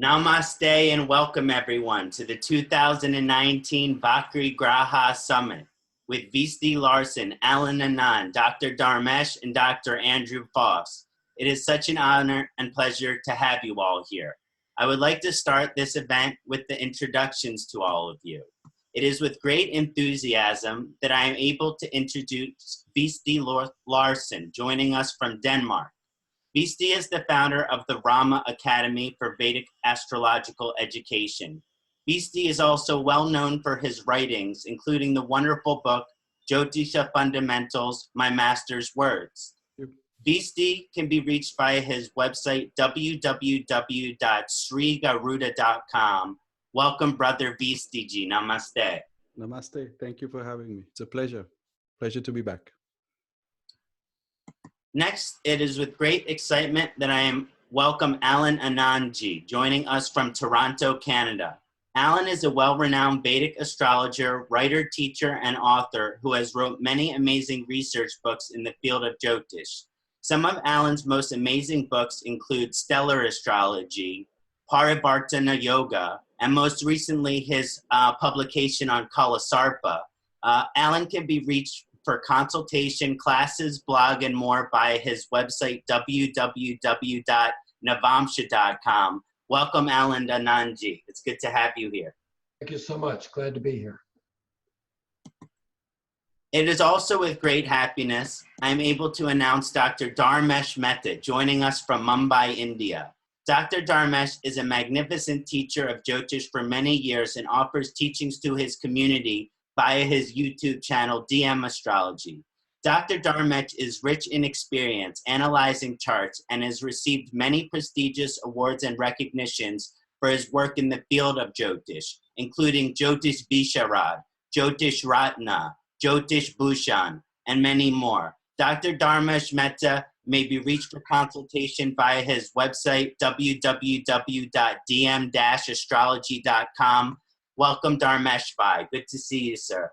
Namaste and welcome everyone to the 2019 Vakri Graha Summit with Visti, Larsen, Allan, Annand, Dr. Dharmesh, and Dr. Andrew Foss. It is such an honor and pleasure to have you all here. I would like to start this event with the introductions to all of you. It is with great enthusiasm that I am able to introduce Visti Larsen, joining us from Denmark. Visti is the founder of the Rama Academy for Vedic Astrological Education. Visti is also well known for his writings, including the wonderful book, Jyotish Fundamentals, My Master's Words. Visti can be reached via his website, www.srigaruda.com. Welcome, Brother Visti ji. Namaste. Namaste. Thank you for having me. It's a pleasure. Pleasure to be back. Next, it is with great excitement that I am welcome Allan Annand ji, joining us from Toronto, Canada. Allan is a well-renowned Vedic astrologer, writer, teacher, and author who has wrote many amazing research books in the field of Jyotish. Some of Allan's most amazing books include Stellar Astrology, Parivartana Yoga, and most recently his publication on Kṣaṇāti. Allan can be reached for consultation, classes, blog, and more via his website, www.navamsha.com. Welcome, Allan Annand ji. It's good to have you here. Thank you so much. Glad to be here. It is also with great happiness I am able to announce Dr. Dharmesh Mehta joining us from Mumbai, India. Dr. Dharmesh is a magnificent teacher of Jyotish for many years and offers teachings to his community via his YouTube channel, DM Astrology. Dr. Dharmesh is rich in experience analyzing charts and has received many prestigious awards and recognitions for his work in the field of Jyotish, including Jyotish Visharad, Jyotish Ratna, Jyotish Bhushan, and many more. Dr. Dharmesh Mehta may be reached for consultation via his website, www.dm-astrology.com. Welcome, Dharmesh Bhai. Good to see you, sir.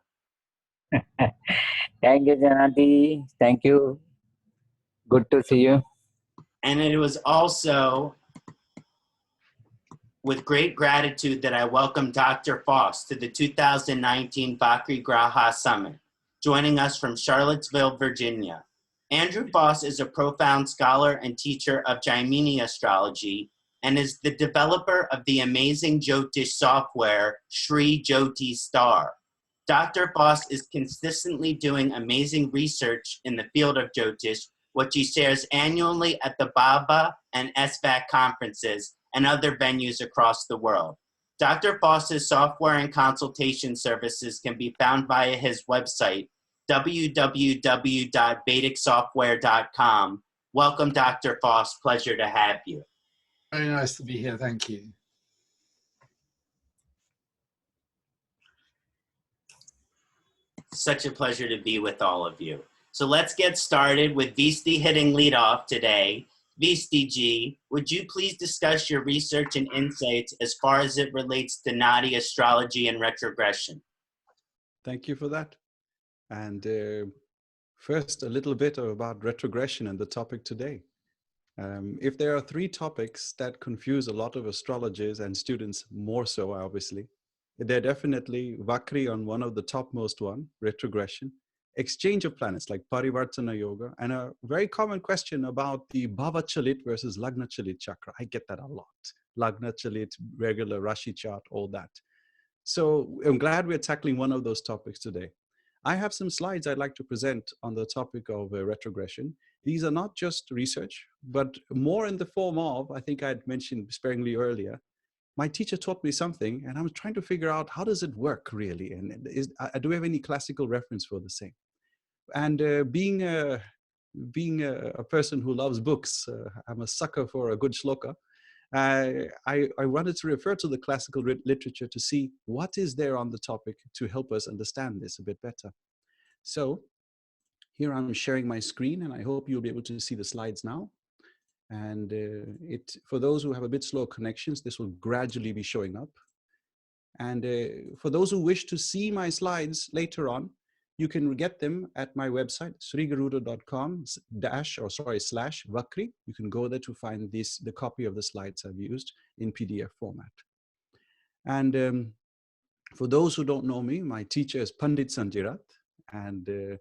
Thank you, Kṣaṇāti. Thank you. Good to see you. And it was also with great gratitude that I welcome Dr. Foss to the 2019 Vakri Graha Summit, joining us from Charlottesville, Virginia. Andrew Foss is a profound scholar and teacher of Jaimini astrology and is the developer of the amazing Jyotish software, Sri Jyoti Star. Dr. Foss is consistently doing amazing research in the field of Jyotish, which he shares annually at the Baba and SVAC conferences and other venues across the world. Dr. Foss's software and consultation services can be found via his website, www.vedicsoftware.com. Welcome, Dr. Foss. Pleasure to have you. Very nice to be here. Thank you. Such a pleasure to be with all of you. So let's get started with Visti hitting lead off today. Visti ji, would you please discuss your research and insights as far as it relates to Kṣaṇāti astrology and retrogression? Thank you for that. And first, a little bit about retrogression and the topic today. If there are three topics that confuse a lot of astrologers and students more so, obviously, they're definitely Vakri on one of the topmost one, retrogression, exchange of planets like Parivartana Yoga, and a very common question about the Bhava Chalit versus Lagna Chalit chakra. I get that a lot. Lagna Chalit, regular Rashi chart, all that. So I'm glad we're tackling one of those topics today. I have some slides I'd like to present on the topic of retrogression. These are not just research, but more in the form of, I think I'd mentioned sparingly earlier, my teacher taught me something and I'm trying to figure out how does it work really? And do we have any classical reference for the same? And being a person who loves books, I'm a sucker for a good shloka. I wanted to refer to the classical literature to see what is there on the topic to help us understand this a bit better. So here I'm sharing my screen and I hope you'll be able to see the slides now. And for those who have a bit slow connections, this will gradually be showing up. And for those who wish to see my slides later on, you can get them at my website, srigaruda.com/Vakri. You can go there to find the copy of the slides I've used in PDF format. And for those who don't know me, my teacher is Pandit Sanjirat, and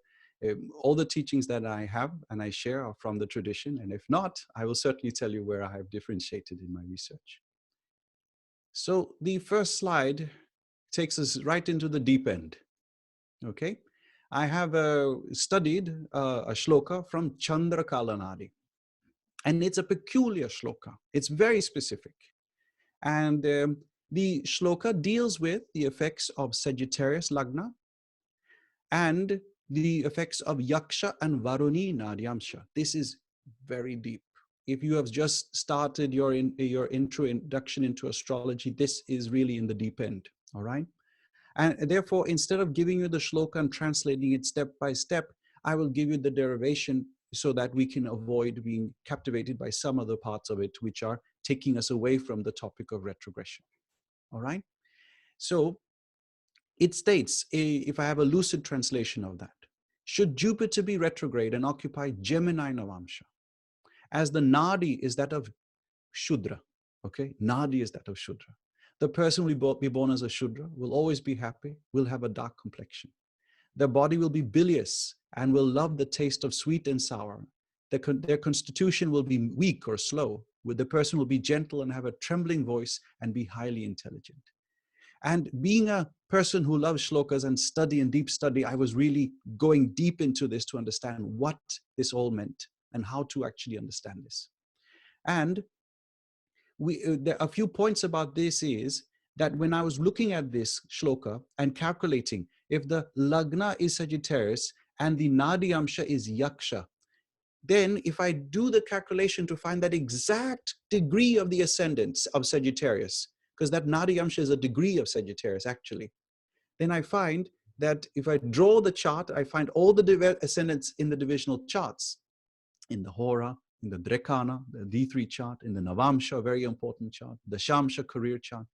all the teachings that I have and I share are from the tradition. And if not, I will certainly tell you where I have differentiated in my research. So the first slide takes us right into the deep end. Okay, I have studied a shloka from Kṣaṇāti, and it's a peculiar shloka. It's very specific, and the shloka deals with the effects of Sagittarius Lagna and the effects of Yaksha and Varuni Nadyamsha. This is very deep. If you have just started your introduction into astrology, this is really in the deep end, all right? And therefore, instead of giving you the shloka and translating it step by step, I will give you the derivation so that we can avoid being captivated by some other parts of it, which are taking us away from the topic of retrogression, all right? So it states, if I have a lucid translation of that, should Jupiter be retrograde and occupy Gemini Navamsha, as the Nadi is that of Shudra, okay? Nadi is that of Shudra. The person will be born as a Shudra, will always be happy, will have a dark complexion. Their body will be bilious and will love the taste of sweet and sour. Their constitution will be weak or slow. The person will be gentle and have a trembling voice and be highly intelligent. And being a person who loves shlokas and study and deep study, I was really going deep into this to understand what this all meant and how to actually understand this. And there are a few points about this is that when I was looking at this shloka and calculating if the Lagna is Sagittarius and the Nadyamsha is Yaksha, then if I do the calculation to find that exact degree of the ascendants of Sagittarius, because that Nadyamsha is a degree of Sagittarius actually, then I find that if I draw the chart, I find all the ascendants in the divisional charts, in the Hora, in the Drekana, the D3 chart, in the Navamsha, very important chart, the Shamsha career chart.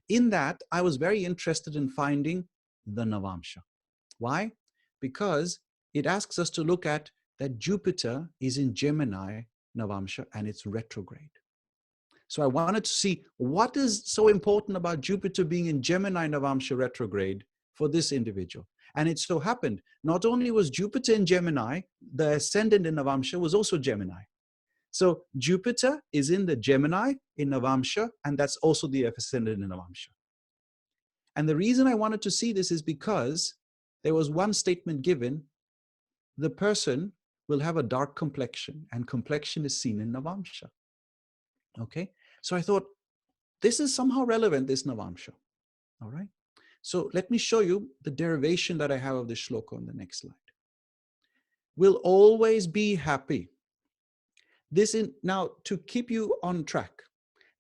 In that, I was very interested in finding the Navamsha. Why? Because it asks us to look at that Jupiter is in Gemini Navamsha and it's retrograde. So I wanted to see what is so important about Jupiter being in Gemini Navamsha retrograde for this individual. And it so happened, not only was Jupiter in Gemini, the ascendant in Navamsha was also Gemini. So Jupiter is in the Gemini in Navamsha, and that's also the ascendant in Navamsha. And the reason I wanted to see this is because there was one statement given, the person will have a dark complexion, and complexion is seen in Navamsha. Okay, so I thought, this is somehow relevant, this Navamsha, all right? So let me show you the derivation that I have of this shloka on the next slide. Will always be happy. Now, to keep you on track,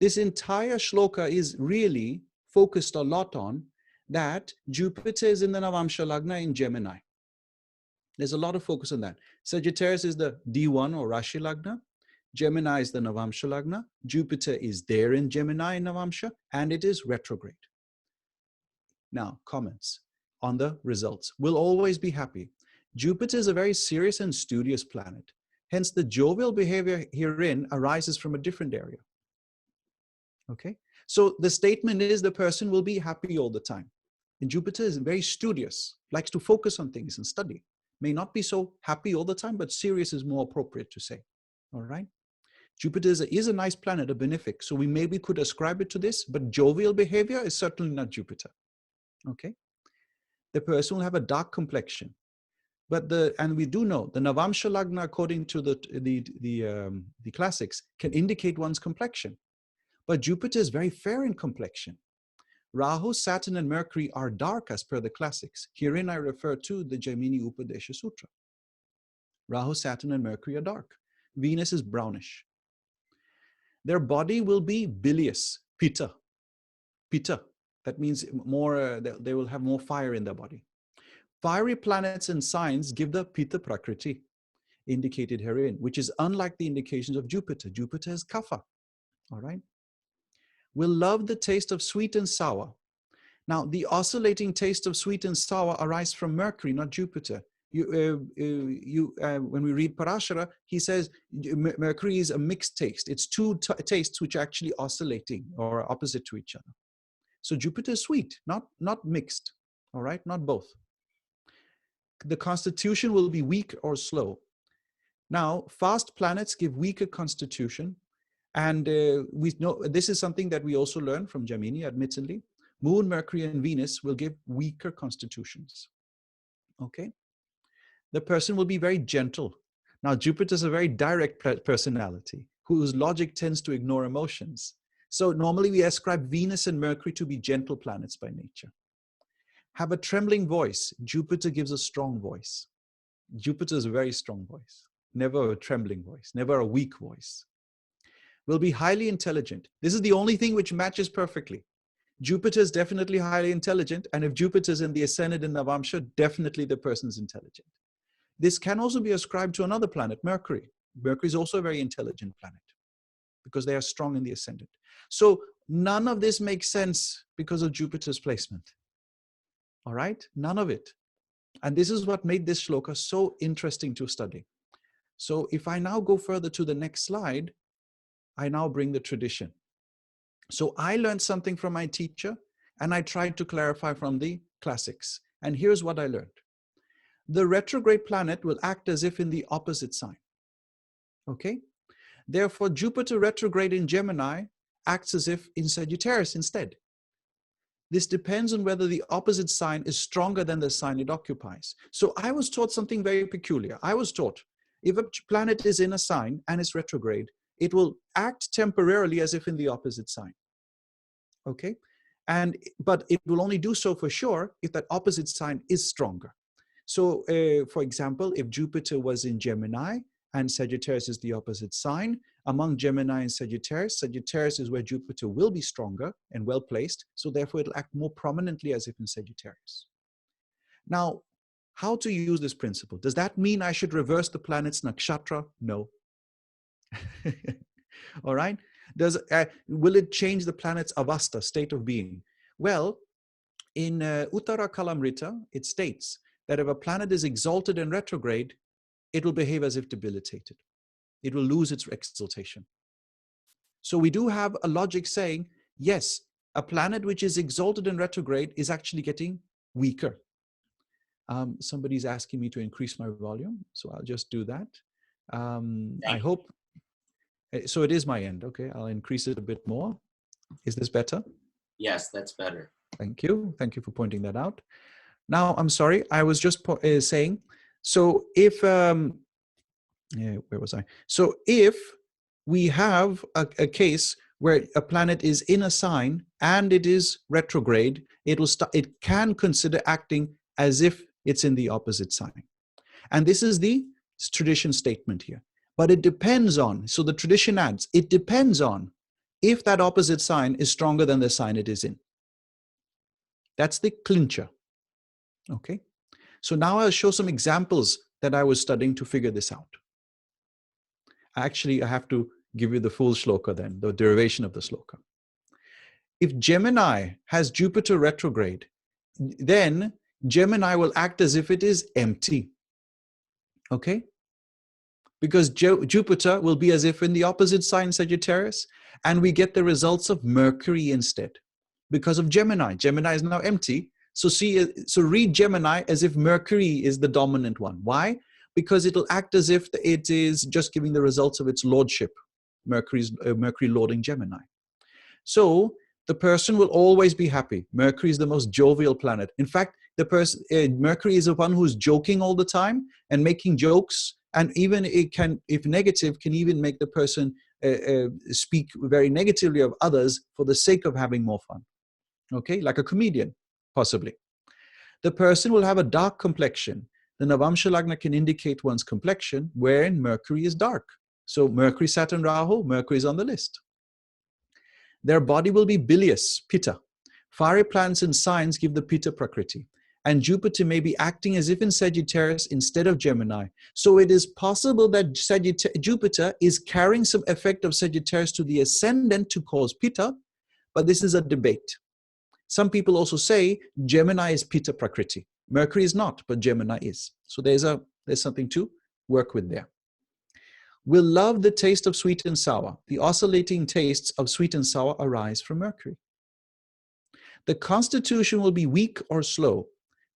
this entire shloka is really focused a lot on that Jupiter is in the Navamsha Lagna in Gemini. There's a lot of focus on that. Sagittarius is the D1 or Rashi Lagna. Gemini is the Navamsha Lagna. Jupiter is there in Gemini in Navamsha, and it is retrograde. Now, comments on the results. Will always be happy. Jupiter is a very serious and studious planet. Hence, the jovial behavior herein arises from a different area. Okay? So the statement is the person will be happy all the time. And Jupiter is very studious, likes to focus on things and study. May not be so happy all the time, but serious is more appropriate to say. All right? Jupiter is a nice planet, a benefic. So we maybe could ascribe it to this, but jovial behavior is certainly not Jupiter. Okay? The person will have a dark complexion. But and we do know the Navamsha Lagna, according to the classics, can indicate one's complexion. But Jupiter is very fair in complexion. Rahu, Saturn, and Mercury are dark as per the classics. Herein I refer to the Jaimini Upadesha Sutra. Rahu, Saturn, and Mercury are dark. Venus is brownish. Their body will be bilious, pitta. Pitta. That means more. They will have more fire in their body. Fiery planets and signs give the Pitta Prakriti, indicated herein, which is unlike the indications of Jupiter. Jupiter is Kapha, all right? Will love the taste of sweet and sour. Now, the oscillating taste of sweet and sour arise from Mercury, not Jupiter. When we read Parashara, he says Mercury is a mixed taste. It's two tastes which are actually oscillating or opposite to each other. So Jupiter is sweet, not mixed, all right, not both. The constitution will be weak or slow. Now, fast planets give weaker constitution, and we know this is something that we also learn from Gemini, admittedly. Moon, Mercury, and Venus will give weaker constitutions. Okay? The person will be very gentle. Now, Jupiter is a very direct personality whose logic tends to ignore emotions. So normally we ascribe Venus and Mercury to be gentle planets by nature. Have a trembling voice. Jupiter gives a strong voice. Jupiter is a very strong voice. Never a trembling voice, never a weak voice. Will be highly intelligent. This is the only thing which matches perfectly. Jupiter is definitely highly intelligent, and if Jupiter is in the ascendant in Navamsha, definitely the person is intelligent. This can also be ascribed to another planet, Mercury. Mercury is also a very intelligent planet because they are strong in the ascendant. So none of this makes sense because of Jupiter's placement. All right? None of it. And this is what made this shloka so interesting to study. So if I now go further to the next slide, I now bring the tradition. So I learned something from my teacher, and I tried to clarify from the classics. And here's what I learned. The retrograde planet will act as if in the opposite sign. Okay? Therefore, Jupiter retrograde in Gemini acts as if in Sagittarius instead. This depends on whether the opposite sign is stronger than the sign it occupies. So I was taught something very peculiar. I was taught if a planet is in a sign and is retrograde, it will act temporarily as if in the opposite sign. Okay? But it will only do so for sure if that opposite sign is stronger. So, for example, if Jupiter was in Gemini and Sagittarius is the opposite sign, among Gemini and Sagittarius, Sagittarius is where Jupiter will be stronger and well placed. So therefore, it'll act more prominently as if in Sagittarius. Now, how to use this principle? Does that mean I should reverse the planet's nakshatra? No. All right. Will it change the planet's avastha, state of being? Well, in Uttara Kalamrita, it states that if a planet is exalted and retrograde, it will behave as if debilitated. It will lose its exaltation. So we do have a logic saying, yes, a planet which is exalted and retrograde is actually getting weaker. Somebody's asking me to increase my volume, so I'll just do that. I hope. So it is my end. Okay, I'll increase it a bit more. Is this better? Yes, that's better. Thank you. Thank you for pointing that out. Now, I'm sorry, I was just saying, so if, where was I? So if we have a case where a planet is in a sign and it is retrograde, it can consider acting as if it's in the opposite sign. And this is the tradition statement here. But it depends on, so the tradition adds, it depends on if that opposite sign is stronger than the sign it is in. That's the clincher. Okay. So now I'll show some examples that I was studying to figure this out. Actually, I have to give you the full shloka then, the derivation of the shloka. If Gemini has Jupiter retrograde, then Gemini will act as if it is empty. Okay? Because Jupiter will be as if in the opposite sign Sagittarius, and we get the results of Mercury instead. Because of Gemini. Gemini is now empty. So read Gemini as if Mercury is the dominant one. Why? Because it'll act as if it is just giving the results of its lordship. Mercury lording Gemini. So the person will always be happy. Mercury is the most jovial planet. In fact, Mercury is the one who's joking all the time and making jokes. And even it can, if negative, can even make the person speak very negatively of others for the sake of having more fun. Okay, like a comedian, possibly. The person will have a dark complexion. The Navamsha Lagna can indicate one's complexion wherein Mercury is dark. So Mercury, Saturn, Rahu, Mercury is on the list. Their body will be bilious, pitta. Fiery planets and signs give the pitta prakriti. And Jupiter may be acting as if in Sagittarius instead of Gemini. So it is possible that Jupiter is carrying some effect of Sagittarius to the ascendant to cause pitta, but this is a debate. Some people also say Gemini is Pitta Prakriti. Mercury is not, but Gemini is. So there's something to work with there. Will love the taste of sweet and sour. The oscillating tastes of sweet and sour arise from Mercury. The constitution will be weak or slow.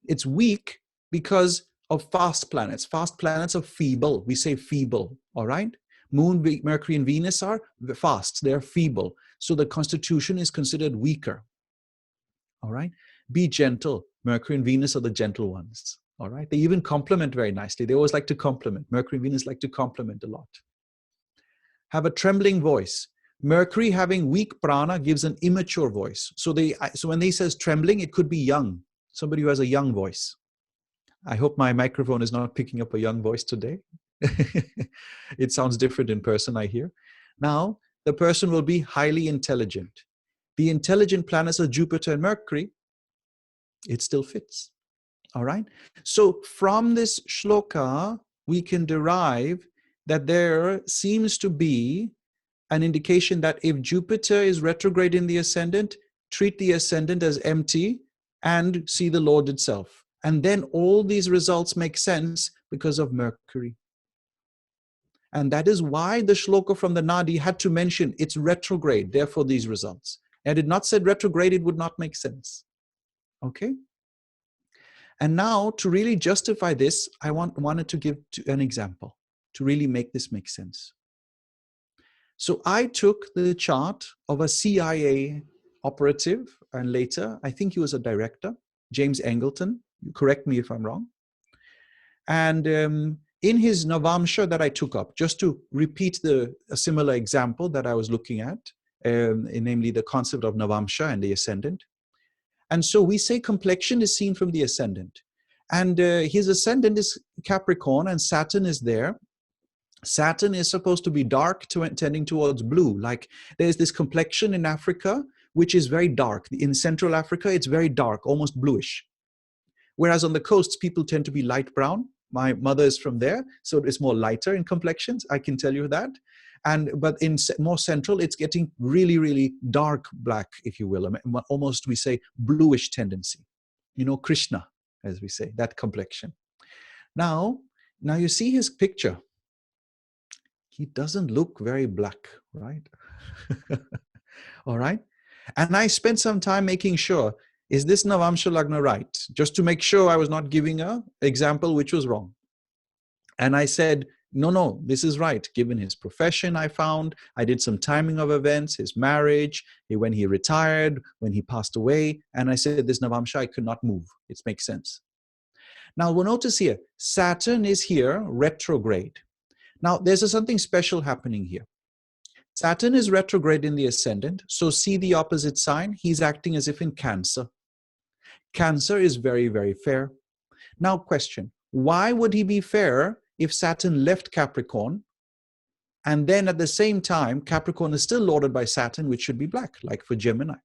It's weak because of fast planets. Fast planets are feeble. We say feeble, all right? Moon, Mercury, and Venus are fast. They're feeble. So the constitution is considered weaker, all right? Be gentle. Mercury and Venus are the gentle ones, all right? They even complement very nicely. They always like to complement. Mercury and Venus like to complement a lot. Have a trembling voice. Mercury having weak prana gives an immature voice. So when he says trembling, it could be young. Somebody who has a young voice. I hope my microphone is not picking up a young voice today. It sounds different in person, I hear. Now, the person will be highly intelligent. The intelligent planets are Jupiter and Mercury. It still fits. All right? So from this shloka, we can derive that there seems to be an indication that if Jupiter is retrograde in the ascendant, treat the ascendant as empty and see the Lord itself. And then all these results make sense because of Mercury. And that is why the shloka from the Nadi had to mention it's retrograde, therefore these results. Had it not said retrograde, it would not make sense. Okay? And now, to really justify this, I wanted to give an example to really make this make sense. So I took the chart of a CIA operative, and later, I think he was a director, James Angleton. You correct me if I'm wrong. And in his Navamsha that I took up, just to repeat a similar example that I was looking at, namely the concept of Navamsha and the ascendant. And so we say complexion is seen from the ascendant. And his ascendant is Capricorn and Saturn is there. Saturn is supposed to be dark, tending towards blue. Like there's this complexion in Africa, which is very dark. In Central Africa, it's very dark, almost bluish. Whereas on the coasts, people tend to be light brown. My mother is from there, so it's more lighter in complexions, I can tell you that. But in more central, it's getting really, really dark black, if you will. Almost, we say, bluish tendency. You know, Krishna, as we say, that complexion. Now you see his picture. He doesn't look very black, right? All right? And I spent some time making sure, is this Navamsha Lagna right? Just to make sure I was not giving an example which was wrong. And I said, no, this is right. Given his profession, I found, I did some timing of events, his marriage, when he retired, when he passed away. And I said, this Navamsha, I could not move. It makes sense. Now, we'll notice here, Saturn is here, retrograde. Now, there's something special happening here. Saturn is retrograde in the ascendant. So see the opposite sign. He's acting as if in Cancer. Cancer is very, very fair. Now, question, why would he be fair if Saturn left Capricorn, and then at the same time, Capricorn is still lorded by Saturn, which should be black, like for Gemini.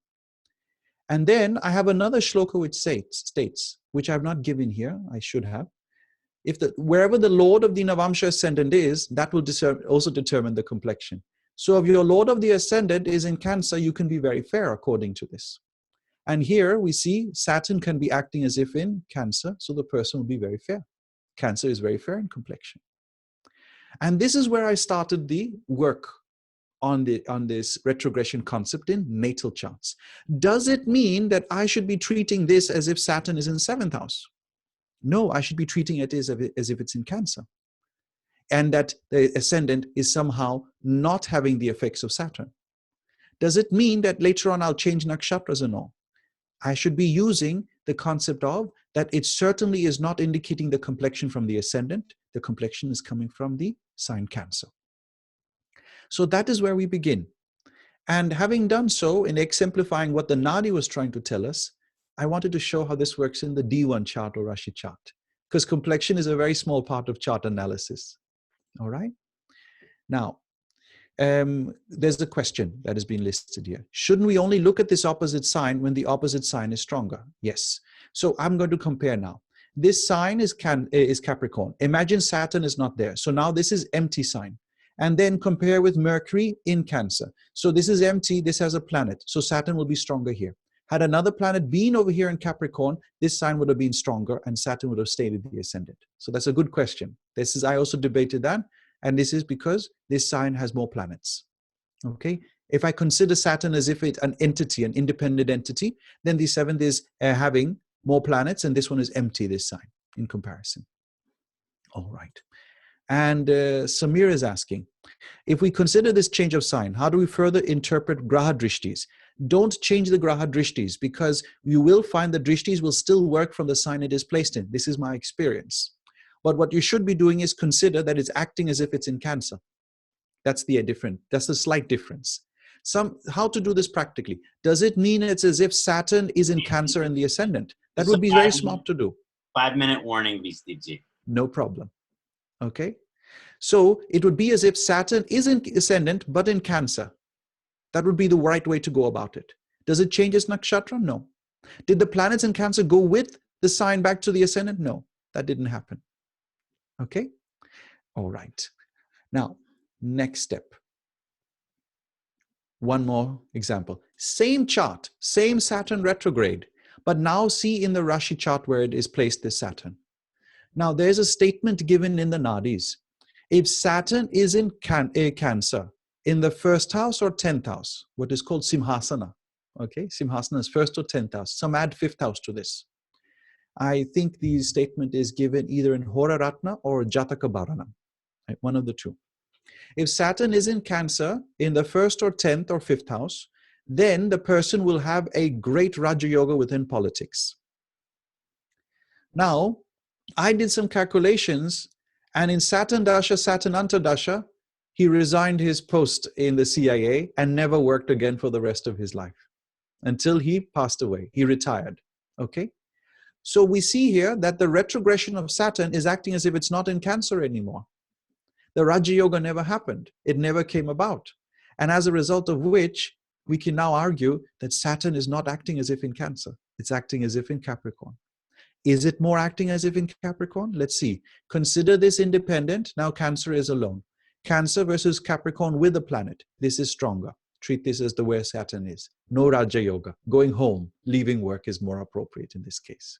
And then I have another shloka which states, which I've not given here, I should have. Wherever the lord of the Navamsha ascendant is, that will also determine the complexion. So if your lord of the ascendant is in Cancer, you can be very fair according to this. And here we see Saturn can be acting as if in Cancer, so the person will be very fair. Cancer is very fair in complexion. And this is where I started the work on this retrogression concept in natal charts. Does it mean that I should be treating this as if Saturn is in 7th house? No, I should be treating it as if it's in Cancer. And that the ascendant is somehow not having the effects of Saturn. Does it mean that later on I'll change nakshatras and all? I should be using the concept of that it certainly is not indicating the complexion from the ascendant. The complexion is coming from the sign Cancer. So that is where we begin. And having done so, in exemplifying what the Nadi was trying to tell us, I wanted to show how this works in the D1 chart or Rashi chart. Because complexion is a very small part of chart analysis. All right? Now, there's a question that has been listed here. Shouldn't we only look at this opposite sign when the opposite sign is stronger? Yes. So I'm going to compare now. This sign is Capricorn. Imagine Saturn is not there. So now this is empty sign. And then compare with Mercury in Cancer. So this is empty. This has a planet. So Saturn will be stronger here. Had another planet been over here in Capricorn, this sign would have been stronger and Saturn would have stayed in the ascendant. So that's a good question. I also debated that. And this is because this sign has more planets. Okay. If I consider Saturn as if it's an entity, an independent entity, then the seventh is having more planets and this one is empty, this sign, in comparison. All right. And Samir is asking, if we consider this change of sign, how do we further interpret Graha Drishtis? Don't change the Graha Drishtis, because you will find the Drishtis will still work from the sign it is placed in. This is my experience. But what you should be doing is consider that it's acting as if it's in Cancer. That's the slight difference. How to do this practically? Does it mean it's as if Saturn is in Cancer in the ascendant? That would be very smart to do. 5-minute warning, Visti. No problem. Okay. So it would be as if Saturn is in ascendant, but in Cancer. That would be the right way to go about it. Does it change its nakshatra? No. Did the planets in Cancer go with the sign back to the ascendant? No, that didn't happen. Okay. All right. Now, next step. One more example. Same chart, same Saturn retrograde, but now see in the Rashi chart where it is placed, this Saturn. Now, there's a statement given in the Nadis. If Saturn is in Cancer, in the first house or 10th house, what is called Simhasana. Okay, Simhasana is first or 10th house. Some add 5th house to this. I think the statement is given either in Hora Ratna or Jataka Bharana, right? One of the two. If Saturn is in Cancer in the first or 10th or 5th house, then the person will have a great Raja Yoga within politics. Now, I did some calculations, and in Saturn Dasha, Saturn Antardasha, he resigned his post in the CIA and never worked again for the rest of his life until he passed away. He retired. Okay? So we see here that the retrogression of Saturn is acting as if it's not in Cancer anymore. The Raja Yoga never happened. It never came about. And as a result of which, we can now argue that Saturn is not acting as if in Cancer. It's acting as if in Capricorn. Is it more acting as if in Capricorn? Let's see. Consider this independent. Now Cancer is alone. Cancer versus Capricorn with a planet. This is stronger. Treat this as the way Saturn is. No Raja Yoga. Going home, leaving work is more appropriate in this case.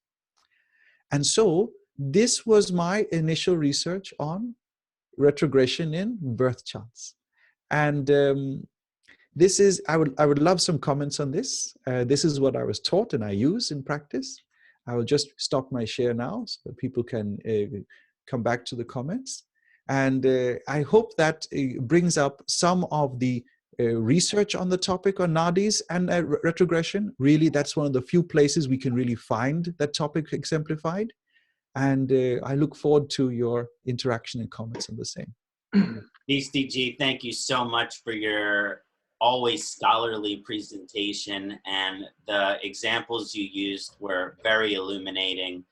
And so this was my initial research on retrogression in birth charts. And this is, I would love some comments on this. This is what I was taught and I use in practice. I will just stop my share now so that people can come back to the comments. And I hope that brings up some of the research on the topic on nadis and retrogression. Really, that's one of the few places we can really find that topic exemplified. And I look forward to your interaction and comments on the same. Visti, thank you so much for your always scholarly presentation, and the examples you used were very illuminating.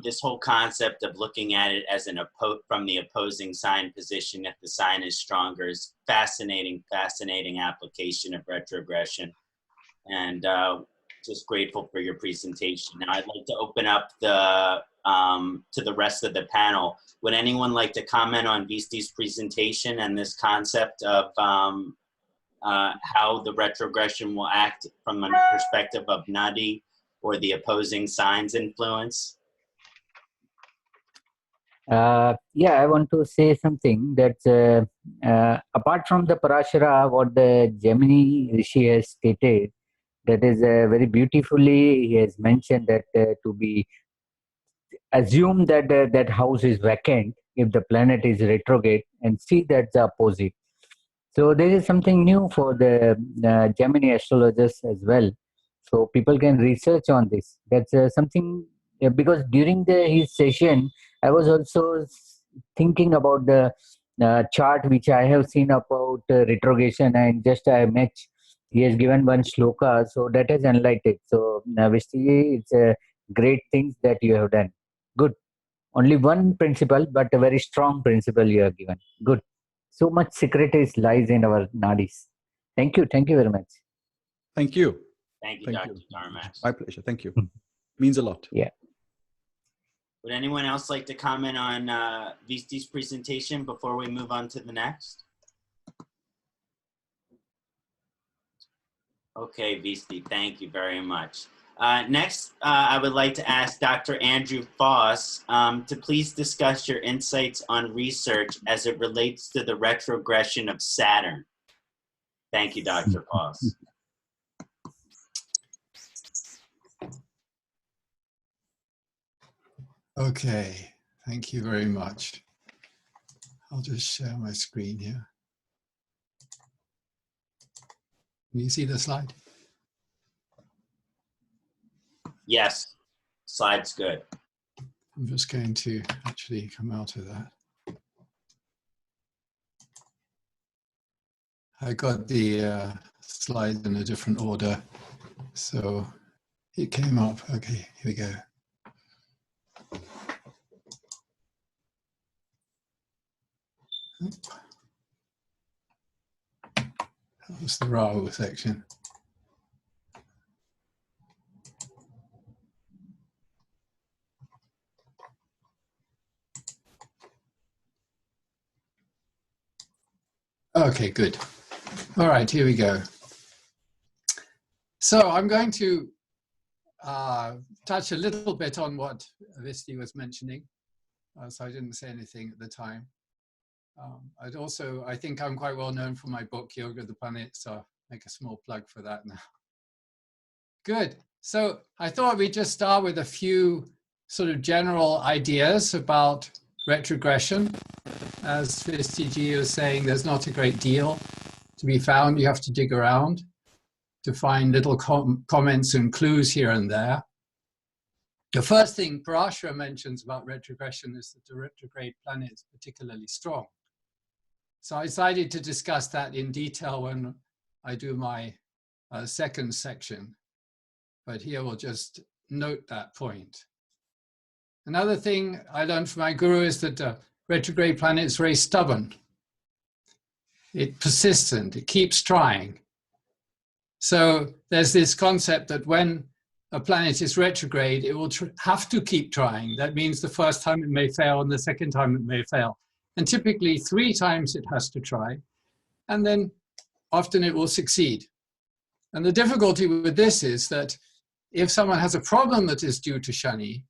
This whole concept of looking at it as from the opposing sign position, if the sign is stronger, is fascinating application of retrogression. And just grateful for your presentation. Now I'd like to open up to the rest of the panel. Would anyone like to comment on Visti's presentation and this concept of how the retrogression will act from a perspective of nadi or the opposing signs influence? Yeah, I want to say something that apart from the Parashara, what the Gemini Rishi has stated, that is very beautifully, he has mentioned that to be assume that that house is vacant if the planet is retrograde, and see that's the opposite. So there is something new for the Gemini astrologers as well. So people can research on this. That's something, because during his session, I was also thinking about the chart which I have seen about retrogression, and just I match. He has given one shloka, so that has enlightened. So Visti, it's a great things that you have done. Good. Only one principle, but a very strong principle you have given. Good. So much secret lies in our nadis. Thank you. Thank you very much. Thank you. Thank you, Dr. Dharmesh. My pleasure. Thank you. Means a lot. Yeah. Would anyone else like to comment on Visti's presentation before we move on to the next? Okay, Visti, thank you very much. Next, I would like to ask Dr. Andrew Foss to please discuss your insights on research as it relates to the retrogression of Saturn. Thank you, Dr. Foss. Okay, thank you very much. I'll just share my screen here. Can you see the slide? Yes, slide's good. I'm just going to actually come out of that. I got the slides in a different order, so it came up. Okay, here we go. That was the Rahu section. Okay, good. All right, here we go. So I'm going to touch a little bit on what Visti was mentioning. So I didn't say anything at the time. I think I'm quite well known for my book, Yoga of the Planet, so I'll make a small plug for that now. Good. So I thought we'd just start with a few sort of general ideas about retrogression. As Visti Ji was saying, there's not a great deal to be found. You have to dig around to find little comments and clues here and there. The first thing Parashara mentions about retrogression is that the retrograde planet is particularly strong. So I decided to discuss that in detail when I do my second section. But here we'll just note that point. Another thing I learned from my guru is that the retrograde planet is very stubborn. It's persistent, it keeps trying. So there's this concept that when a planet is retrograde, it will have to keep trying. That means the first time it may fail and the second time it may fail. And typically 3 times it has to try, and then often it will succeed. And the difficulty with this is that if someone has a problem that is due to Shani,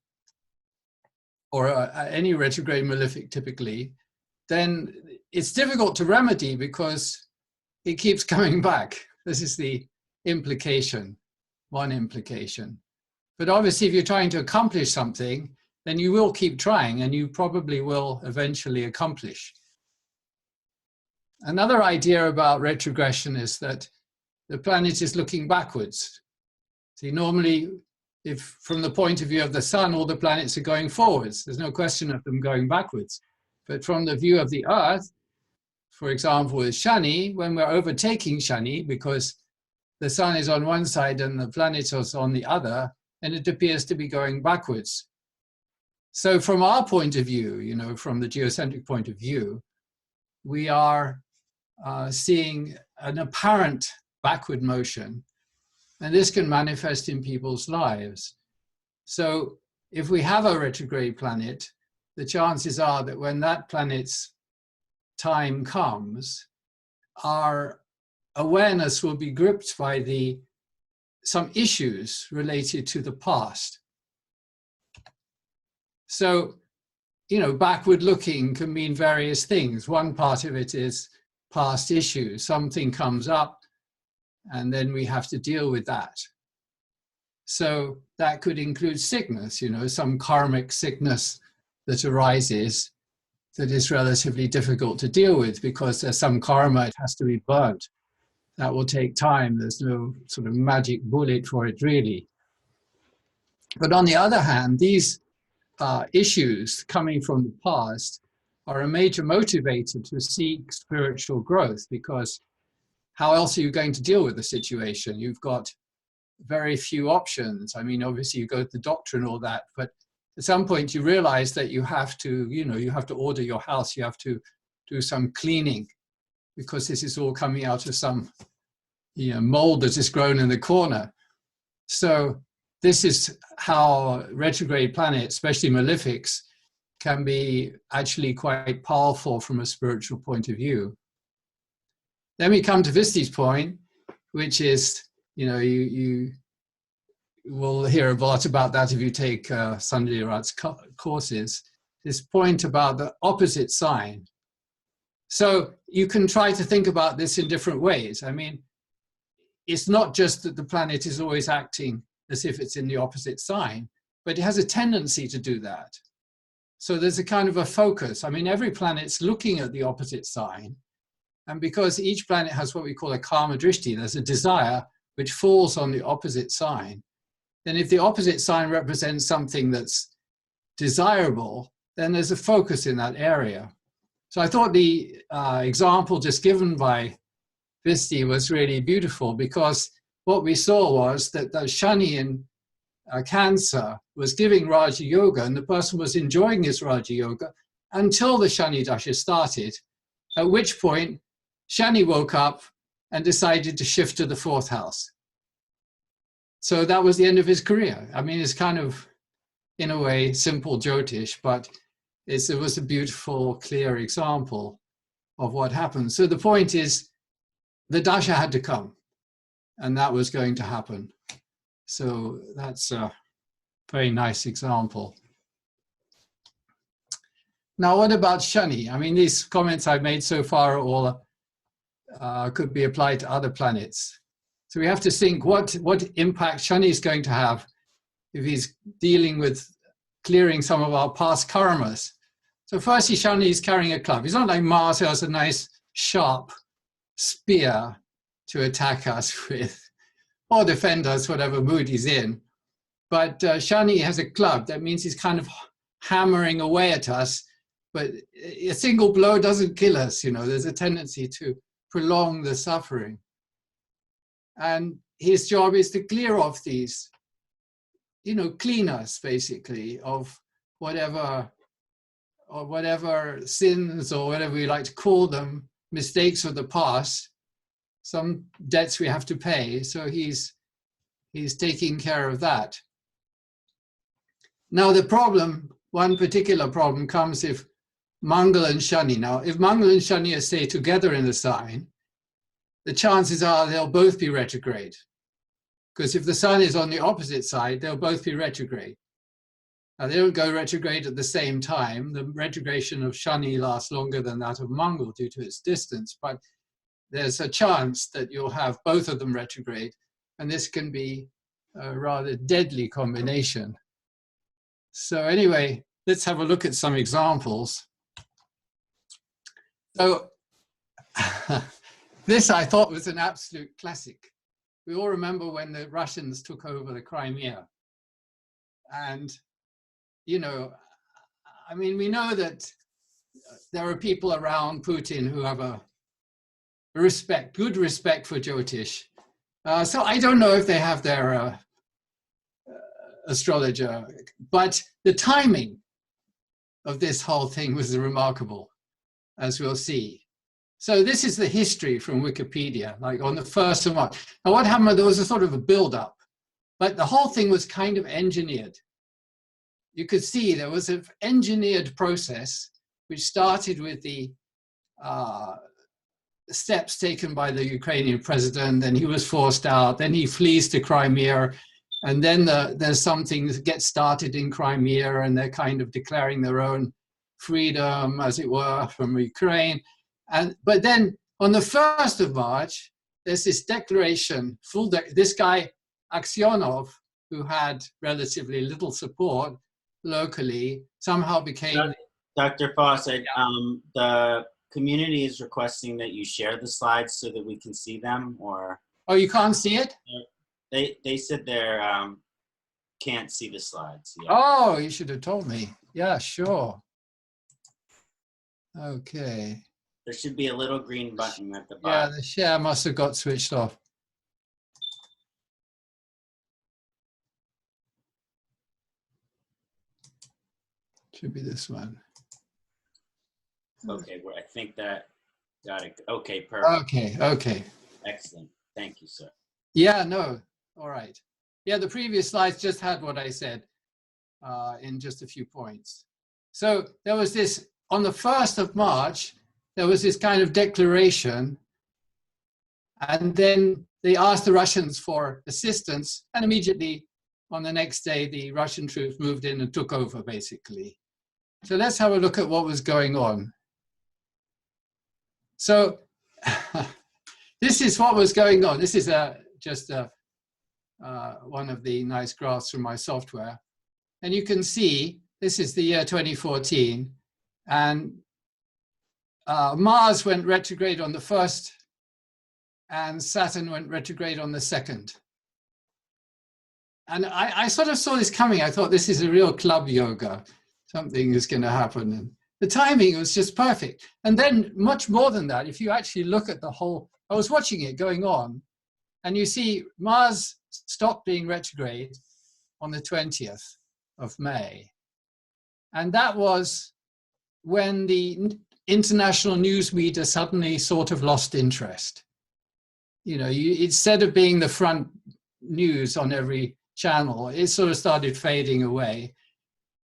or any retrograde malefic typically, then it's difficult to remedy because it keeps coming back. This is the implication, one implication. But obviously if you're trying to accomplish something, then you will keep trying and you probably will eventually accomplish. Another idea about retrogression is that the planet is looking backwards. See, normally, if from the point of view of the sun, all the planets are going forwards. There's no question of them going backwards. But from the view of the Earth, for example, with Shani, when we're overtaking Shani, because the sun is on one side and the planet is on the other, and it appears to be going backwards. So from our point of view, you know, from the geocentric point of view, we are seeing an apparent backward motion, and this can manifest in people's lives. So if we have a retrograde planet, the chances are that when that planet's time comes, our awareness will be gripped by some issues related to the past. So, you know, backward looking can mean various things. One part of it is past issues. Something comes up and then we have to deal with that. So that could include sickness, you know, some karmic sickness that arises that is relatively difficult to deal with because there's some karma, it has to be burnt. That will take time. There's no sort of magic bullet for it really. But on the other hand, these issues coming from the past are a major motivator to seek spiritual growth, because how else are you going to deal with the situation? You've got very few options. I mean, obviously you go to the doctor and all that, but at some point you realize that you have to, you know, you have to order your house, you have to do some cleaning because this is all coming out of some, you know, mold that is grown in the corner. So this is how retrograde planets, especially malefics, can be actually quite powerful from a spiritual point of view. Then we come to Visti's point, which is You know, you will hear a lot about that if you take Sanjay Rath's courses, this point about the opposite sign. So you can try to think about this in different ways. I mean, it's not just that the planet is always acting as if it's in the opposite sign, but it has a tendency to do that. So there's a kind of a focus. I mean, every planet's looking at the opposite sign. And because each planet has what we call a karma drishti, there's a desire which falls on the opposite sign. Then if the opposite sign represents something that's desirable, then there's a focus in that area. So I thought the example just given by Visti was really beautiful, because what we saw was that the Shani in Cancer was giving Raja Yoga, and the person was enjoying his Raja Yoga until the Shani Dasha started, at which point Shani woke up and decided to shift to the 4th house. So that was the end of his career. I mean, it's kind of, in a way, simple Jyotish, but it was a beautiful, clear example of what happened. So the point is, the Dasha had to come, and that was going to happen. So that's a very nice example. Now, what about Shani? I mean, these comments I've made so far all could be applied to other planets. So we have to think what impact Shani is going to have if he's dealing with clearing some of our past karmas. So firstly, Shani is carrying a club. He's not like Mars, who has a nice sharp spear to attack us with, or defend us, whatever mood he's in. But Shani has a club. That means he's kind of hammering away at us, but a single blow doesn't kill us. You know, there's a tendency to prolong the suffering. And his job is to clear off these, you know, clean us basically of whatever sins, or whatever we like to call them, mistakes of the past, some debts we have to pay. So he's taking care of that. Now the problem, one particular problem comes if Mangal and Shani. Now, if Mangal and Shani are, say, together in the sign, the chances are they'll both be retrograde. Because if the sun is on the opposite side, they'll both be retrograde. Now, they don't go retrograde at the same time. The retrogression of Shani lasts longer than that of Mangal due to its distance, but there's a chance that you'll have both of them retrograde, and this can be a rather deadly combination. So anyway, let's have a look at some examples. So this I thought was an absolute classic. We all remember when the Russians took over the Crimea. And, you know, I mean, we know that there are people around Putin who have a good respect for Jyotish. So I don't know if they have their astrologer, but the timing of this whole thing was remarkable, as we'll see. So this is the history from Wikipedia, like on the 1st of March. Now what happened, there was a sort of a build-up, but the whole thing was kind of engineered. You could see there was an engineered process which started with the steps taken by the Ukrainian president, then he was forced out, then he flees to Crimea, and then there's something that gets started in Crimea, and they're kind of declaring their own freedom, as it were, from Ukraine. But then on the 1st of March, there's this declaration, this guy, Aksionov, who had relatively little support locally, somehow became... Dr. Foss, the community is requesting that you share the slides so that we can see them, or... Oh, you can't see it? They said they can't see the slides yet. Oh, you should have told me. Yeah, sure. Okay. There should be a little green button at the bottom. Yeah, the share must have got switched off. Should be this one. Okay, well, I think that got it. Okay, perfect. Okay. Excellent. Thank you, sir. Yeah, no. All right. Yeah, the previous slides just had what I said in just a few points. So there was this, on the 1st of March, there was this kind of declaration And then they asked the Russians for assistance, and immediately on the next day, the Russian troops moved in and took over, basically. So let's have a look at what was going on. So this is what was going on. This is just one of the nice graphs from my software. And you can see, this is the year 2014, and Mars went retrograde on the 1st, and Saturn went retrograde on the 2nd. And I sort of saw this coming. I thought, this is a real club yoga. Something is going to happen. And the timing was just perfect. And then much more than that, if you actually look at the whole, I was watching it going on, and you see Mars stopped being retrograde on the 20th of May. And that was when the international news media suddenly sort of lost interest. You know, instead of being the front news on every channel, it sort of started fading away.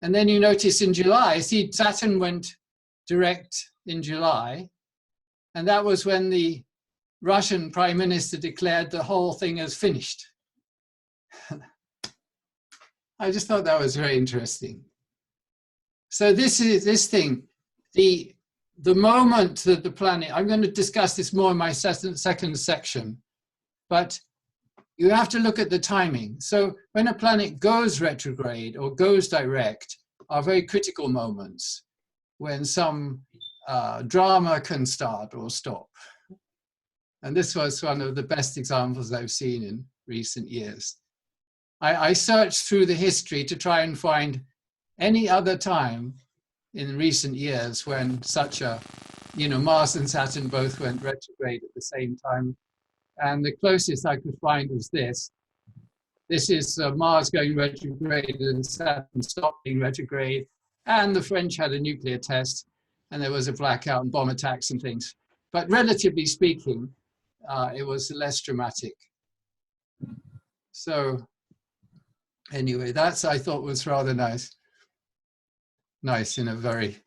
And then you notice in July, see, Saturn went direct in July, and that was when the Russian Prime Minister declared the whole thing as finished. I just thought that was very interesting. So this is this thing, the moment that the planet, I'm going to discuss this more in my second section, but you have to look at the timing. So when a planet goes retrograde or goes direct are very critical moments when some drama can start or stop. And this was one of the best examples I've seen in recent years. I searched through the history to try and find any other time in recent years when such a, you know, Mars and Saturn both went retrograde at the same time. And the closest I could find was this. This is Mars going retrograde and Saturn stopping retrograde. And the French had a nuclear test, and there was a blackout and bomb attacks and things. But relatively speaking, it was less dramatic. So anyway, that's, I thought, was rather nice. Nice in a very,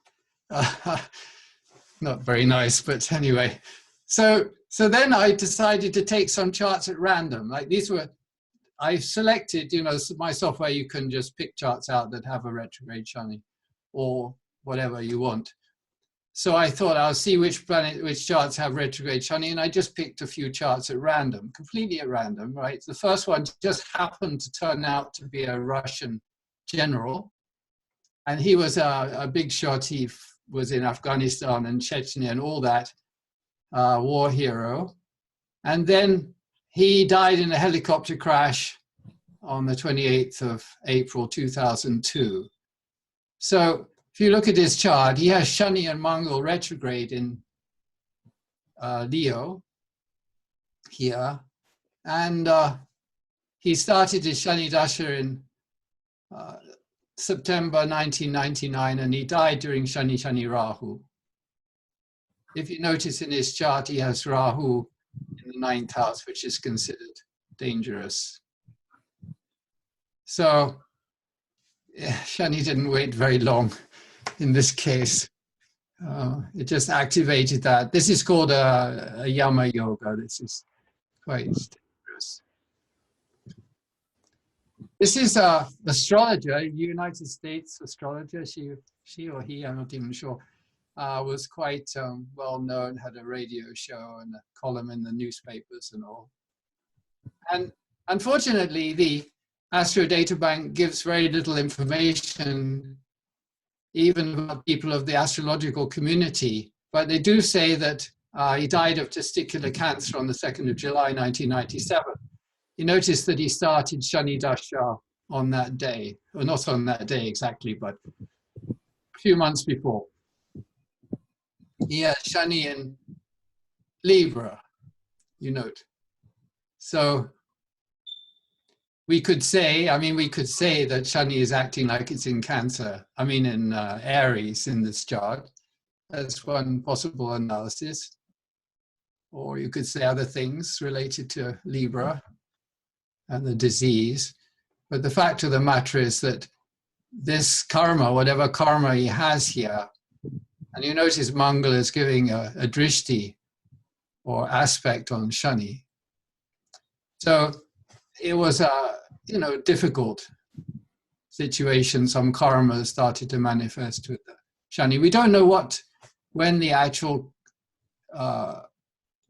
not very nice, but anyway. So then I decided to take some charts at random. Like these were, I selected, you know, my software, you can just pick charts out that have a retrograde shani or whatever you want. So I thought I'll see which charts have retrograde shani, and I just picked a few charts at random, completely at random, right? The first one just happened to turn out to be a Russian general, and he was a big shot. He was in Afghanistan and Chechnya and all that, war hero. And then he died in a helicopter crash on the 28th of April, 2002. So if you look at his chart, he has Shani and Mangal retrograde in Leo here. And he started his Shani Dasha in September 1999, and he died during Shani Rahu. If you notice in his chart, he has Rahu in the 9th house, which is considered dangerous. So Shani didn't wait very long in this case. It just activated that. This is called a Yama Yoga. This is quite dangerous. This is an astrologer, United States astrologer. She or he, I'm not even sure, was quite well known, had a radio show and a column in the newspapers and all. And unfortunately, the Astro Data Bank gives very little information, even about people of the astrological community. But they do say that he died of testicular cancer on the 2nd of July, 1997. You notice that he started Shani Dasha on that day, or not on that day exactly, but a few months before. He had Shani in Libra, you note. So we could say, we could say that Shani is acting like it's in Cancer, in Aries in this chart. That's one possible analysis. Or you could say other things related to Libra and the disease. But the fact of the matter is that this karma, whatever karma he has here, and you notice Mangal is giving a drishti or aspect on Shani. So it was a difficult situation. Some karma started to manifest with the Shani. We don't know when the actual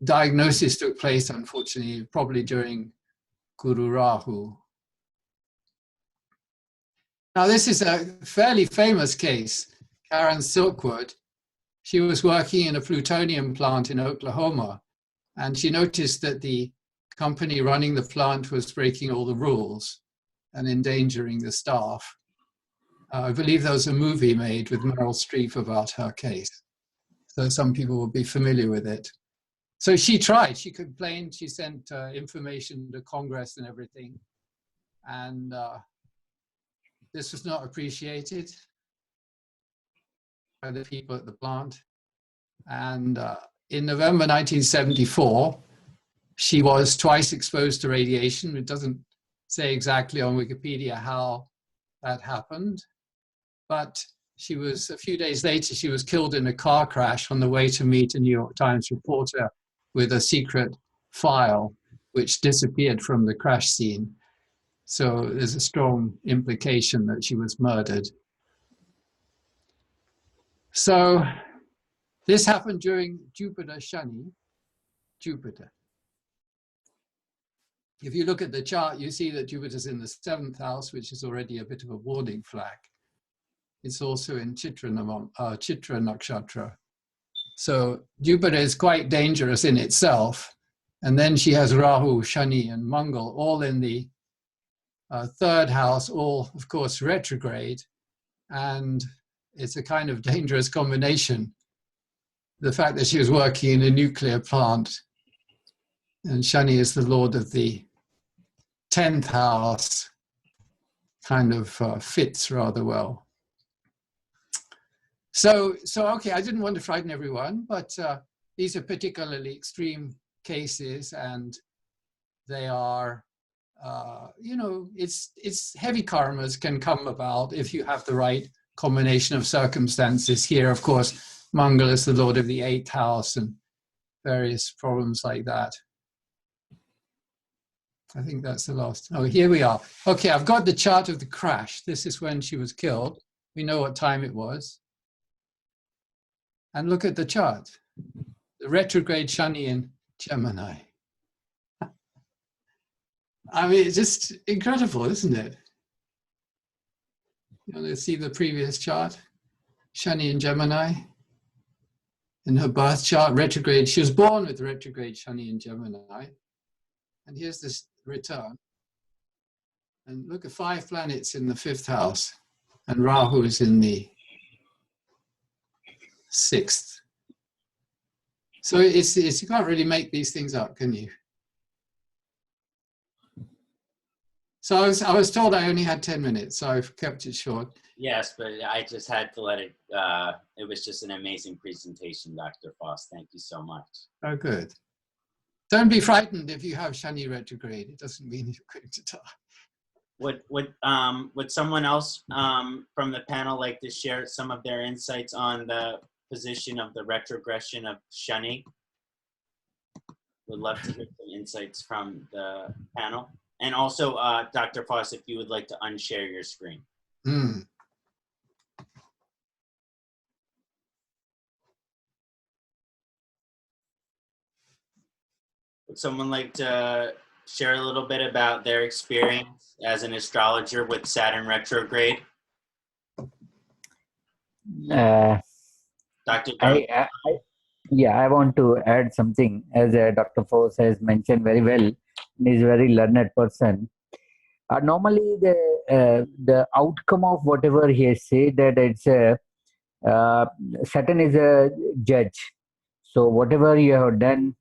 diagnosis took place, unfortunately, probably during Guru Rahu. Now, this is a fairly famous case, Karen Silkwood. She was working in a plutonium plant in Oklahoma, and she noticed that the company running the plant was breaking all the rules and endangering the staff. I believe there was a movie made with Meryl Streep about her case. So some people will be familiar with it. So she tried, she complained, she sent information to Congress and everything. And this was not appreciated by the people at the plant. And in November 1974, she was twice exposed to radiation. It doesn't say exactly on Wikipedia how that happened, but she was, a few days later, she was killed in a car crash on the way to meet a New York Times reporter with a secret file which disappeared from the crash scene. So there's a strong implication that she was murdered. So this happened during Jupiter Shani, Jupiter. If you look at the chart, you see that Jupiter's in the 7th house, which is already a bit of a warning flag. It's also in Chitra Nakshatra. So Jupiter is quite dangerous in itself. And then she has Rahu, Shani, and Mangal all in the 3rd house, all, of course, retrograde. And it's a kind of dangerous combination. The fact that she was working in a nuclear plant, and Shani is the lord of the 10th house, kind of fits rather well. So okay, I didn't want to frighten everyone, but these are particularly extreme cases, and they are, it's heavy karmas can come about if you have the right combination of circumstances. Here, of course, Mangal is the lord of the 8th house and various problems like that. I think that's the last. Oh, here we are. Okay, I've got the chart of the crash. This is when she was killed. We know what time it was. And look at the chart. The retrograde Shani in Gemini. I mean, it's just incredible, isn't it? You want to see the previous chart? Shani in Gemini. In her birth chart, retrograde. She was born with retrograde Shani in Gemini. And here's this return. And look at 5 planets in the 5th house. And Rahu is in the 6th. So it's you can't really make these things up, can you? So I was told I only had 10 minutes, so I've kept it short. Yes, but I just had to let it, it was just an amazing presentation, Dr. Foss. Thank you so much. Oh, good. Don't be frightened if you have Shani retrograde. It doesn't mean you're going to die. Would someone else from the panel like to share some of their insights on the position of the retrogression of Shani? Would love to hear some insights from the panel. And also, Dr. Foss, if you would like to unshare your screen. Would someone like to share a little bit about their experience as an astrologer with Saturn retrograde? Dr. I want to add something. As Dr. Foss has mentioned very well, he is a very learned person. Normally, the outcome of whatever he has said, that it's Saturn is a judge. So whatever you have done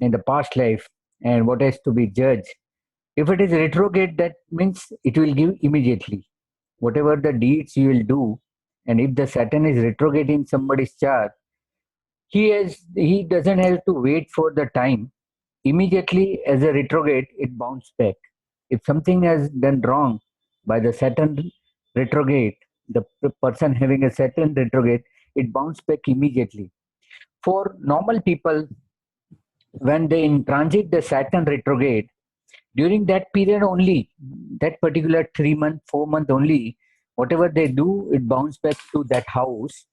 in the past life and what has to be judged, if it is retrograde, that means it will give immediately. Whatever the deeds you will do, and if the Saturn is retrograde in somebody's chart, he doesn't have to wait for the time. Immediately as a retrograde, it bounces back. If something has done wrong by the Saturn retrograde, the person having a Saturn retrograde, it bounces back immediately. For normal people, when they in transit the Saturn retrograde, during that period only, that particular 3 month, 4 month only, whatever they do, it bounce back to that house.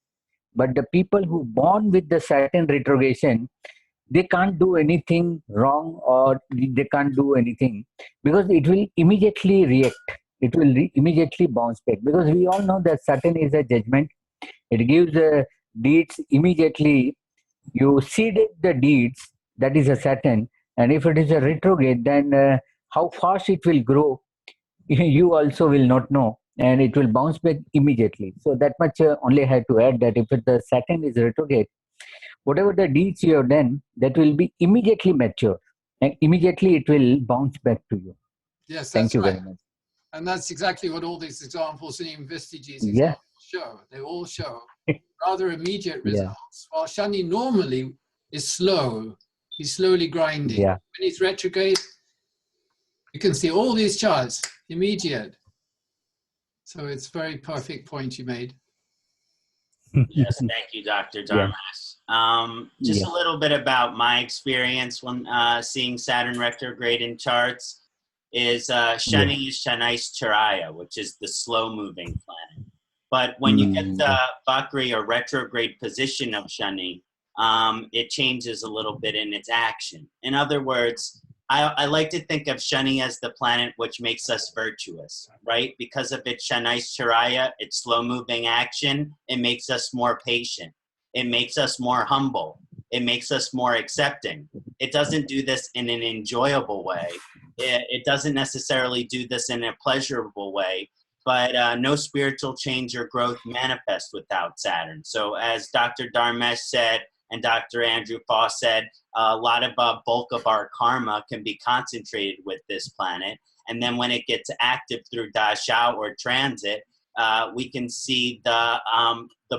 But the people who born with the Saturn retrogression, they can't do anything wrong, or they can't do anything, because it will immediately react. It will immediately bounce back, because we all know that Saturn is a judgment. It gives the deeds immediately. You seeded the deeds, that is a Saturn. And if it is a retrograde, then how fast it will grow, you also will not know, and it will bounce back immediately. So that much only I had to add, that if the Saturn is retrograde, whatever the deeds you have done, that will be immediately mature, and immediately it will bounce back to you. Yes, Thank that's you right. very much. And that's exactly what all these examples in Visti's Yeah. examples show. They all show rather immediate Yeah. results. While Shani normally is slow. He's slowly grinding. Yeah. When he's retrograde, you can see all these charts, immediate. So it's very perfect point you made. Yes, thank you, Dr. Yeah. Dharmesh. Just a little bit about my experience when seeing Saturn retrograde in charts is Shani is Shanais Charaya, which is the slow-moving planet. But when you get the Vakri or retrograde position of Shani, it changes a little bit in its action. In other words, I like to think of Shani as the planet which makes us virtuous, right? Because of its Shanais Charaya, its slow-moving action, it makes us more patient. It makes us more humble. It makes us more accepting. It doesn't do this in an enjoyable way. It doesn't necessarily do this in a pleasurable way, but no spiritual change or growth manifests without Saturn. So as Dr. Dharmesh said, and Dr. Andrew Foss said, a lot of bulk of our karma can be concentrated with this planet. And then when it gets active through dasha or transit, we can see the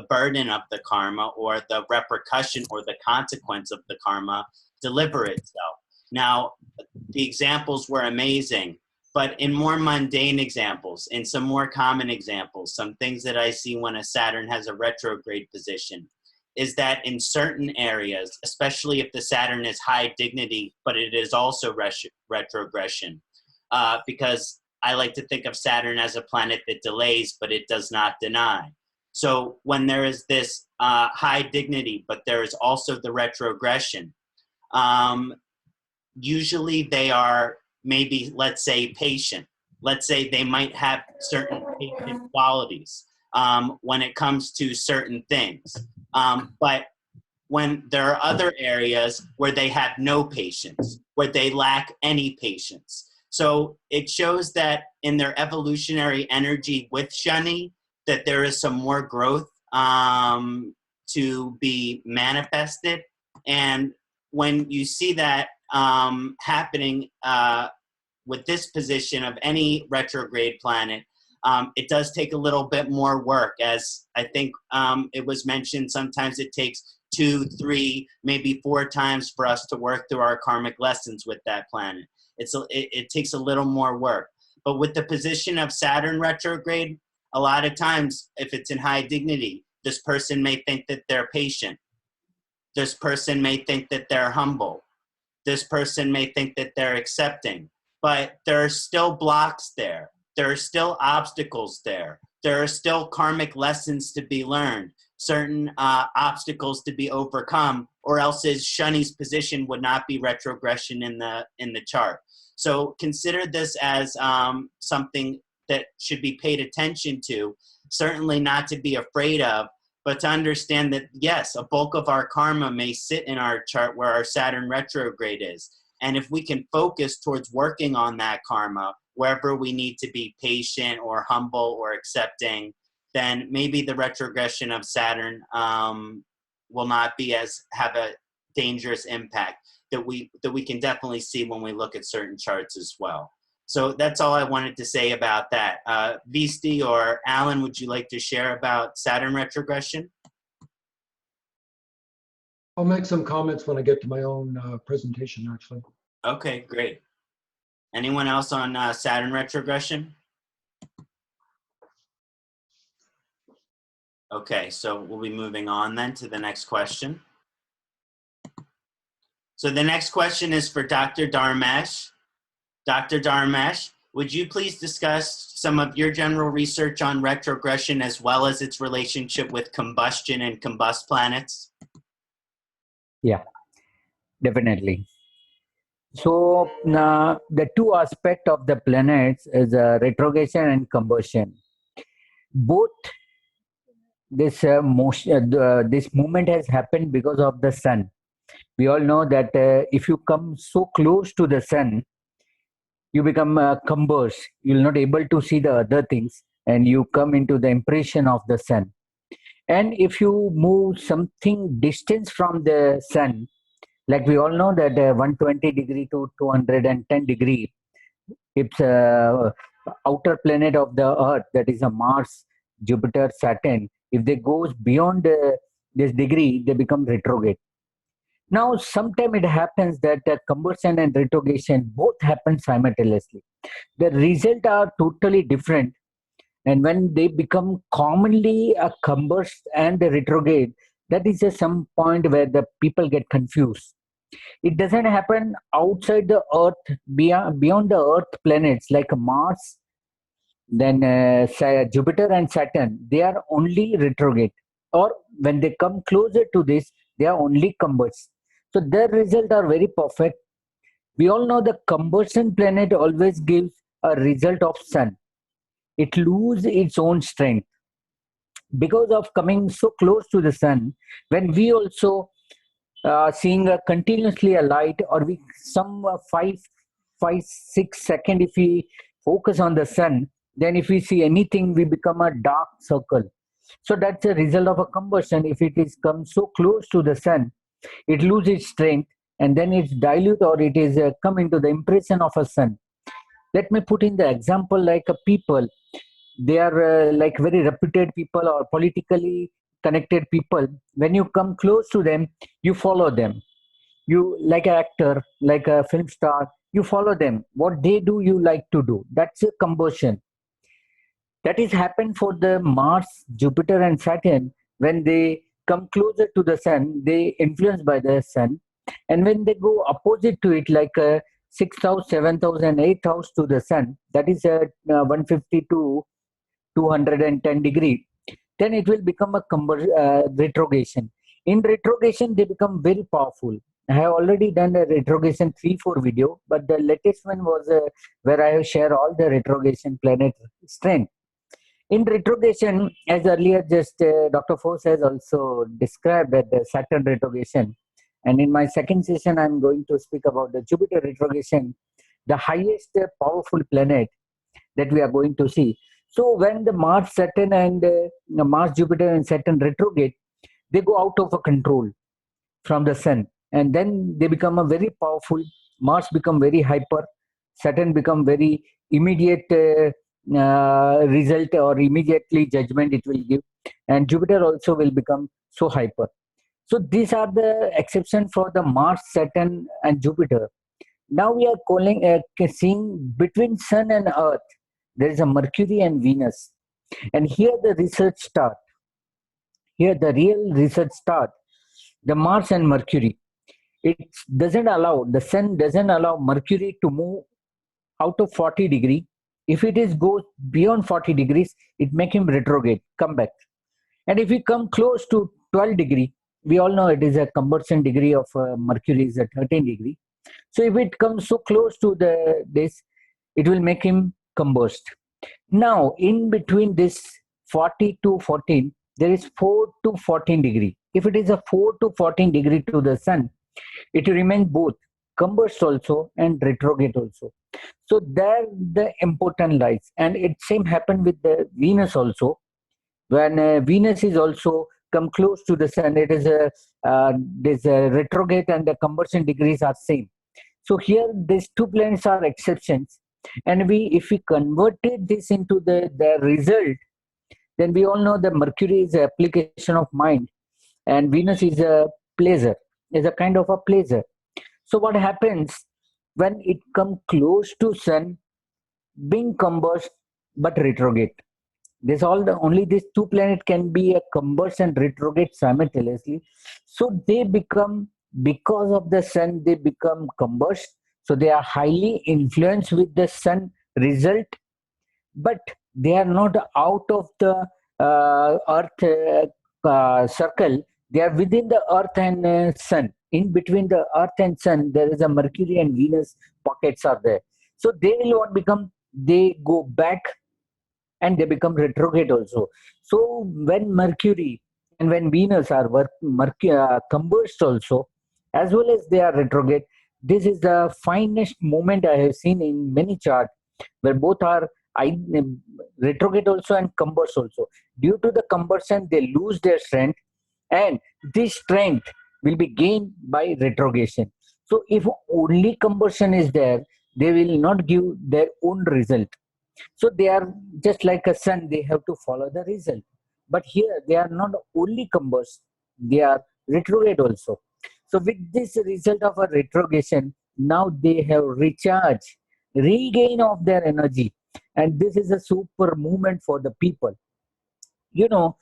burden of the karma, or the repercussion or the consequence of the karma deliver itself. Now, the examples were amazing, but in more mundane examples, in some more common examples, some things that I see when a Saturn has a retrograde position, is that in certain areas, especially if the Saturn is high dignity, but it is also retrogression, because I like to think of Saturn as a planet that delays, but it does not deny. So when there is this high dignity, but there is also the retrogression, usually they are maybe, let's say, patient. Let's say they might have certain patient qualities when it comes to certain things. But when there are other areas where they have no patience, where they lack any patience. So it shows that in their evolutionary energy with Shani, that there is some more growth to be manifested. And when you see that happening with this position of any retrograde planet, it does take a little bit more work, as I think it was mentioned. Sometimes it takes 2, 3, maybe 4 times for us to work through our karmic lessons with that planet. It takes a little more work. But with the position of Saturn retrograde, a lot of times, if it's in high dignity, this person may think that they're patient. This person may think that they're humble. This person may think that they're accepting. But there are still blocks there. There are still obstacles there. There are still karmic lessons to be learned, certain obstacles to be overcome, or else his Shani's position would not be retrogression in the chart. So consider this as something that should be paid attention to, certainly not to be afraid of, but to understand that, yes, a bulk of our karma may sit in our chart where our Saturn retrograde is. And if we can focus towards working on that karma, wherever we need to be patient or humble or accepting, then maybe the retrogression of Saturn will not be have a dangerous impact that we can definitely see when we look at certain charts as well. So that's all I wanted to say about that. Visti or Allan, would you like to share about Saturn retrogression? I'll make some comments when I get to my own presentation, actually. Okay, great. Anyone else on Saturn retrogression? Okay, so we'll be moving on then to the next question. So the next question is for Dr. Dharmesh. Dr. Dharmesh, would you please discuss some of your general research on retrogression as well as its relationship with combustion and combust planets? Yeah, definitely. So the two aspects of the planets is retrogression and combustion. Both this this movement has happened because of the sun. We all know that if you come so close to the sun, you become combust. You're not able to see the other things, and you come into the impression of the sun. And if you move something distance from the sun, like we all know that 120 degree to 210 degree, it's outer planet of the Earth, that is a Mars, Jupiter, Saturn. If they goes beyond this degree, they become retrograde. Now, sometimes it happens that combustion and retrogression both happen simultaneously. The results are totally different, and when they become commonly a combust and a retrograde, that is some point where the people get confused. It doesn't happen outside the Earth, beyond the Earth planets like Mars, then Jupiter and Saturn. They are only retrograde, or when they come closer to this, they are only combust. So their results are very perfect. We all know the combustion planet always gives a result of sun. It loses its own strength because of coming so close to the sun. When we also seeing continuously a light, or we some 5, 6 seconds, if we focus on the sun, then if we see anything, we become a dark circle. So that's a result of a combustion. If it is come so close to the sun, it loses its strength, and then it's dilute, or it is come into the impression of a sun. Let me put in the example like a people. They are like very reputed people or politically connected people. When you come close to them, you follow them. You, like an actor, like a film star, you follow them. What they do, you like to do. That's a combustion. That is happened for the Mars, Jupiter and Saturn. When they come closer to the sun, they influenced by the sun. And when they go opposite to it, like 6th house, 7th house and 8th house to the sun, that is 150 to 210 degree, then it will become a retrogression. In retrogression, they become very powerful. I have already done a retrogression 3-4 video, but the latest one was where I have shared all the retrogression planet strength. In retrogression, as earlier just Dr. Foss has also described that the Saturn retrogression, and in my second session, I'm going to speak about the Jupiter retrogression, the highest powerful planet that we are going to see. So when the Mars, Saturn and Mars, Jupiter and Saturn retrograde, they go out of a control from the sun, and then they become a very powerful. Mars become very hyper, Saturn become very immediate result, or immediately judgment it will give, and Jupiter also will become so hyper. So these are the exceptions for the Mars, Saturn and Jupiter. Now we are seeing between Sun and Earth, there is a Mercury and Venus. And here the research start. Here the real research start. The Mars and Mercury. It doesn't allow, the sun doesn't allow Mercury to move out of 40 degree. If it is goes beyond 40 degrees, it make him retrograde, come back. And if we come close to 12 degree, we all know it is a combustion degree of Mercury is a 13 degree. So if it comes so close to this, it will make him combust. Now, in between this 40 to 14, there is 4 to 14 degree. If it is a 4 to 14 degree to the sun, it will remain both combust also and retrograde also. So there the important lies. And it same happened with the Venus also. When Venus is also come close to the sun, it is this retrograde and the combustion degrees are same. So here these two planets are exceptions, and if we converted this into the result, then we all know that Mercury is an application of mind, and Venus is a pleasure, is a kind of a pleasure. So what happens when it comes close to sun, being combust but retrograde? This only these two planets can be a combust and retrograde simultaneously. So they become because of the sun, they become combust. So they are highly influenced with the sun result, but they are not out of the earth circle. They are within the earth and sun. In between the earth and sun, there is a Mercury and Venus pockets are there. So they will what become, they go back and they become retrograde also. So when Mercury and when Venus are combust also, as well as they are retrograde, this is the finest moment I have seen in many charts where both are retrograde also and combust also. Due to the combustion, they lose their strength, and this strength will be gained by retrogression. So if only combustion is there, they will not give their own result. So they are just like a sun, they have to follow the result. But here they are not only combust, they are retrograde also. So with this result of a retrogression, now they have recharged, regain of their energy. And this is a super movement for the people. You know,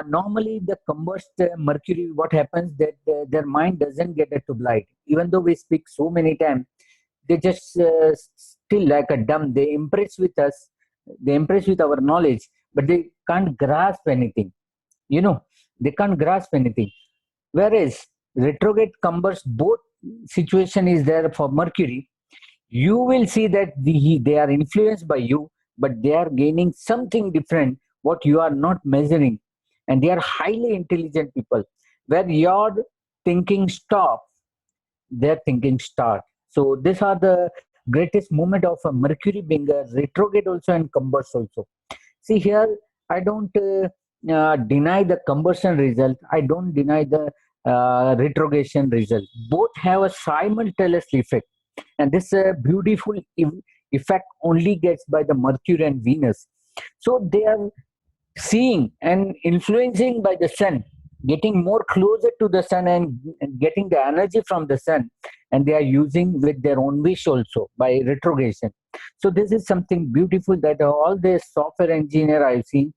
normally the combust Mercury, what happens that their mind doesn't get it to light. Even though we speak so many times, they just still like a dumb. They impress with us, they impress with our knowledge, but they can't grasp anything. You know, they can't grasp anything. Whereas retrograde combust, both situation is there for Mercury. You will see that they are influenced by you, but they are gaining something different what you are not measuring, and they are highly intelligent people. Where your thinking stop, their thinking start. So these are the greatest moment of a Mercury being a retrograde also and combust also. See here, I don't deny the combustion result. I don't deny the retrogression result. Both have a simultaneous effect, and this beautiful effect only gets by the Mercury and Venus. So they are seeing and influencing by the sun, getting more closer to the sun and getting the energy from the sun, and they are using with their own wish also by retrogression. So this is something beautiful that all the software engineer I've seen,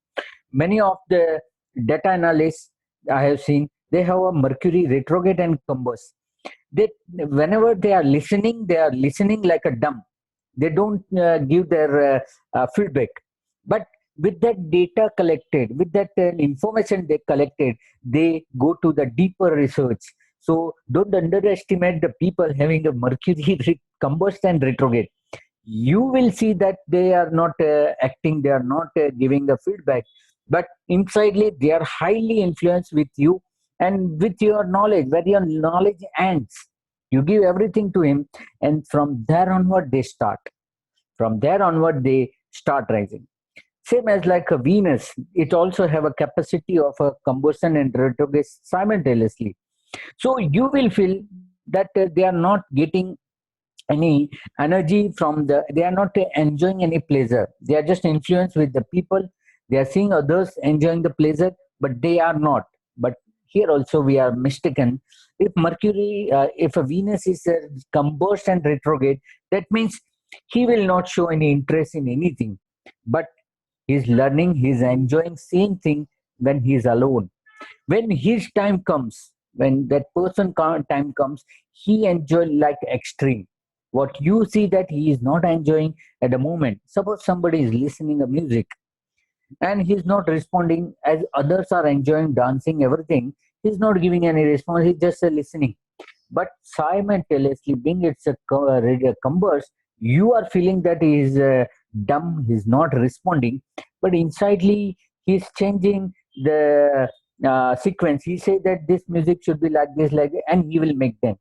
many of the data analysts I have seen, they have a Mercury retrograde and combust. They, whenever they are listening like a dumb. They don't give their feedback. But with that data collected, with that information they collected, they go to the deeper research. So don't underestimate the people having a Mercury combust and retrograde. You will see that they are not acting, they are not giving the feedback, but insidely they are highly influenced with you and with your knowledge. Where your knowledge ends, you give everything to him, and from there onward they start. From there onward they start rising. Same as like a Venus, it also have a capacity of a combustion and retrograde simultaneously. So you will feel that they are not getting any energy from they are not enjoying any pleasure. They are just influenced with the people. They are seeing others enjoying the pleasure, but they are not. But here also we are mistaken. If Mercury, if a Venus is combust and retrograde, that means he will not show any interest in anything. But he's learning, he's enjoying same thing when he's alone. When his time comes, when that person time comes, he enjoy like extreme. What you see that he is not enjoying at the moment. Suppose somebody is listening to music and he's not responding as others are enjoying dancing, everything. He's not giving any response, he's just listening. But simultaneously, being it's a combust, you are feeling that he is dumb, he's not responding, but insidely he's changing the sequence. He says that this music should be like this, and he will make them.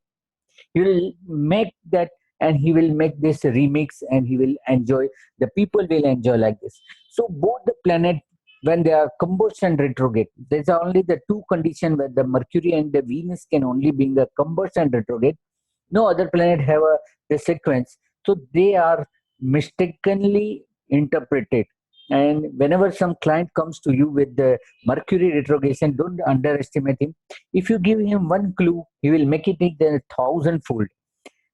He will make that, and he will make this remix, and he will enjoy. The people will enjoy like this. So both the planet, when they are combust and retrograde, there's only the two conditions where the Mercury and the Venus can only be in the combust and retrograde. No other planet have the sequence. So they are mistakenly interpreted. And whenever some client comes to you with the Mercury retrogression, don't underestimate him. If you give him one clue, he will make it take the 1,000-fold.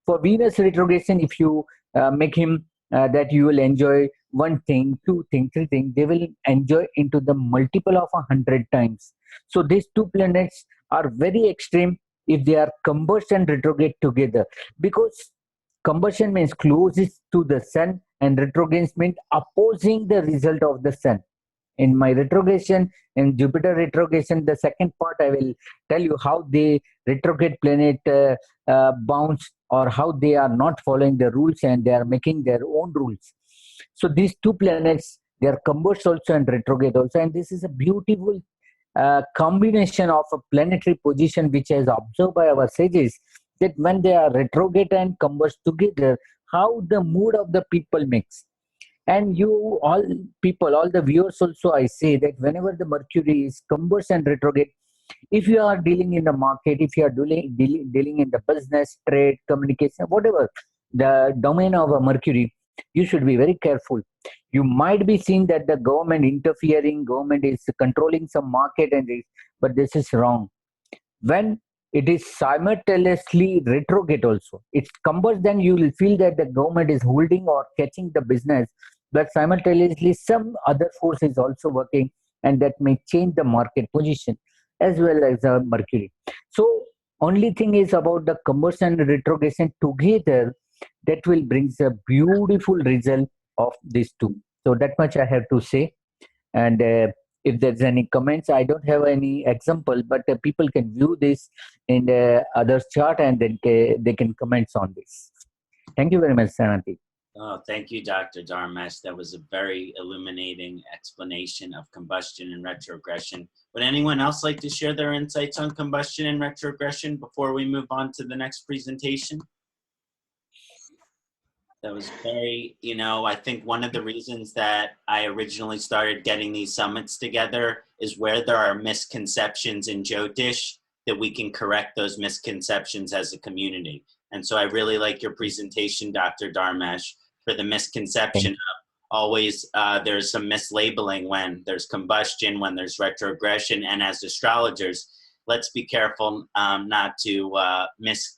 For Venus retrogression, if you make him that you will enjoy one thing, two things, three things, they will enjoy into the multiple of 100 times. So these two planets are very extreme, if they are combust and retrograde together, because combustion means closest to the sun and retrograde means opposing the result of the sun. In my retrogression, in Jupiter retrogression, the second part, I will tell you how the retrograde planet bounce, or how they are not following the rules and they are making their own rules. So these two planets, they are combust also and retrograde also, and this is a beautiful combination of a planetary position which is observed by our sages, that when they are retrograde and combust together, how the mood of the people mix. And you all people, all the viewers also, I say that whenever the Mercury is combust and retrograde, if you are dealing in the market, if you are dealing in the business, trade, communication, whatever the domain of a Mercury, you should be very careful. You might be seeing that the government interfering, government is controlling some market, but this is wrong. When it is simultaneously retrograde also, it's combust, then you will feel that the government is holding or catching the business, but simultaneously some other force is also working, and that may change the market position as well as Mercury. So only thing is about the combust and retrogression together, that will bring a beautiful result of these two. So that much I have to say. And if there's any comments, I don't have any example, but people can view this in the other chart and then they can comment on this. Thank you very much, Kṣaṇāti. Oh, thank you, Dr. Dharmesh. That was a very illuminating explanation of combustion and retrogression. Would anyone else like to share their insights on combustion and retrogression before we move on to the next presentation? That was very, I think one of the reasons that I originally started getting these summits together is where there are misconceptions in Jyotish, that we can correct those misconceptions as a community. And so I really like your presentation, Dr. Dharmesh, for the misconception of always there's some mislabeling when there's combustion, when there's retrogression, and as astrologers, let's be careful not to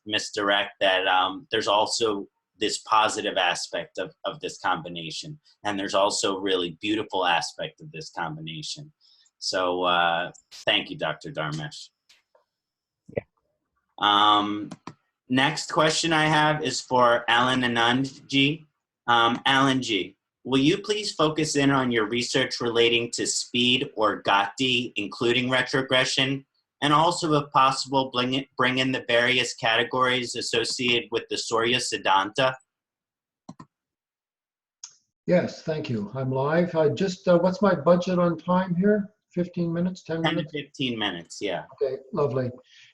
misdirect that there's also this positive aspect of this combination, and there's also really beautiful aspect of this combination. So thank you, Dr. Dharmesh. Yeah. Next question I have is for Allan Annand Ji. Allan Ji, will you please focus in on your research relating to speed or Gati, including retrogression, and also, if possible, bring in the various categories associated with the Surya Siddhanta? Yes, thank you. I'm live. I just, what's my budget on time here? 15 minutes, 10 minutes? 10 to 15 minutes, yeah. Okay, lovely.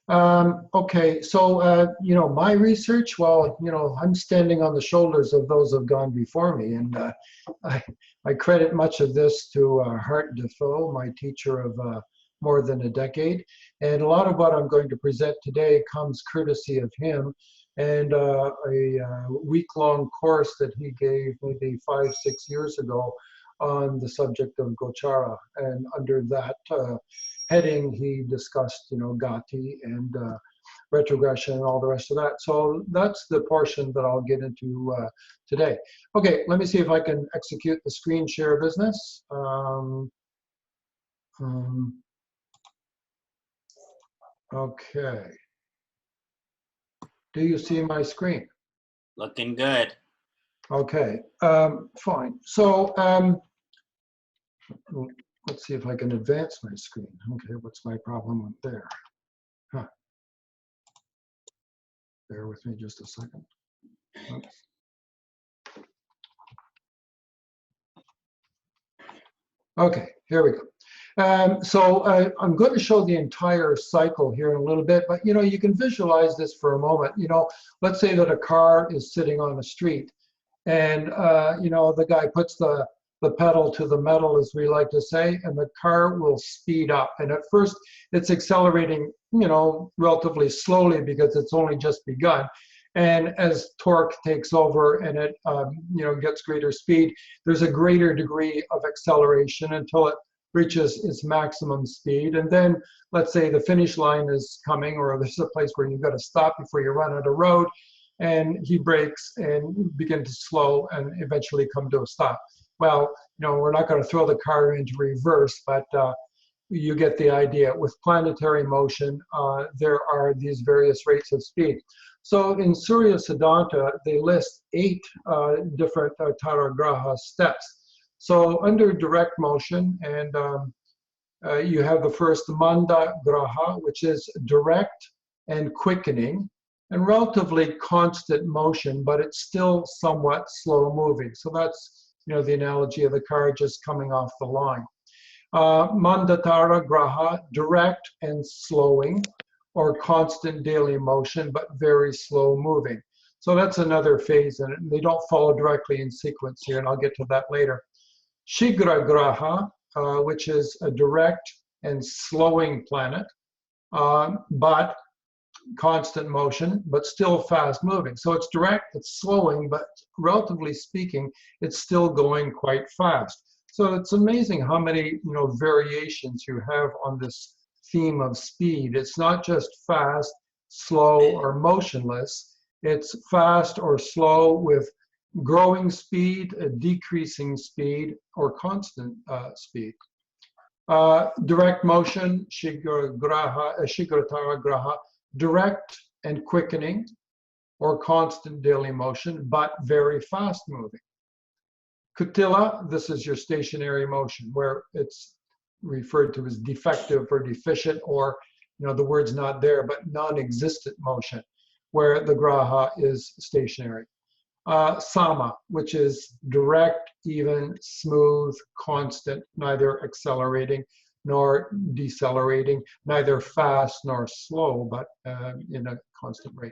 Okay, so, my research, well, I'm standing on the shoulders of those who have gone before me, and I credit much of this to Hart Defoe, my teacher of more than a decade. And a lot of what I'm going to present today comes courtesy of him and a week-long course that he gave maybe 5-6 years ago on the subject of Gochara. And under that heading, he discussed, Gati and retrogression and all the rest of that. So that's the portion that I'll get into today. Okay, let me see if I can execute the screen share business. Okay. Do you see my screen? Looking good. Okay, fine. So let's see if I can advance my screen. Okay, what's my problem with there? Huh. Bear with me just a second. Oops. Okay, here we go. So I'm going to show the entire cycle here in a little bit, but you can visualize this for a moment. Let's say that a car is sitting on the street, and the guy puts the pedal to the metal, as we like to say, and the car will speed up. And at first, it's accelerating, relatively slowly because it's only just begun. And as torque takes over and it, gets greater speed, there's a greater degree of acceleration until it reaches its maximum speed. And then let's say the finish line is coming, or there's a place where you've got to stop before you run out of road, and he brakes and begin to slow and eventually come to a stop. Well, we're not going to throw the car into reverse, but you get the idea. With planetary motion, there are these various rates of speed. So in Surya Siddhanta, they list 8 different Taragraha steps. So under direct motion, and you have the first Manda Graha, which is direct and quickening, and relatively constant motion, but it's still somewhat slow moving. So that's, the analogy of the car just coming off the line. Mandatara Graha, direct and slowing, or constant daily motion, but very slow moving. So that's another phase in it. They don't follow directly in sequence here, and I'll get to that later. Shigra Graha, which is a direct and slowing planet, but constant motion, but still fast moving. So it's direct, it's slowing, but relatively speaking, it's still going quite fast. So it's amazing how many variations you have on this theme of speed. It's not just fast, slow, or motionless. It's fast or slow with growing speed, a decreasing speed, or constant speed. Direct motion, Shigratara Graha, direct and quickening, or constant daily motion, but very fast moving. Kutila, this is your stationary motion, where it's referred to as defective or deficient, or the word's not there, but non-existent motion, where the graha is stationary. Sama, which is direct, even, smooth, constant, neither accelerating nor decelerating, neither fast nor slow, but in a constant rate.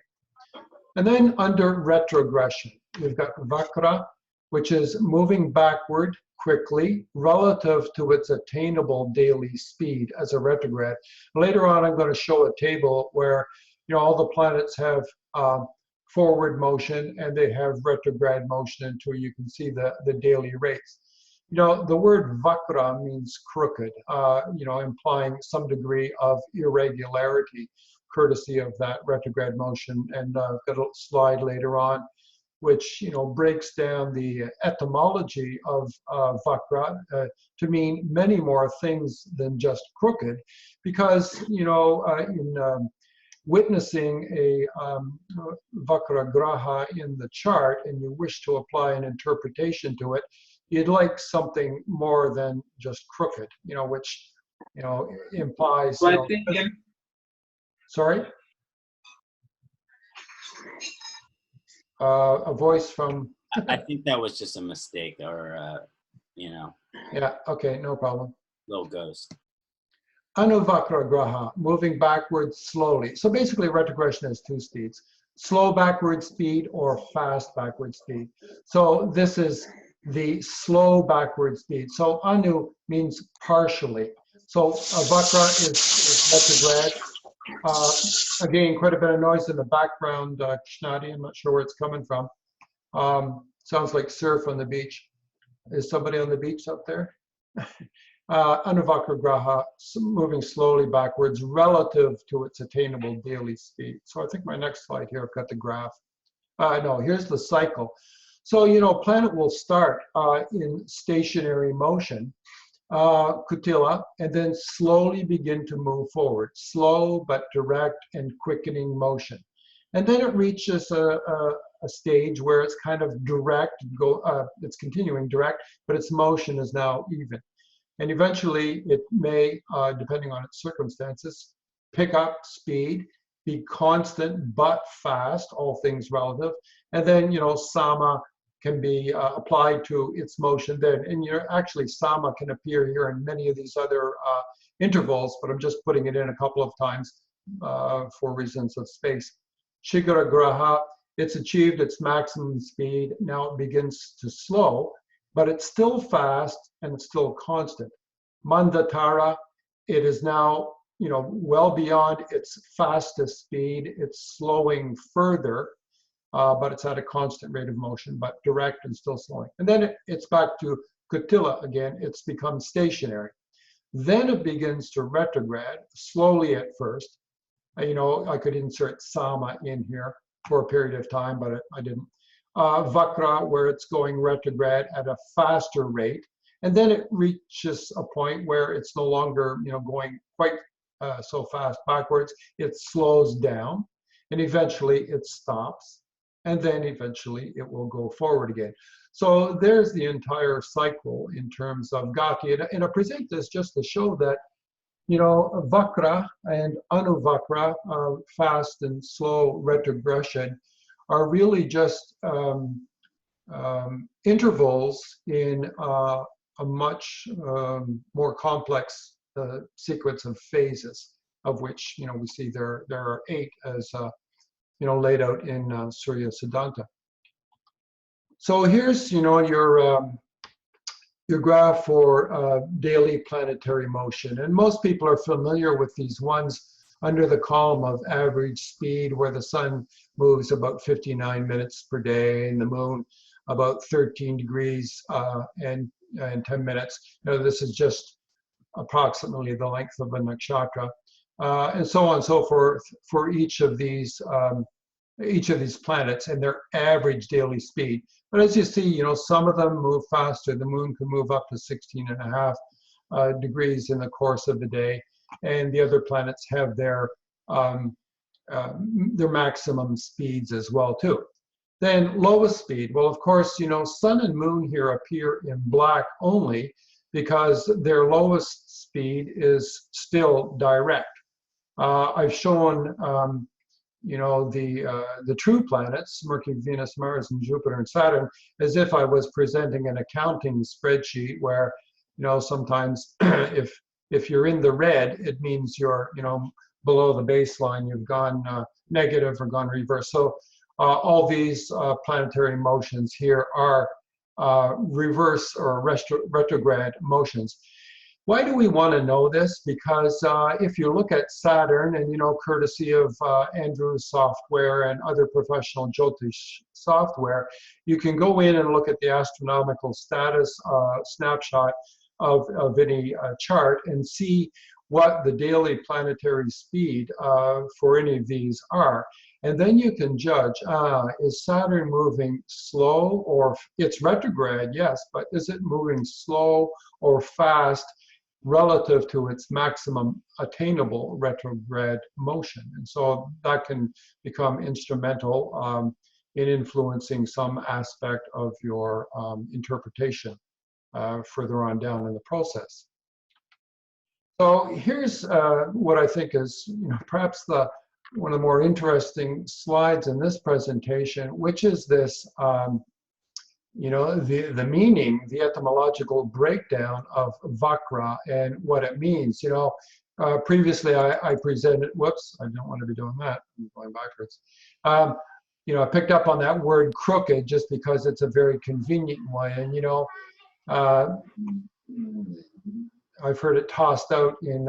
And then under retrogression, we've got Vakra, which is moving backward quickly relative to its attainable daily speed as a retrograde. Later on, I'm going to show a table where all the planets have forward motion and they have retrograde motion until you can see the daily rates. The word Vakra means crooked, implying some degree of irregularity, courtesy of that retrograde motion. And I've got a slide later on which breaks down the etymology of Vakra to mean many more things than just crooked, because in witnessing a Vakra Graha in the chart and you wish to apply an interpretation to it, you'd like something more than just crooked, which implies. Sorry. A voice from. I think that was just a mistake, or Yeah. Okay. No problem. Little ghost. Anuvakra Graha, moving backwards slowly. So basically, retrogression has 2 speeds: slow backward speed or fast backward speed. So this is the slow backward speed. So anu means partially. So Vakra is retrograde. Again, quite a bit of noise in the background, Kṣaṇāti. I'm not sure where it's coming from. Sounds like surf on the beach. Is somebody on the beach up there? Anuvakra Graha, moving slowly backwards relative to its attainable daily speed. So I think my next slide here, I've got the graph. No, here's the cycle. So, planet will start in stationary motion, Kutila, and then slowly begin to move forward, slow but direct and quickening motion. And then it reaches a stage where it's kind of direct, it's continuing direct, but its motion is now even. And eventually it may, depending on its circumstances, pick up speed, be constant but fast, all things relative. And then, Sama can be applied to its motion then. And actually Sama can appear here in many of these other intervals, but I'm just putting it in a couple of times for reasons of space. Shigra Graha, it's achieved its maximum speed. Now it begins to slow, but it's still fast and it's still constant. Mandatara, it is now, well beyond its fastest speed. It's slowing further, but it's at a constant rate of motion, but direct and still slowing. And then it's back to Kutila again. It's become stationary. Then it begins to retrograde, slowly at first. I could insert Sama in here for a period of time, but I didn't. Vakra, where it's going retrograde at a faster rate. And then it reaches a point where it's no longer, going quite so fast backwards. It slows down, and eventually it stops, and then eventually it will go forward again. So there's the entire cycle in terms of Gati. And I present this just to show that, Vakra and Anuvakra, fast and slow retrogression, are really just intervals in a much more complex sequence of phases, of which we see there are 8 as laid out in Surya Siddhanta. So here's your graph for daily planetary motion, and most people are familiar with these ones under the column of average speed, where the sun moves about 59 minutes per day, and the moon about 13 degrees and 10 minutes. This is just approximately the length of a nakshatra, and so on and so forth for each of these planets and their average daily speed. But as you see, some of them move faster. The moon can move up to 16.5 degrees in the course of the day, and the other planets have their maximum speeds as well too. Then lowest speed. Well, of course, sun and moon here appear in black only because their lowest speed is still direct. I've shown the true planets, Mercury, Venus, Mars, and Jupiter and Saturn, as if I was presenting an accounting spreadsheet where, sometimes if you're in the red, it means you're, below the baseline, you've gone negative or gone reverse. So all these planetary motions here are reverse or retrograde motions. Why do we want to know this? Because if you look at Saturn, and courtesy of Andrew's software and other professional Jyotish software, you can go in and look at the astronomical status snapshot of any chart and see what the daily planetary speed for any of these are. And then you can judge, is Saturn moving slow, or it's retrograde, yes, but is it moving slow or fast relative to its maximum attainable retrograde motion? And so that can become instrumental in influencing some aspect of your interpretation further on down in the process. So here's what I think is perhaps one of the more interesting slides in this presentation, which is this the meaning, the etymological breakdown of Vakra and what it means. Previously I presented, whoops, I don't want to be doing that, I'm going backwards. I picked up on that word crooked just because it's a very convenient one. And I've heard it tossed out in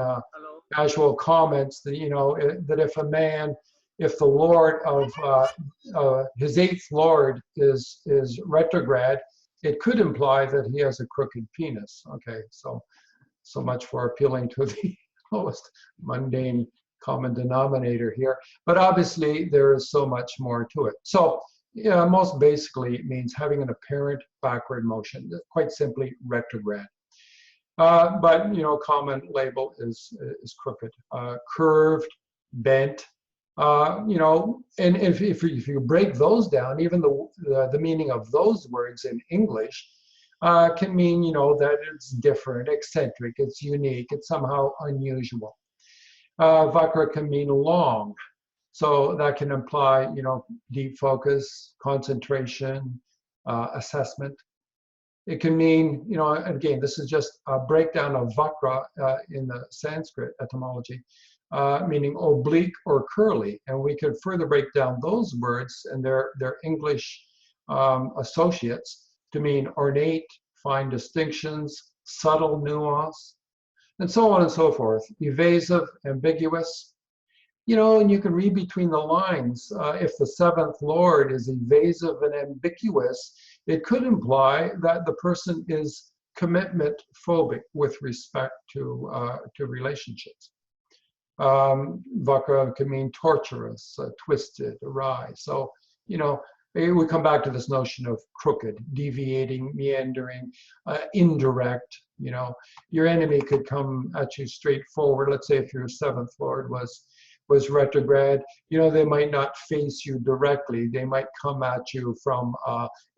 casual comments that, that if the Lord of his 8th Lord is retrograde, it could imply that he has a crooked penis. Okay, so much for appealing to the lowest mundane common denominator here. But obviously there is so much more to it. So most basically it means having an apparent backward motion, quite simply retrograde. But common label is crooked, curved, bent. And if you break those down, even the meaning of those words in English can mean that it's different, eccentric, it's unique, it's somehow unusual. Vakra can mean long, so that can imply deep focus, concentration, assessment. It can mean, again, this is just a breakdown of Vakra in the Sanskrit etymology, meaning oblique or curly. And we could further break down those words and their English associates to mean ornate, fine distinctions, subtle nuance, and so on and so forth. Evasive, ambiguous. And you can read between the lines. If the 7th Lord is evasive and ambiguous, it could imply that the person is commitment phobic with respect to relationships. Vakra can mean torturous, twisted, awry. So, we come back to this notion of crooked, deviating, meandering, indirect. You know, your enemy could come at you straightforward. Let's say if your seventh lord was retrograde, you know, they might not face you directly. They might come at you from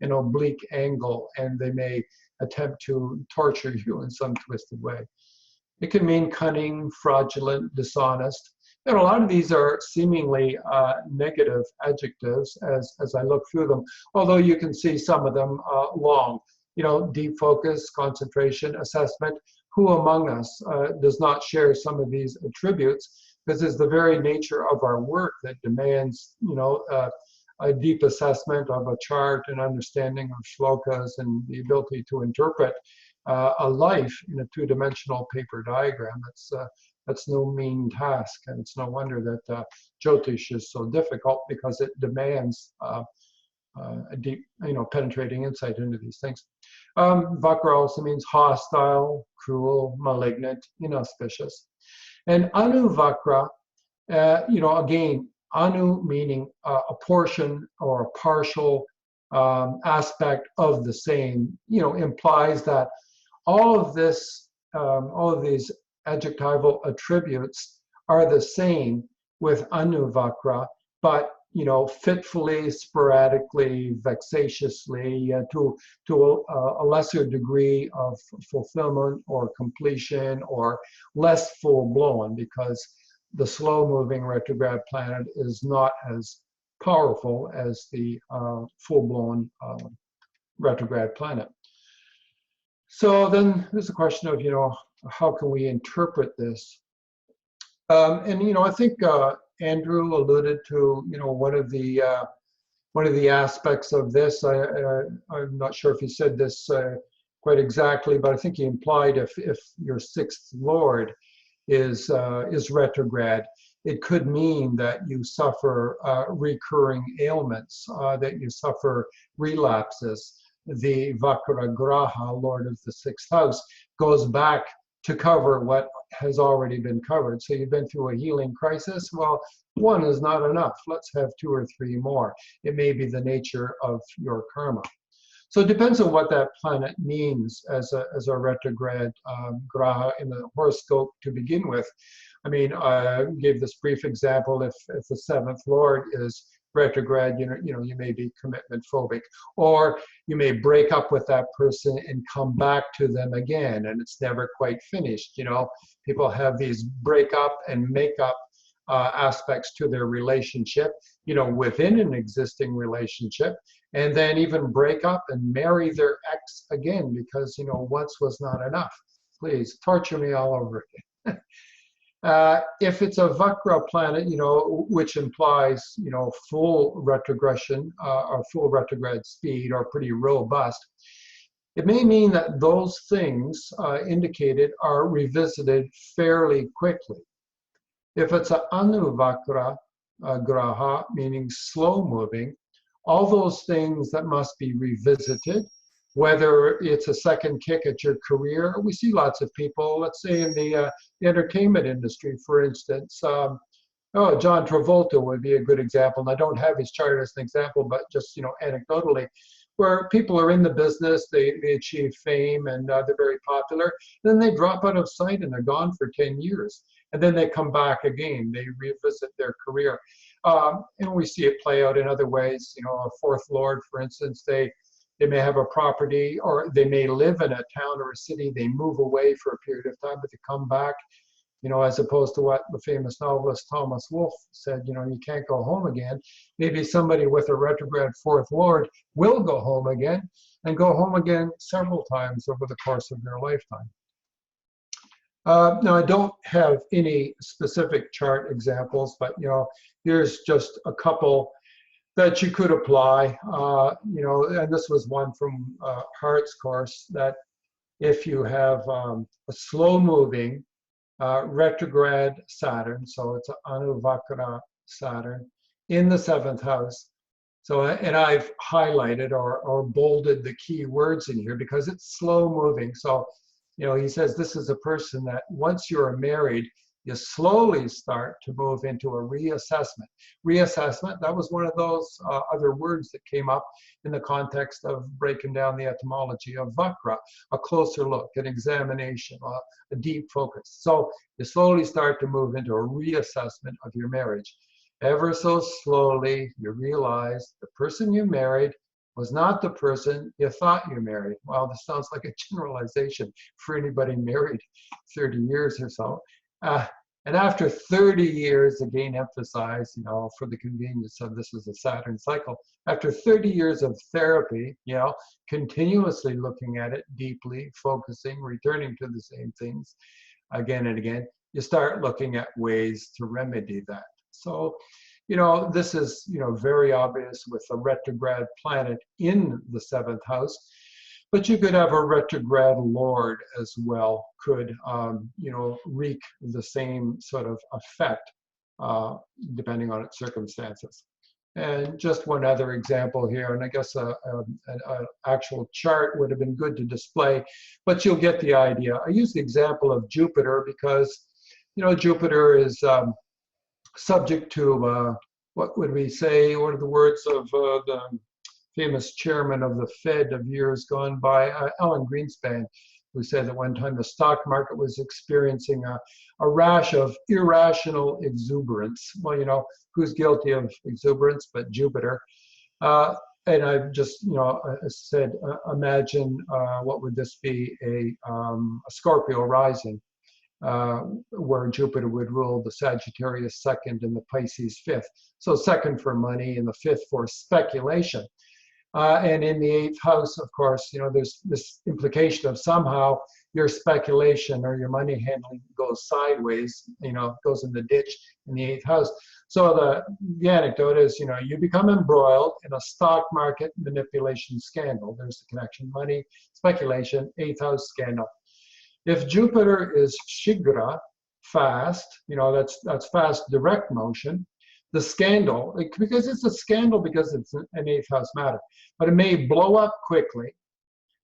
an oblique angle, and they may attempt to torture you in some twisted way. It can mean cunning, fraudulent, dishonest. And a lot of these are seemingly negative adjectives as I look through them, although you can see some of them long. You know, deep focus, concentration, assessment. Who among us does not share some of these attributes? This is the very nature of our work that demands, you know, a deep assessment of a chart and understanding of shlokas and the ability to interpret a life in a two-dimensional paper diagram. That's no mean task, and it's no wonder that Jyotish is so difficult, because it demands a deep, you know, penetrating insight into these things. Vakra also means hostile, cruel, malignant, inauspicious. And Anu Vakra, you know, again, Anu meaning a portion or a partial aspect of the same, you know, implies that all of this, all of these adjectival attributes are the same with Anu Vakra, but, you know, fitfully, sporadically, vexatiously, to a lesser degree of fulfillment or completion, or less full-blown, because the slow-moving retrograde planet is not as powerful as the full-blown retrograde planet. So then there's a question of, you know, how can we interpret this? And, you know, I think Andrew alluded to, you know, one of the aspects of this. I'm not sure if he said this quite exactly, but I think he implied if your sixth lord is retrograde, it could mean that you suffer recurring ailments, that you suffer relapses. The Vakra Graha, lord of the sixth house, goes back to cover what has already been covered. So you've been through a healing crisis. Well, one is not enough. Let's have 2 or 3 more. It may be the nature of your karma. So it depends on what that planet means as a retrograde Graha in the horoscope to begin with. I mean, I gave this brief example. If the seventh lord is retrograde, you know, you may be commitment phobic, or you may break up with that person and come back to them again, and it's never quite finished. You know, people have these break up and make up aspects to their relationship, you know, within an existing relationship, and then even break up and marry their ex again, because, you know, once was not enough. Please torture me all over again. If it's a Vakra planet, you know, which implies, you know, full retrogression or full retrograde speed, or pretty robust, it may mean that those things indicated are revisited fairly quickly. If it's an Anu Vakra Graha, meaning slow moving, all those things that must be revisited, whether it's a second kick at your career. We see lots of people, let's say in the entertainment industry, for instance. John Travolta would be a good example. And I don't have his chart as an example, but just, you know, anecdotally, where people are in the business, they achieve fame, and they're very popular. Then they drop out of sight and they're gone for 10 years. And then they come back again. They revisit their career. And we see it play out in other ways. You know, a fourth lord, for instance, they may have a property, or they may live in a town or a city. They move away for a period of time, but they come back, you know, as opposed to what the famous novelist Thomas Wolfe said, you know, you can't go home again. Maybe somebody with a retrograde fourth lord will go home again, and go home again several times over the course of their lifetime. Now, I don't have any specific chart examples, but, you know, here's just a couple that you could apply, you know, and this was one from Hart's course, that if you have a slow-moving retrograde Saturn, so it's an Anu Vakra Saturn in the 7th house. So, and I've highlighted or bolded the key words in here because it's slow-moving. So, you know, he says this is a person that once you're married, you slowly start to move into a reassessment. Reassessment, that was one of those other words that came up in the context of breaking down the etymology of Vakra, a closer look, an examination, a deep focus. So you slowly start to move into a reassessment of your marriage. Ever so slowly, you realize the person you married was not the person you thought you married. Well, this sounds like a generalization for anybody married 30 years or so. And after 30 years, again, emphasize, you know, for the convenience of this is a Saturn cycle, after 30 years of therapy, you know, continuously looking at it deeply, focusing, returning to the same things again and again, you start looking at ways to remedy that. So, you know, this is, you know, very obvious with a retrograde planet in the 7th house. But you could have a retrograde lord as well, could, you know, wreak the same sort of effect, depending on its circumstances. And just one other example here, and I guess an actual chart would have been good to display, but you'll get the idea. I use the example of Jupiter because, you know, Jupiter is subject to, what would we say, what are the words of the famous chairman of the Fed of years gone by, Allan Greenspan, who said that one time the stock market was experiencing a rash of irrational exuberance. Well, you know, who's guilty of exuberance but Jupiter? And I've just, you know, said, imagine what would this be, a Scorpio rising, where Jupiter would rule the Sagittarius 2nd and the Pisces 5th. So 2nd for money and the 5th for speculation. And in the 8th house, of course, you know, there's this implication of somehow your speculation or your money handling goes sideways, you know, goes in the ditch in the 8th house. So the anecdote is, you know, you become embroiled in a stock market manipulation scandal. There's the connection, money, speculation, 8th house scandal. If Jupiter is Shigra, fast, you know, that's fast direct motion, the scandal, because it's a scandal because it's an 8th house matter, but it may blow up quickly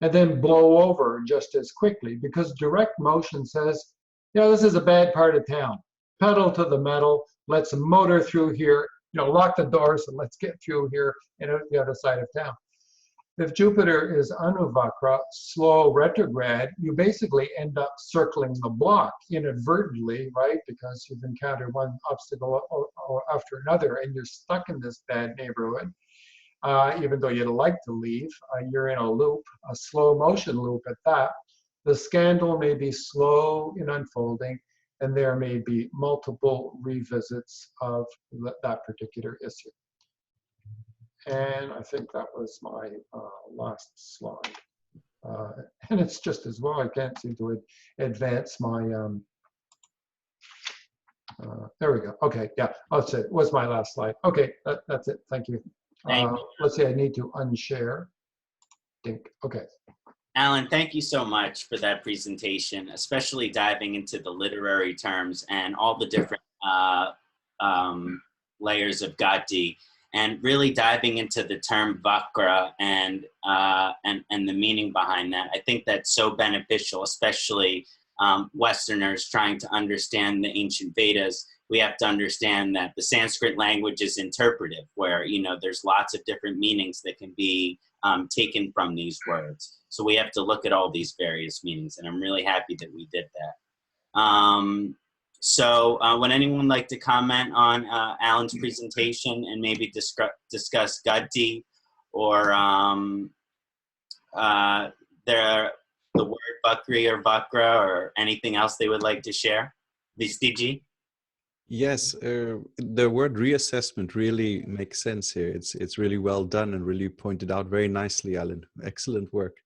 and then blow over just as quickly because direct motion says, you know, this is a bad part of town. Pedal to the metal, let's motor through here, you know, lock the doors and let's get through here and out the other side of town. If Jupiter is Anuvakra, slow retrograde, you basically end up circling the block inadvertently, right? Because you've encountered one obstacle or after another, and you're stuck in this bad neighborhood. Even though you'd like to leave, you're in a loop, a slow motion loop at that. The scandal may be slow in unfolding, and there may be multiple revisits of that particular issue. And I think that was my last slide. And it's just as well, I can't seem to advance my, there we go. Okay, yeah, that's it. Was my last slide. Okay, that's it. Thank you. Let's see, I need to unshare. Okay. Allan, thank you so much for that presentation, especially diving into the literary terms and all the different layers of Gati, and really diving into the term Vakra and the meaning behind that. I think that's so beneficial, especially Westerners trying to understand the ancient Vedas. We have to understand that the Sanskrit language is interpretive, where, you know, there's lots of different meanings that can be taken from these words. So we have to look at all these various meanings, and I'm really happy that we did that. So would anyone like to comment on Allan's presentation and maybe discuss Gati or the word Vakri or Vakra, or anything else they would like to share? Vistiji? Yes, the word reassessment really makes sense here. It's really well done and really pointed out very nicely, Allan. Excellent work.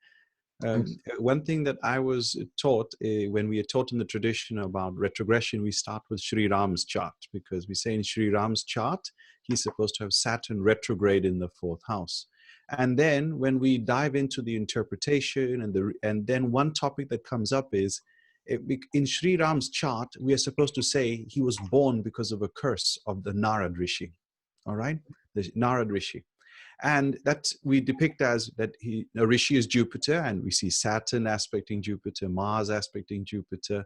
One thing that I was taught when we are taught in the tradition about retrogression, we start with Sri Ram's chart, because we say in Sri Ram's chart, he's supposed to have Saturn retrograde in the 4th house. And then when we dive into the interpretation and then one topic that comes up is, in Sri Ram's chart, we are supposed to say he was born because of a curse of the Narad Rishi, all right? The Narad Rishi. And that we depict as that a rishi is Jupiter, and we see Saturn aspecting Jupiter, Mars aspecting Jupiter.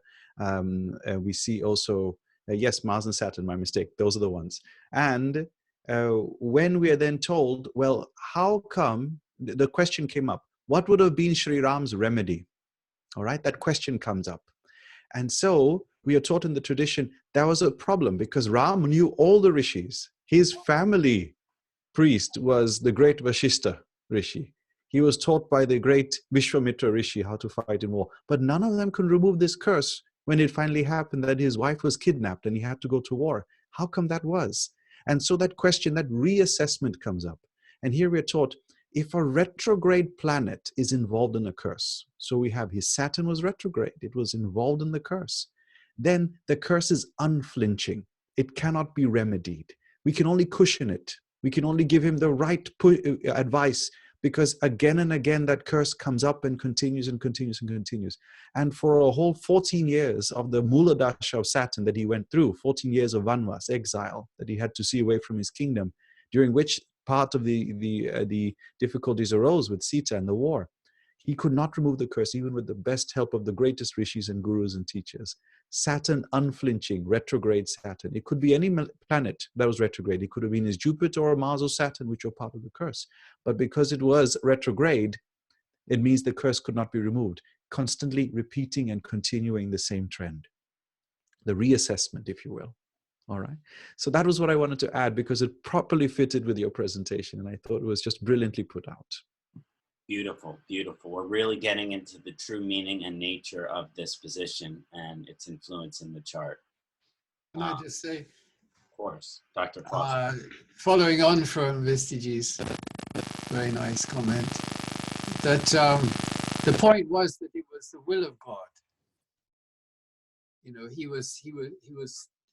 We see also, yes, Mars and Saturn, my mistake, those are the ones. And when we are then told, well, how come, the question came up, what would have been Sri Ram's remedy? All right, that question comes up. And so we are taught in the tradition, there was a problem because Ram knew all the rishis. His family priest was the great Vashishta Rishi. He was taught by the great Vishwamitra Rishi how to fight in war. But none of them could remove this curse when it finally happened that his wife was kidnapped and he had to go to war. How come that was? And so that question, that reassessment comes up. And here we're taught, if a retrograde planet is involved in a curse, so we have his Saturn was retrograde, it was involved in the curse, then the curse is unflinching. It cannot be remedied. We can only cushion it. We can only give him the right advice, because again and again that curse comes up and continues and continues and continues. And for a whole 14 years of the Mula Dasha of Saturn that he went through, 14 years of Vanvas, exile, that he had to see away from his kingdom, during which part of the difficulties arose with Sita and the war. He could not remove the curse, even with the best help of the greatest rishis and gurus and teachers. Saturn unflinching, retrograde Saturn. It could be any planet that was retrograde. It could have been his Jupiter or Mars or Saturn, which were part of the curse. But because it was retrograde, it means the curse could not be removed. Constantly repeating and continuing the same trend. The reassessment, if you will. All right. So that was what I wanted to add, because it properly fitted with your presentation, and I thought it was just brilliantly put out. Beautiful, beautiful. We're really getting into the true meaning and nature of this position and its influence in the chart. Can I just say? Of course, Dr. Foss. Following on from Vistiji's very nice comment, that the point was that it was the will of God. You know,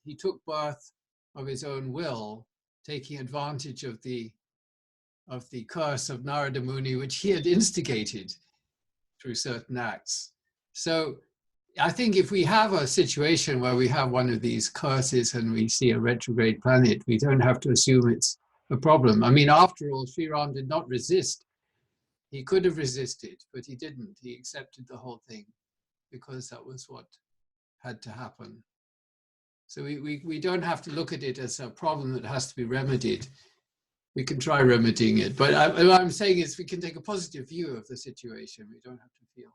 he took birth of his own will, taking advantage of the curse of Narada Muni, which he had instigated through certain acts. So I think if we have a situation where we have one of these curses and we see a retrograde planet, we don't have to assume it's a problem. I mean, after all, Sri Ram did not resist. He could have resisted, but he didn't. He accepted the whole thing because that was what had to happen. So we don't have to look at it as a problem that has to be remedied. We can try remedying it. But what I'm saying is we can take a positive view of the situation. We don't have to feel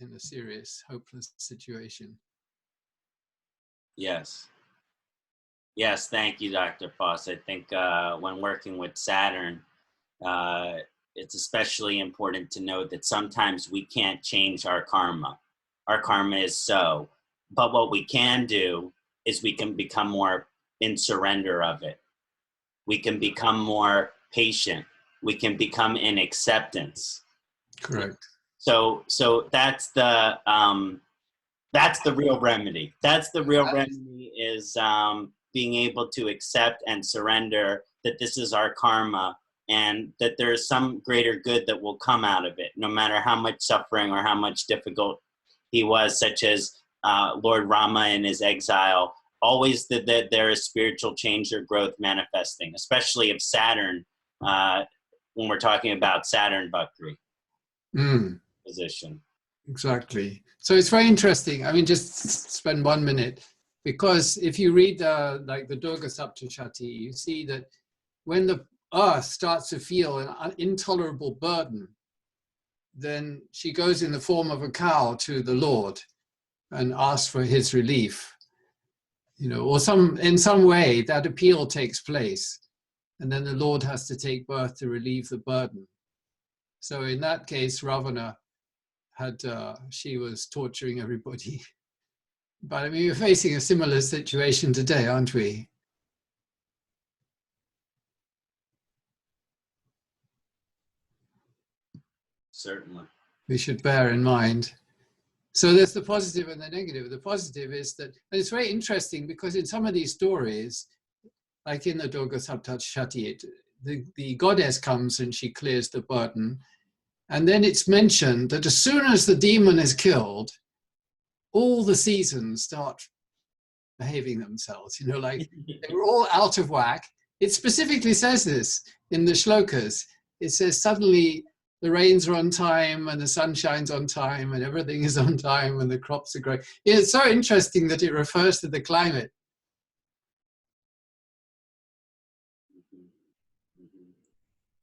in a serious, hopeless situation. Yes. Yes, thank you, Dr. Foss. I think when working with Saturn, it's especially important to note that sometimes we can't change our karma. Our karma is so. But what we can do is we can become more in surrender of it. We can become more patient. We can become in acceptance. Correct. So that's the real remedy. That's the real remedy, is being able to accept and surrender that this is our karma and that there is some greater good that will come out of it, no matter how much suffering or how much difficult he was, such as Lord Rama in his exile. Always that there is spiritual change or growth manifesting, especially of Saturn, when we're talking about Saturn Vakri position. Exactly. So it's very interesting. I mean, just spend 1 minute, because if you read like the Durga Saptashati, you see that when the earth starts to feel an intolerable burden, then she goes in the form of a cow to the Lord and asks for his relief. You know, or in some way that appeal takes place, and then the Lord has to take birth to relieve the burden. So in that case, Ravana she was torturing everybody. But I mean, we're facing a similar situation today, aren't we? Certainly. We should bear in mind. So there's the positive and the negative. The positive is that, and it's very interesting because in some of these stories, like in the Durga Saptashati, the goddess comes and she clears the burden. And then it's mentioned that as soon as the demon is killed, all the seasons start behaving themselves, you know, like they were all out of whack. it specifically says this in the shlokas. It says suddenly the rains are on time and the sun shines on time and everything is on time and the crops are growing. It's so interesting that it refers to the climate.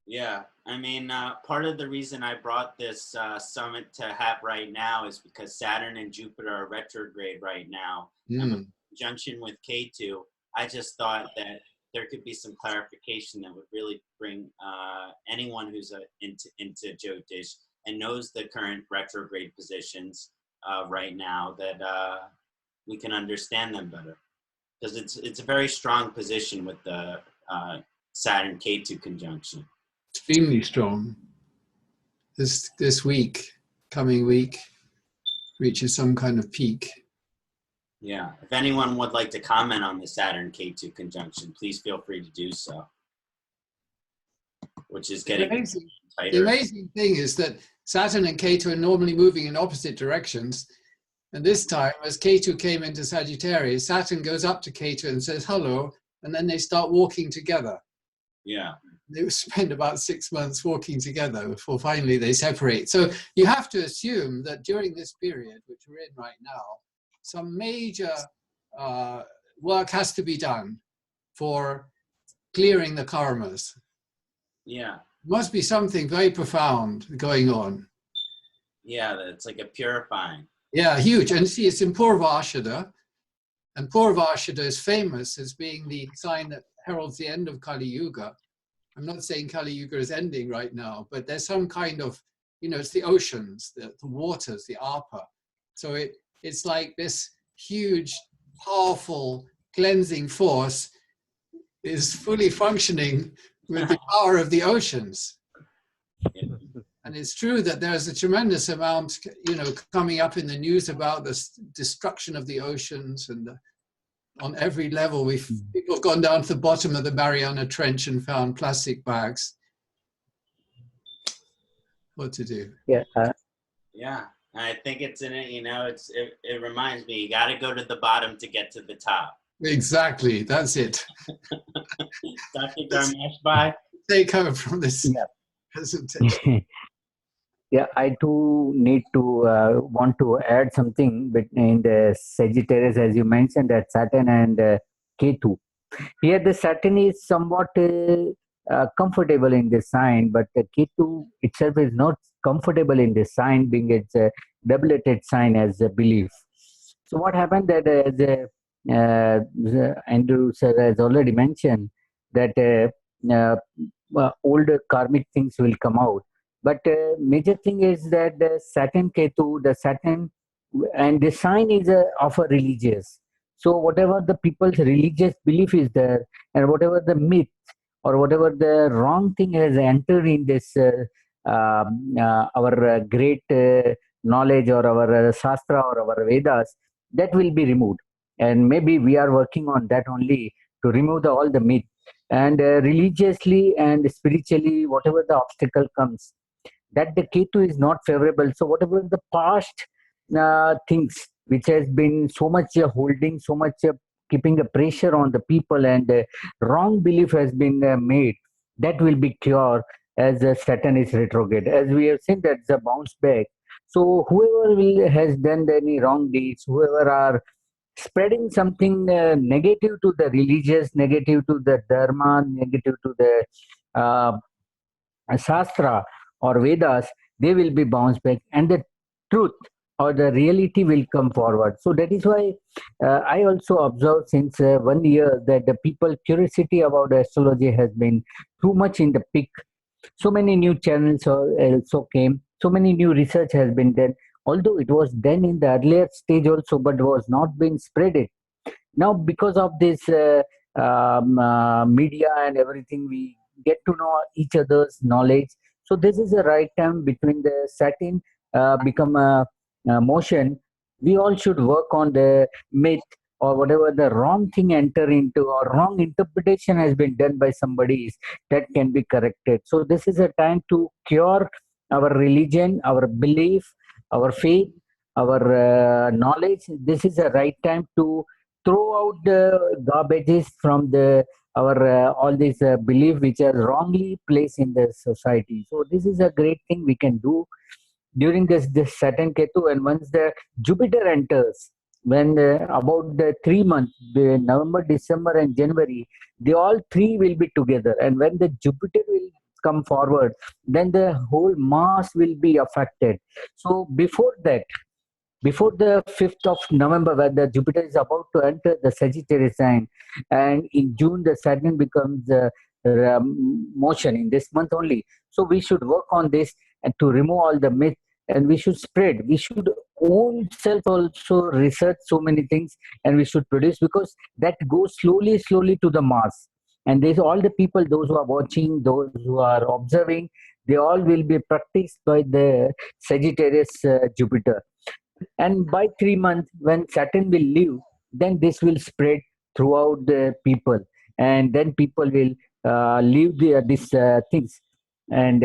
Yeah, I mean, part of the reason I brought this summit to have right now is because Saturn and Jupiter are retrograde right now. And with conjunction with Ketu, I just thought that there could be some clarification that would really bring anyone who's into Jyotish and knows the current retrograde positions right now, that we can understand them better. Because it's a very strong position with the Saturn Ketu conjunction. Extremely strong. This week, coming week, reaches some kind of peak. Yeah, if anyone would like to comment on the Saturn Ketu conjunction, please feel free to do so. Which is getting tighter. The amazing thing is that Saturn and Ketu are normally moving in opposite directions. And this time, as Ketu came into Sagittarius, Saturn goes up to Ketu and says hello, and then they start walking together. Yeah. They spend about 6 months walking together before finally they separate. So you have to assume that during this period, which we're in right now, some major work has to be done for clearing the karmas. Yeah. Must be something very profound going on. Yeah, it's like a purifying. Yeah, huge. And see, it's in Purvashada. And Purvashada is famous as being the sign that heralds the end of Kali Yuga. I'm not saying Kali Yuga is ending right now, but there's some kind of, you know, it's the oceans, the waters, the Apa. So it's like this huge, powerful cleansing force is fully functioning with the power of the oceans. And it's true that there's a tremendous amount, you know, coming up in the news about the destruction of the oceans, and on every level, people have gone down to the bottom of the Mariana Trench and found plastic bags. What to do? Yeah. Yeah, I think it's in it. You know, it reminds me, you got to go to the bottom to get to the top. Exactly, that's it. Dr. Dharmesh, bye. Take over from this presentation. Yeah, I too need to want to add something between the Sagittarius, as you mentioned, that Saturn and Ketu. Here the Saturn is somewhat comfortable in this sign, but the Ketu itself is not comfortable in this sign, being it's a doubleted sign as a belief. So what happened that as Andrew sir has already mentioned, that older karmic things will come out. But major thing is that the Saturn Ketu, the Saturn, and the sign is of a religious. So whatever the people's religious belief is there, and whatever the myth or whatever the wrong thing has entered in this our great knowledge or our Shastra or our Vedas, that will be removed. And maybe we are working on that only to remove all the myth. And religiously and spiritually, whatever the obstacle comes, that the Ketu is not favorable. So whatever the past things which has been so much holding, so much keeping a pressure on the people, and wrong belief has been made, that will be cured as Saturn is retrograde. As we have seen, that's a bounce back. So whoever has done any wrong deeds, whoever are spreading something negative to the religious, negative to the dharma, negative to the Shastra or Vedas, they will be bounced back, and the truth or the reality will come forward. So that is why I also observed since 1 year that the people curiosity about astrology has been too much in the peak. So many new channels also came. So many new research has been done. Although it was done in the earlier stage also, but was not being spreaded. Now because of this media and everything, we get to know each other's knowledge. So this is the right time between the Saturn become a motion. We all should work on the myth or whatever the wrong thing enter into or wrong interpretation has been done by somebody, that can be corrected. So this is a time to cure our religion, our belief, our faith, our knowledge. This is the right time to throw out the garbages from the our all these belief which are wrongly placed in the society. So this is a great thing we can do during this Saturn Ketu, and once the Jupiter enters, when about the 3 months, the November, December, and January, they all three will be together, and when the Jupiter will come forward, then the whole Mars will be affected. So before that, before the 5th of November, when the Jupiter is about to enter the Sagittarius sign, and in June the Saturn becomes motion in this month only. So we should work on this and to remove all the myth, and we should spread. We should own self also research so many things, and we should produce, because that goes slowly, slowly to the mass. And there's all the people, those who are watching, those who are observing, they all will be practiced by the Sagittarius Jupiter. And by 3 months, when Saturn will leave, then this will spread throughout the people, and then people will leave these things, and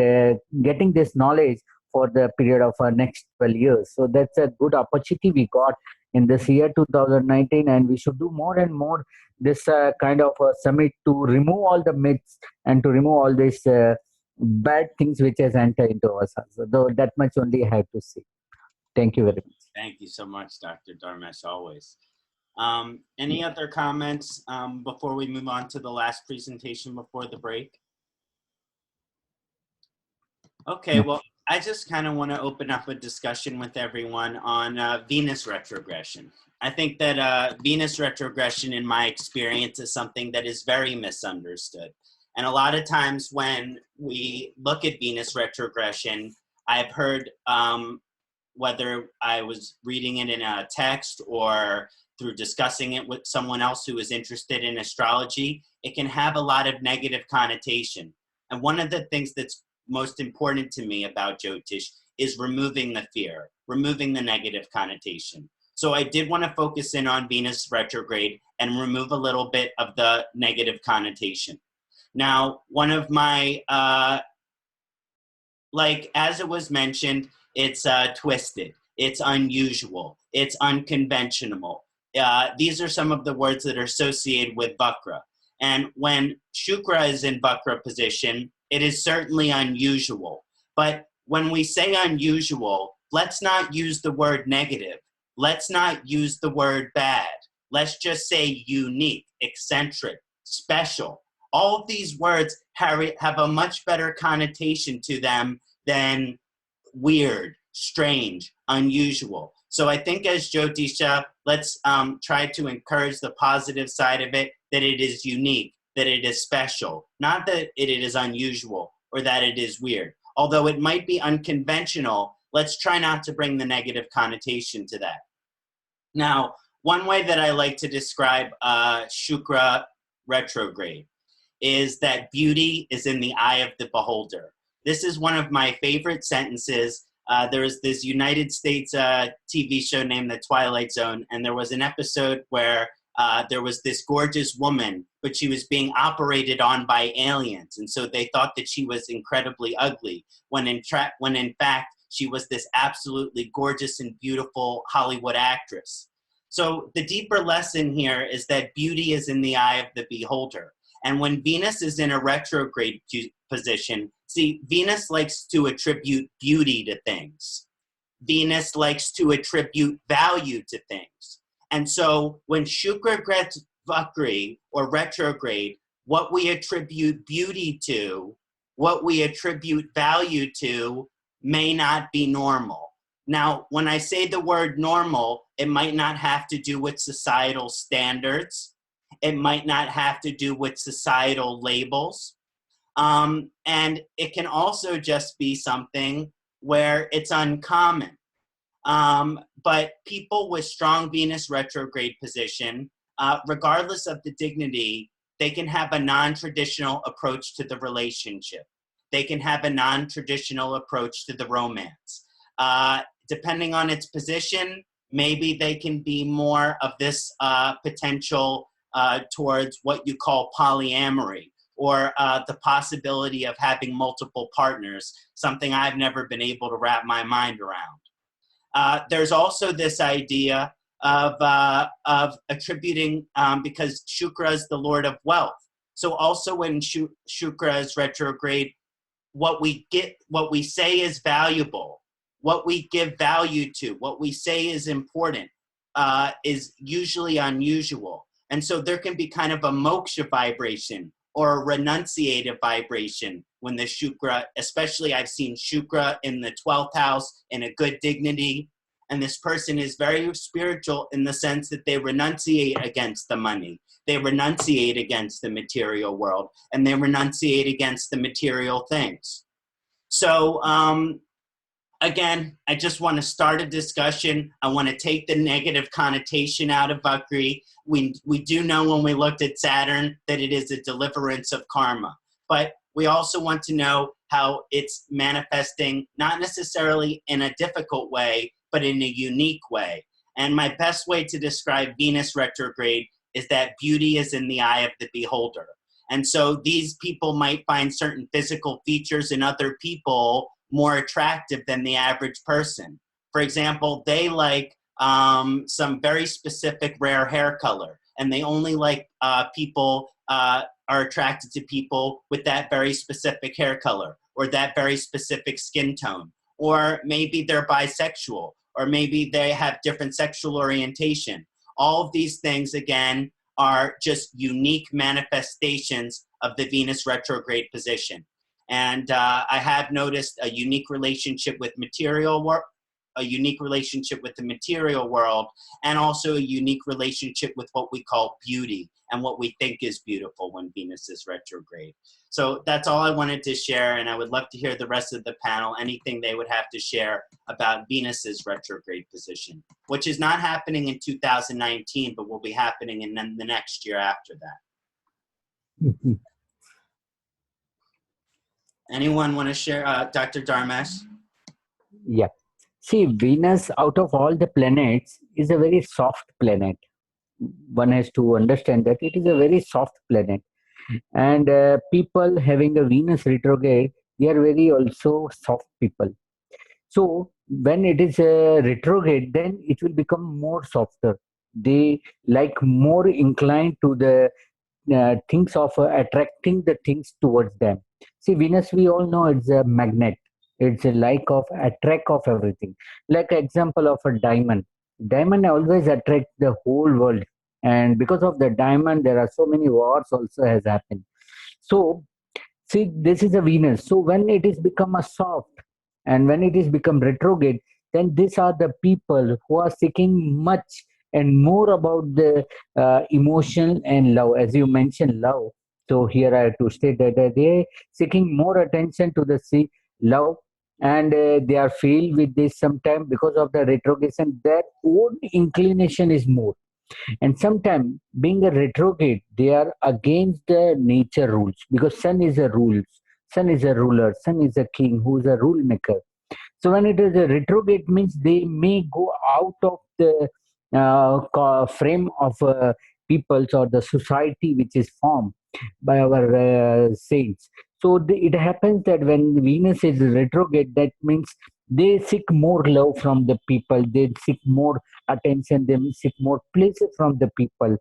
getting this knowledge for the period of next 12 years. So that's a good opportunity we got in this year 2019, and we should do more and more this kind of summit to remove all the myths and to remove all these bad things which has entered into us. So though that much only I have to say. Thank you very much. Thank you so much, Dr. Dharmesh, always. Any other comments before we move on to the last presentation before the break? Okay, well, I just kind of want to open up a discussion with everyone on Venus retrogression. I think that Venus retrogression, in my experience, is something that is very misunderstood. And a lot of times when we look at Venus retrogression, I've heard, whether I was reading it in a text or through discussing it with someone else who is interested in astrology, it can have a lot of negative connotation. And one of the things that's most important to me about Jyotish is removing the fear, removing the negative connotation. So I did want to focus in on Venus retrograde and remove a little bit of the negative connotation. Now, one of my, like as it was mentioned, it's twisted, it's unusual, it's unconventional. These are some of the words that are associated with Vakra. And when Shukra is in Vakra position, it is certainly unusual. But when we say unusual, let's not use the word negative. Let's not use the word bad. Let's just say unique, eccentric, special. All of these words have a much better connotation to them than weird, strange, unusual. So I think as Jyotisha, let's try to encourage the positive side of it, that it is unique, that it is special, not that it is unusual or that it is weird. Although it might be unconventional, let's try not to bring the negative connotation to that. Now, one way that I like to describe Shukra retrograde is that beauty is in the eye of the beholder. This is one of my favorite sentences. There was this United States TV show named The Twilight Zone, and there was an episode where there was this gorgeous woman, but she was being operated on by aliens, and so they thought that she was incredibly ugly, when in fact she was this absolutely gorgeous and beautiful Hollywood actress. So the deeper lesson here is that beauty is in the eye of the beholder. And when Venus is in a retrograde position, see, Venus likes to attribute beauty to things. Venus likes to attribute value to things. And so when Shukra gets Vakri or retrograde, what we attribute beauty to, what we attribute value to, may not be normal. Now, when I say the word normal, it might not have to do with societal standards. It might not have to do with societal labels. And it can also just be something where it's uncommon. But people with strong Venus retrograde position, regardless of the dignity, they can have a non-traditional approach to the relationship. They can have a non-traditional approach to the romance. Depending on its position, maybe they can be more of this potential towards what you call polyamory, or the possibility of having multiple partners, something I've never been able to wrap my mind around. There's also this idea of attributing, because Shukra is the lord of wealth. So also when Shukra is retrograde, what we say is valuable, what we give value to, what we say is important, is usually unusual. And so there can be kind of a moksha vibration or a renunciative vibration when the Shukra, especially I've seen Shukra in the 12th house in a good dignity. And this person is very spiritual in the sense that they renunciate against the money. They renunciate against the material world, and they renunciate against the material things. So again, I just want to start a discussion. I want to take the negative connotation out of Vakri. We do know when we looked at Saturn that it is a deliverance of karma, but we also want to know how it's manifesting, not necessarily in a difficult way, but in a unique way. And my best way to describe Venus retrograde is that beauty is in the eye of the beholder. And so these people might find certain physical features in other people more attractive than the average person. For example, they like some very specific rare hair color, and they only like people are attracted to people with that very specific hair color or that very specific skin tone. Or maybe they're bisexual, or maybe they have different sexual orientation. All of these things, again, are just unique manifestations of the Venus retrograde position. And I have noticed a unique relationship with material work, a unique relationship with the material world, and also a unique relationship with what we call beauty and what we think is beautiful when Venus is retrograde. So that's all I wanted to share, and I would love to hear the rest of the panel, anything they would have to share about Venus's retrograde position, which is not happening in 2019, but will be happening in the next year after that. Anyone want to share, Dr. Dharmesh? Yeah. See, Venus, out of all the planets, is a very soft planet. One has to understand that it is a very soft planet. And people having a Venus retrograde, they are very also soft people. So when it is retrograde, then it will become more softer. They like more inclined to the things of attracting the things towards them. See, Venus, we all know it's a magnet. It's a like of attract of everything. Like example of a diamond. Diamond always attract the whole world. And because of the diamond, there are so many wars also has happened. So, see, this is a Venus. So when it is become a soft and when it is become retrograde, then these are the people who are seeking much and more about the emotion and love. As you mentioned, love. So here I have to state that they are seeking more attention to the love, and they are filled with this sometimes because of the retrogression. Their own inclination is more. And sometimes being a retrograde, they are against the nature rules because sun is a rules. Sun is a ruler. Sun is a king who is a rule maker. So when it is a retrograde means they may go out of the frame of peoples or the society which is formed by our saints. So it happens that when Venus is retrograde, that means they seek more love from the people. They seek more attention. They seek more pleasure from the people,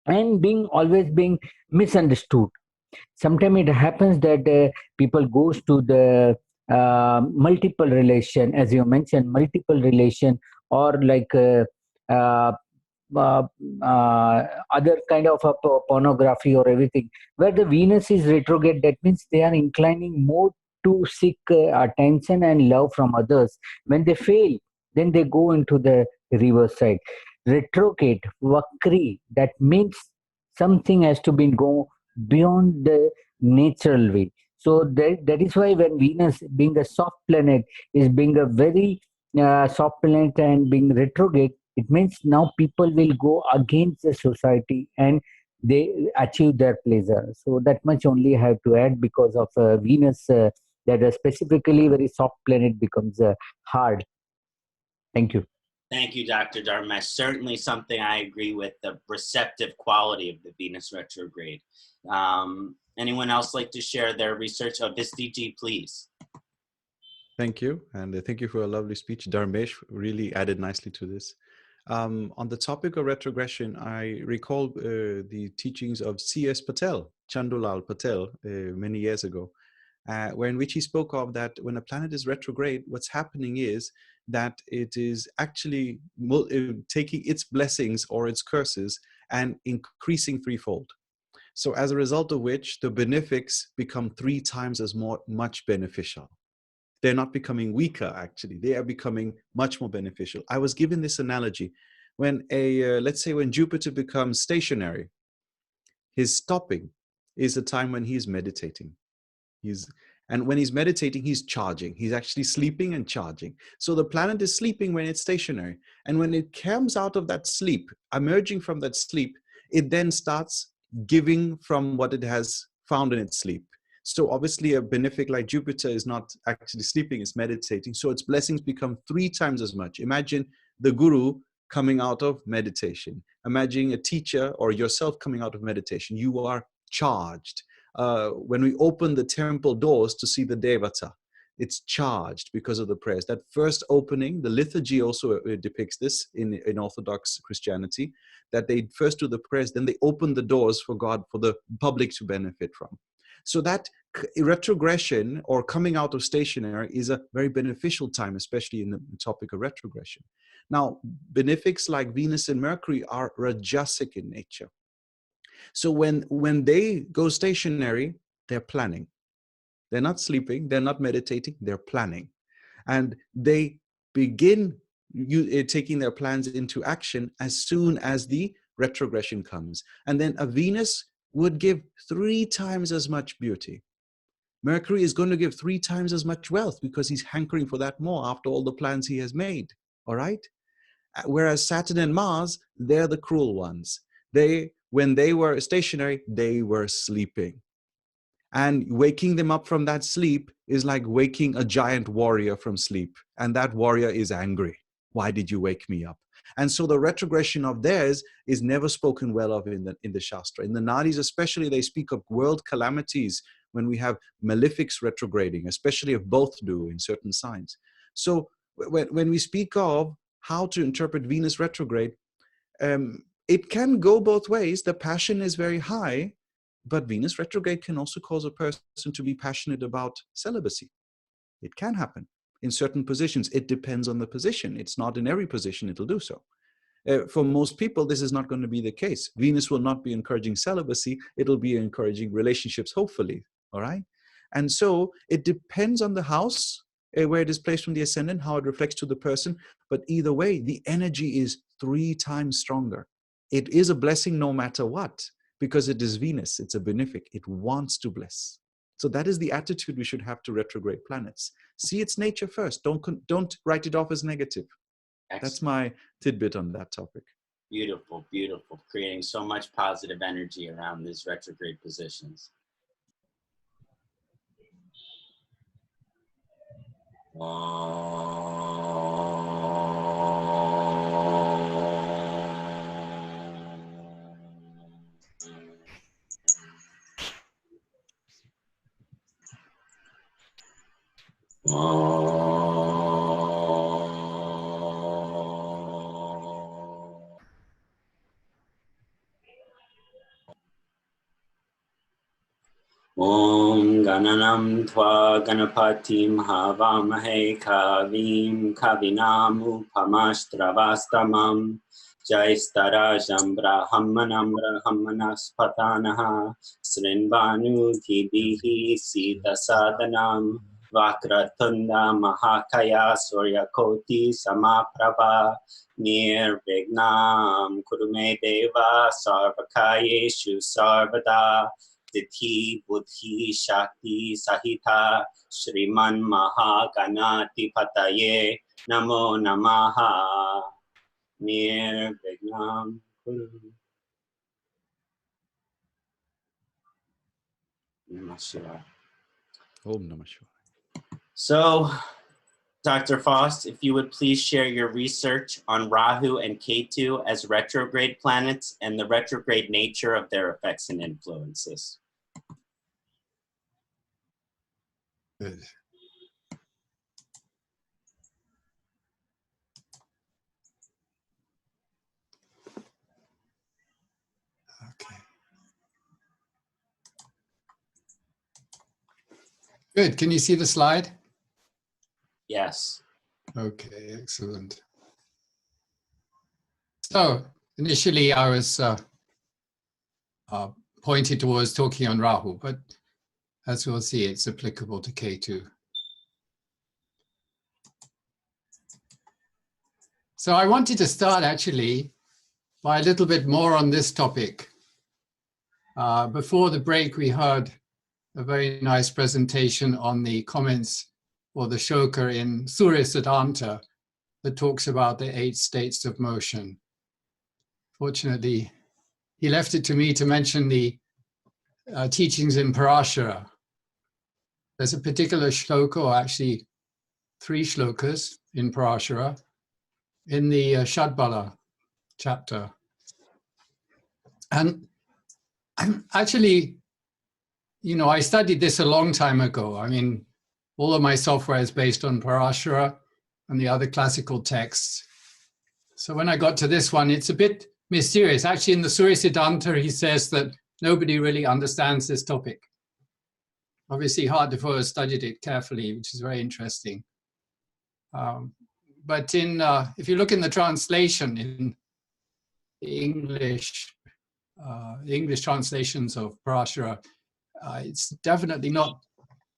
and always being misunderstood. Sometimes it happens that people goes to the multiple relation, as you mentioned, multiple relation, or like uh, uh, other kind of a pornography or everything, where the Venus is retrograde. That means they are inclining more to seek attention and love from others. When they fail, then they go into the reverse side. Retrograde, Vakri, that means something has to be go beyond the natural way. So that is why when Venus, being a soft planet, is being a very soft planet and being retrograde, it means now people will go against the society and they achieve their pleasure. So that much only I have to add because of Venus, that specifically very soft planet becomes hard. Thank you. Thank you, Dr. Dharmesh. Certainly something I agree with, the receptive quality of the Venus retrograde. Anyone else like to share their research? Oh, Visti ji, please. Thank you. And thank you for a lovely speech. Dharmesh really added nicely to this. On the topic of retrogression, I recall the teachings of C.S. Patel, Chandulal Patel many years ago, where in which he spoke of that when a planet is retrograde, what's happening is that it is actually taking its blessings or its curses and increasing threefold. So as a result of which the benefics become 3 times as much beneficial. They're not becoming weaker, actually. They are becoming much more beneficial. I was given this analogy. When let's say when Jupiter becomes stationary, his stopping is a time when he's meditating. And when he's meditating, he's charging. He's actually sleeping and charging. So the planet is sleeping when it's stationary. And when it comes out of that sleep, emerging from that sleep, it then starts giving from what it has found in its sleep. So obviously a benefic like Jupiter is not actually sleeping, it's meditating. So its blessings become 3 times as much. Imagine the guru coming out of meditation. Imagine a teacher or yourself coming out of meditation. You are charged. When we open the temple doors to see the Devata, it's charged because of the prayers. That first opening, the liturgy also depicts this in Orthodox Christianity, that they first do the prayers, then they open the doors for God, for the public to benefit from. So that retrogression or coming out of stationary is a very beneficial time, especially in the topic of retrogression. Now, benefics like Venus and Mercury are rajasic in nature. So when they go stationary, they're planning. They're not sleeping, they're not meditating, they're planning. And they begin taking their plans into action as soon as the retrogression comes. And then a Venus would give 3 times as much beauty. Mercury is going to give 3 times as much wealth because he's hankering for that more after all the plans he has made. All right? Whereas Saturn and Mars, they're the cruel ones. When they were stationary, they were sleeping. And waking them up from that sleep is like waking a giant warrior from sleep. And that warrior is angry. Why did you wake me up? And so the retrogression of theirs is never spoken well of in the Shastra. In the Nadis especially, they speak of world calamities when we have malefics retrograding, especially if both do in certain signs. So when we speak of how to interpret Venus retrograde, it can go both ways. The passion is very high, but Venus retrograde can also cause a person to be passionate about celibacy. It can happen in certain positions. It depends on the position. It's not in every position it'll do so. For most people, this is not going to be the case. Venus will not be encouraging celibacy. It'll be encouraging relationships, hopefully. All right. And so it depends on the house where it is placed from the ascendant, how it reflects to the person. But either way, the energy is 3 times stronger. It is a blessing no matter what, because it is Venus. It's a benefic. It wants to bless. So that is the attitude we should have to retrograde planets. See its nature first. Don't write it off as negative. Excellent. That's my tidbit on that topic. Beautiful, beautiful. Creating so much positive energy around these retrograde positions. Om Gananam Tva Ganapatim Havamahe Kavim Kavinam Upamastravastamam Jaistarajam Brahmanam Brahmanaspatanaha Srinvanu Tibihi Sita Sadanam Vakratunda Mahakaya Suryakoti Samaprabha Nirvignam Kurume Deva Sarvakayeshu Sarvada Tithi Buddhi Shakti Sahita Shriman Mahakṣaṇāti Pataye Namo Namaha Nirvignam Kuru Namah Shivaya. Om Namah Shivaya. So, Dr. Foss, if you would please share your research on Rahu and Ketu as retrograde planets and the retrograde nature of their effects and influences. Good. Okay. Good. Can you see the slide? Yes. Okay, excellent. So initially I was pointed towards talking on Rahu, but as we'll see, it's applicable to Ketu. So I wanted to start actually by a little bit more on this topic. Before the break, we heard a very nice presentation on the comments or the shloka in Surya Siddhanta that talks about the 8 states of motion. Fortunately, he left it to me to mention the teachings in Parashara. There's a particular shloka, or actually 3 shlokas in Parashara, in the Shadbala chapter. And I'm actually, you know, I studied this a long time ago. I mean, all of my software is based on Parashara and the other classical texts. So when I got to this one, it's a bit mysterious. Actually, in the Surya Siddhanta, he says that nobody really understands this topic. Obviously, Hardifo has studied it carefully, which is very interesting. But if you look in the translation in English, English translations of Parashara, it's definitely not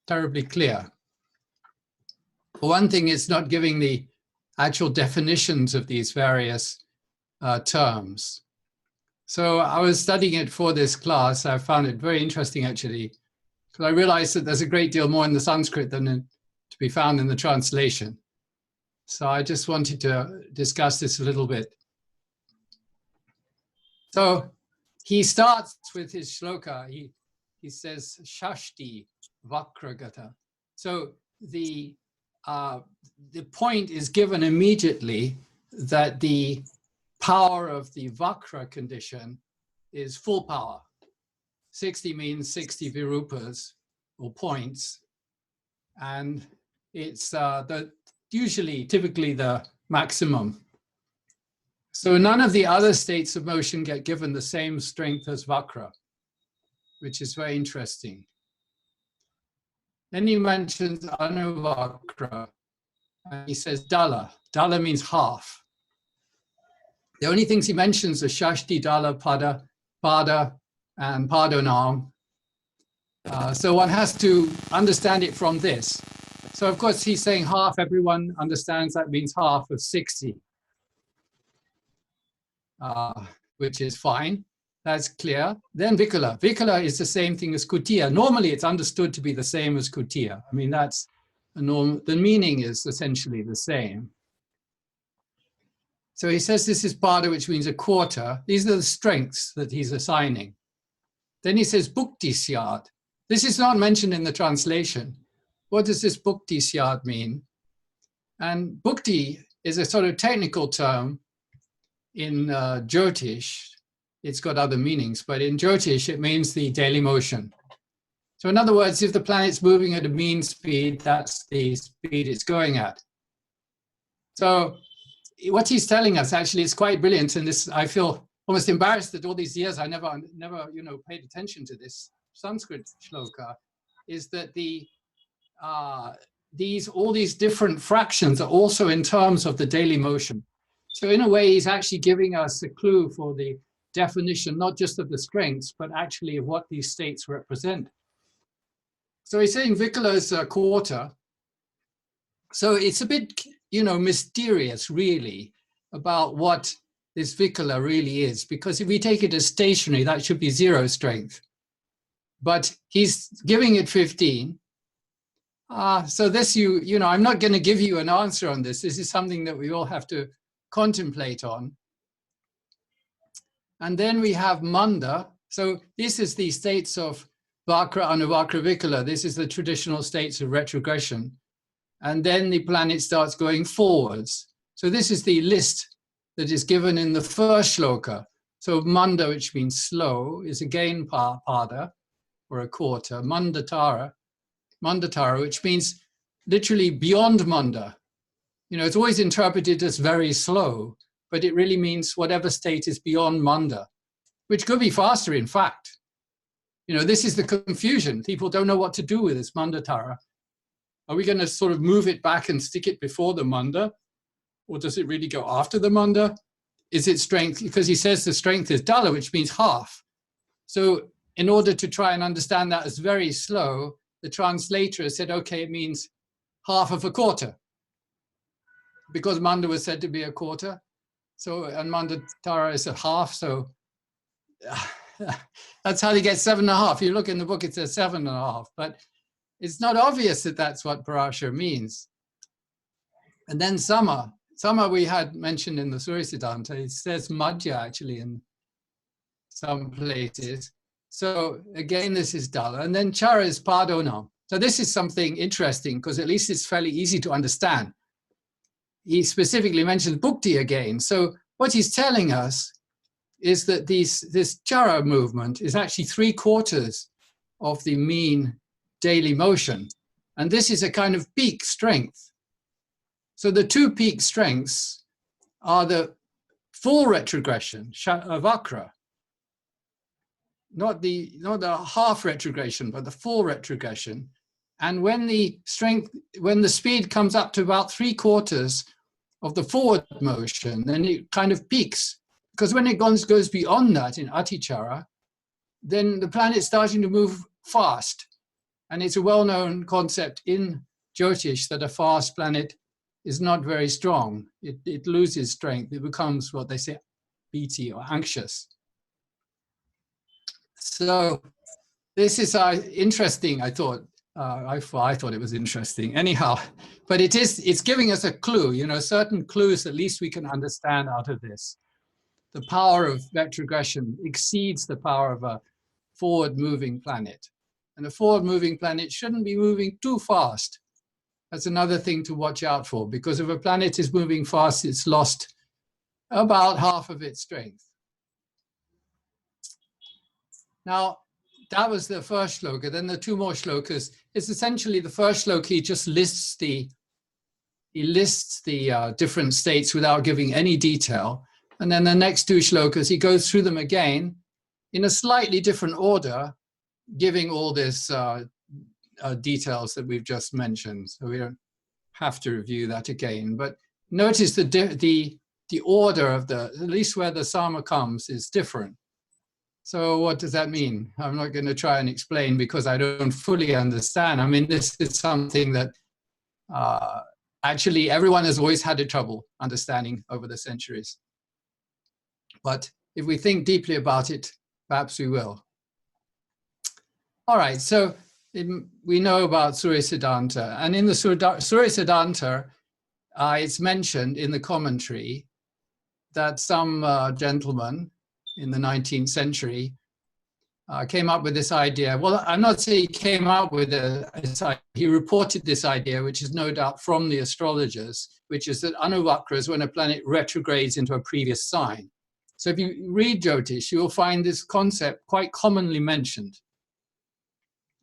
terribly clear. For one thing, it's not giving the actual definitions of these various terms. So I was studying it for this class. I found it very interesting, actually, because I realized that there's a great deal more in the Sanskrit than to be found in the translation. So I just wanted to discuss this a little bit. So he starts with his shloka. He says, Shashti Vakragata. So the point is given immediately that the power of the Vakra condition is full power. 60 means 60 virupas, or points, and it's typically the maximum. So none of the other states of motion get given the same strength as Vakra, which is very interesting. Then he mentions Anuvakra, and he says Dala. Dala means half. The only things he mentions are Shashti, Dala, Pada, and Padonam. So one has to understand it from this. So of course he's saying half, everyone understands that means half of 60, which is fine. That's clear. Then Vikala. Vikala is the same thing as Kutiya. Normally it's understood to be the same as Kutiya. I mean, that's a norm. The meaning is essentially the same. So he says this is Pada, which means a quarter. These are the strengths that he's assigning. Then he says Bhukti Syad. This is not mentioned in the translation. What does this Bhukti Syad mean? And Bhukti is a sort of technical term in Jyotish. It's got other meanings, but in Jyotish, it means the daily motion. So in other words, if the planet's moving at a mean speed, that's the speed it's going at. So what he's telling us actually is quite brilliant. And this, I feel almost embarrassed that all these years I never paid attention to this Sanskrit shloka, is that all these different fractions are also in terms of the daily motion. So in a way, he's actually giving us a clue for the definition, not just of the strengths, but actually of what these states represent. So he's saying Vikala is a quarter. So it's a bit, mysterious really about what this Vikala really is, because if we take it as stationary, that should be 0 strength. But he's giving it 15. So this, I'm not going to give you an answer on this. This is something that we all have to contemplate on. And then we have Manda. So this is the states of Vakra, Anuvakra, Vikala. This is the traditional states of retrogression. And then the planet starts going forwards. So this is the list that is given in the first shloka. So Manda, which means slow, is again Pada, or a quarter. Mandatara, which means literally beyond Manda. It's always interpreted as very slow, but it really means whatever state is beyond Manda, which could be faster, in fact. You know, this is the confusion. People don't know what to do with this Mandatara. Are we going to sort of move it back and stick it before the Manda? Or does it really go after the Manda? Is it strength? Because he says the strength is Dala, which means half. So in order to try and understand that as very slow, the translator has said, okay, it means half of a quarter. Because Manda was said to be a quarter. So, and Mandatara is a half, so that's how they get 7.5. You look in the book, it says 7.5, but it's not obvious that that's what Parashara means. And then Sama we had mentioned in the Surya Siddhanta. It says Madhya actually in some places. So again, this is Dala. And then Chara is Padonam. So this is something interesting because at least it's fairly easy to understand. He specifically mentions Bhukti again. So what he's telling us is that this Chara movement is actually 3/4 of the mean daily motion. And this is a kind of peak strength. So the two peak strengths are the full retrogression, Vakra, not the half retrogression, but the full retrogression. And when the speed comes up to about 3/4 of the forward motion, then it kind of peaks. Because when it goes beyond that in Atichara, then the planet's starting to move fast. And it's a well-known concept in Jyotish that a fast planet is not very strong. It loses strength. It becomes what they say, beaty or anxious. So this is interesting, I thought. I thought it was interesting. Anyhow, but it's giving us a clue, you know, certain clues at least we can understand out of this. The power of retrogression exceeds the power of a forward-moving planet. And a forward-moving planet shouldn't be moving too fast. That's another thing to watch out for, because if a planet is moving fast, it's lost about half of its strength. Now, that was the first shloka. Then the two more shlokas. It's essentially the first shloka, he just lists the different states without giving any detail. And then the next two shlokas, he goes through them again in a slightly different order, giving all this details that we've just mentioned. So we don't have to review that again. But notice the order of at least where the Sama comes is different. So what does that mean? I'm not going to try and explain because I don't fully understand. I mean, this is something that actually everyone has always had trouble understanding over the centuries. But if we think deeply about it, perhaps we will. All right, so we know about Surya Siddhanta. And in the Surya Siddhanta, it's mentioned in the commentary that some gentleman in the 19th century came up with this idea. Well, I'm not saying he came up with it, he reported this idea, which is no doubt from the astrologers, which is that Anuvakra is when a planet retrogrades into a previous sign. So if you read Jyotish, you will find this concept quite commonly mentioned.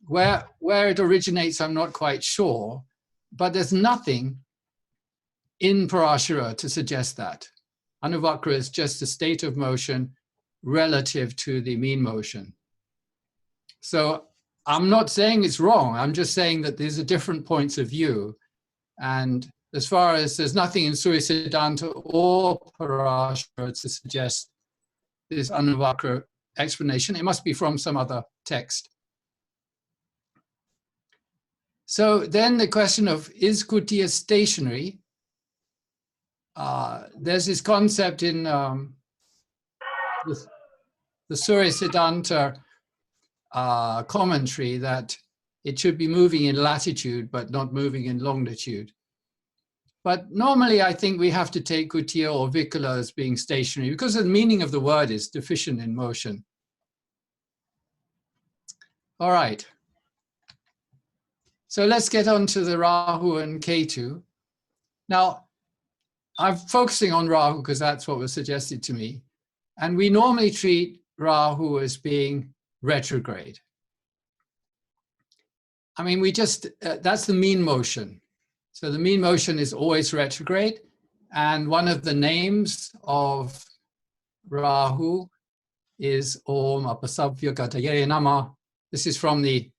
Where it originates, I'm not quite sure, but there's nothing in Parashara to suggest that. Anuvakra is just a state of motion relative to the mean motion. So I'm not saying it's wrong. I'm just saying that these are different points of view. And as far as there's nothing in Surya Siddhanta or Parashara to suggest this Anuvakra explanation, it must be from some other text. So then the question of, is Kutiya stationary? There's this concept in the Surya Siddhanta commentary that it should be moving in latitude, but not moving in longitude. But normally I think we have to take Kutiya or Vikala as being stationary because the meaning of the word is deficient in motion. All right. So let's get on to the Rahu and Ketu. Now, I'm focusing on Rahu because that's what was suggested to me. And we normally treat Rahu as being retrograde. I mean, we just, that's the mean motion. So the mean motion is always retrograde. And one of the names of Rahu is Om Apasabhya Gataye Nama This is from the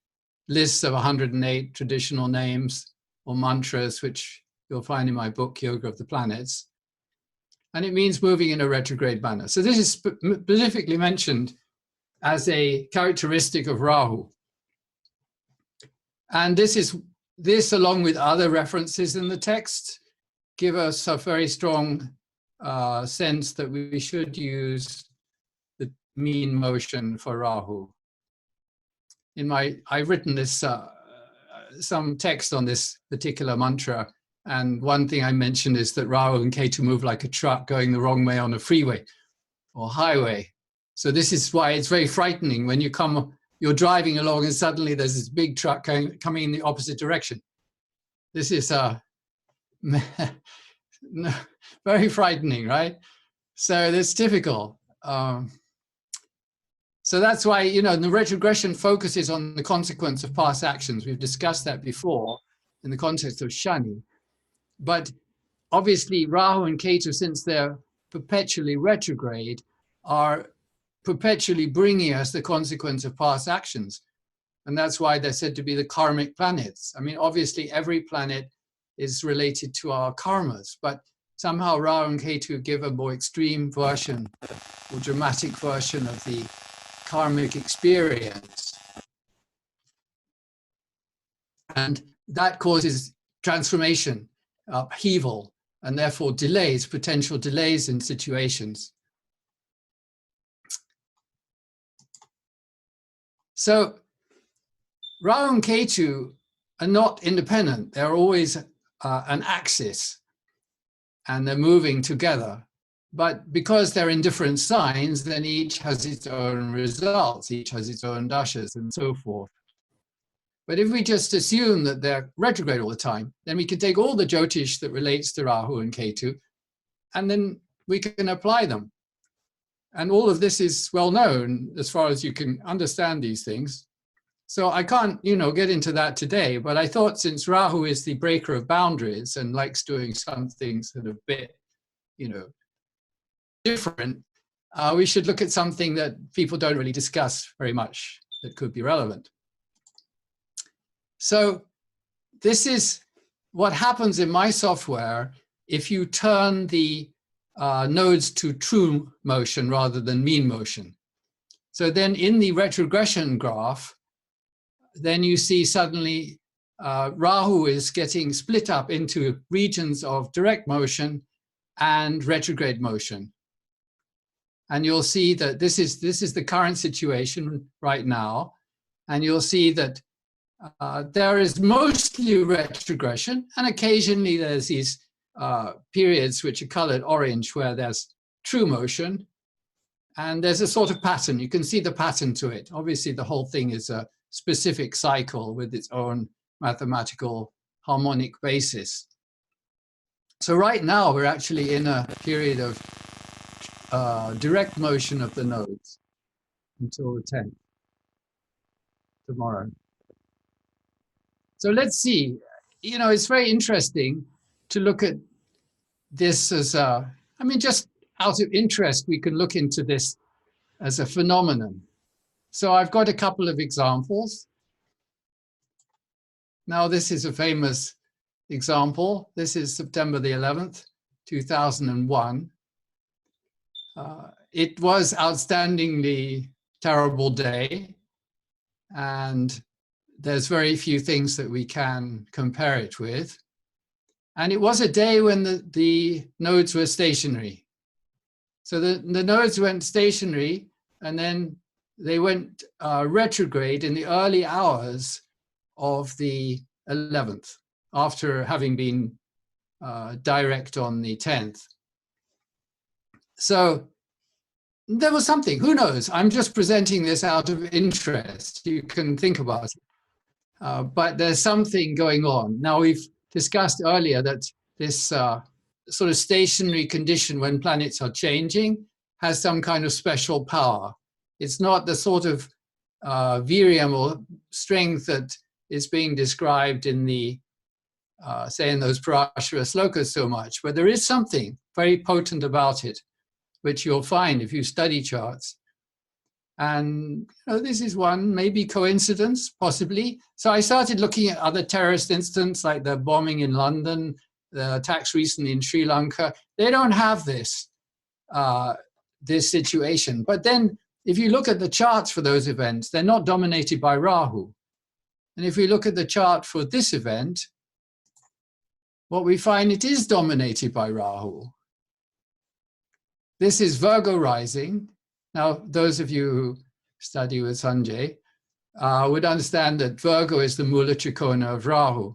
lists of 108 traditional names or mantras, which you'll find in my book, Yoga of the Planets. And it means moving in a retrograde manner. So this is specifically mentioned as a characteristic of Rahu. And this, along with other references in the text, give us a very strong sense that we should use the mean motion for Rahu. I've written this some text on this particular mantra, and one thing I mentioned is that Rahu and Ketu move like a truck going the wrong way on a freeway or highway. So this is why it's very frightening when you're driving along and suddenly there's this big truck coming in the opposite direction. This is very frightening, right? So that's typical. So that's why, the retrogression focuses on the consequence of past actions. We've discussed that before in the context of Shani. But obviously Rahu and Ketu, since they're perpetually retrograde, are perpetually bringing us the consequence of past actions. And that's why they're said to be the karmic planets. I mean, obviously every planet is related to our karmas, but somehow Rahu and Ketu give a more extreme version or dramatic version of the karmic experience. And that causes transformation, upheaval, and therefore delays, potential delays in situations. So Rahu and Ketu are not independent. They're always an axis, and they're moving together. But because they're in different signs, then each has its own results, each has its own dashas and so forth. But if we just assume that they're retrograde all the time, then we can take all the Jyotish that relates to Rahu and Ketu, and then we can apply them. And all of this is well known as far as you can understand these things. So I can't, get into that today, but I thought since Rahu is the breaker of boundaries and likes doing some things that are a bit, different, we should look at something that people don't really discuss very much that could be relevant. So this is what happens in my software if you turn the nodes to true motion rather than mean motion. So then in the retrogression graph, then you see suddenly Rahu is getting split up into regions of direct motion and retrograde motion. And you'll see that this is the current situation right now. And you'll see that there is mostly retrogression, and occasionally there's these periods which are colored orange where there's true motion, and there's a sort of pattern. You can see the pattern to it. Obviously, the whole thing is a specific cycle with its own mathematical harmonic basis. So right now, we're actually in a period of direct motion of the nodes until the 10th, tomorrow. So let's see, it's very interesting to look at this as just out of interest, we can look into this as a phenomenon. So I've got a couple of examples. Now, this is a famous example. This is September the 11th, 2001. It was outstandingly terrible day, and there's very few things that we can compare it with. And it was a day when the nodes were stationary. So the nodes went stationary, and then they went retrograde in the early hours of the 11th, after having been direct on the 10th. So there was something, who knows? I'm just presenting this out of interest. You can think about it. But there's something going on. Now, we've discussed earlier that this sort of stationary condition when planets are changing has some kind of special power. It's not the sort of virium or strength that is being described in the, say, in those Parashara slokas so much, but there is something very potent about it, which you'll find if you study charts. And this is one, maybe coincidence, possibly. So I started looking at other terrorist incidents like the bombing in London, the attacks recently in Sri Lanka. They don't have this, this situation. But then if you look at the charts for those events, they're not dominated by Rahu. And if we look at the chart for this event, what we find, it is dominated by Rahu. This is Virgo rising. Now, those of you who study with Sanjay would understand that Virgo is the Mula Trikona of Rahu.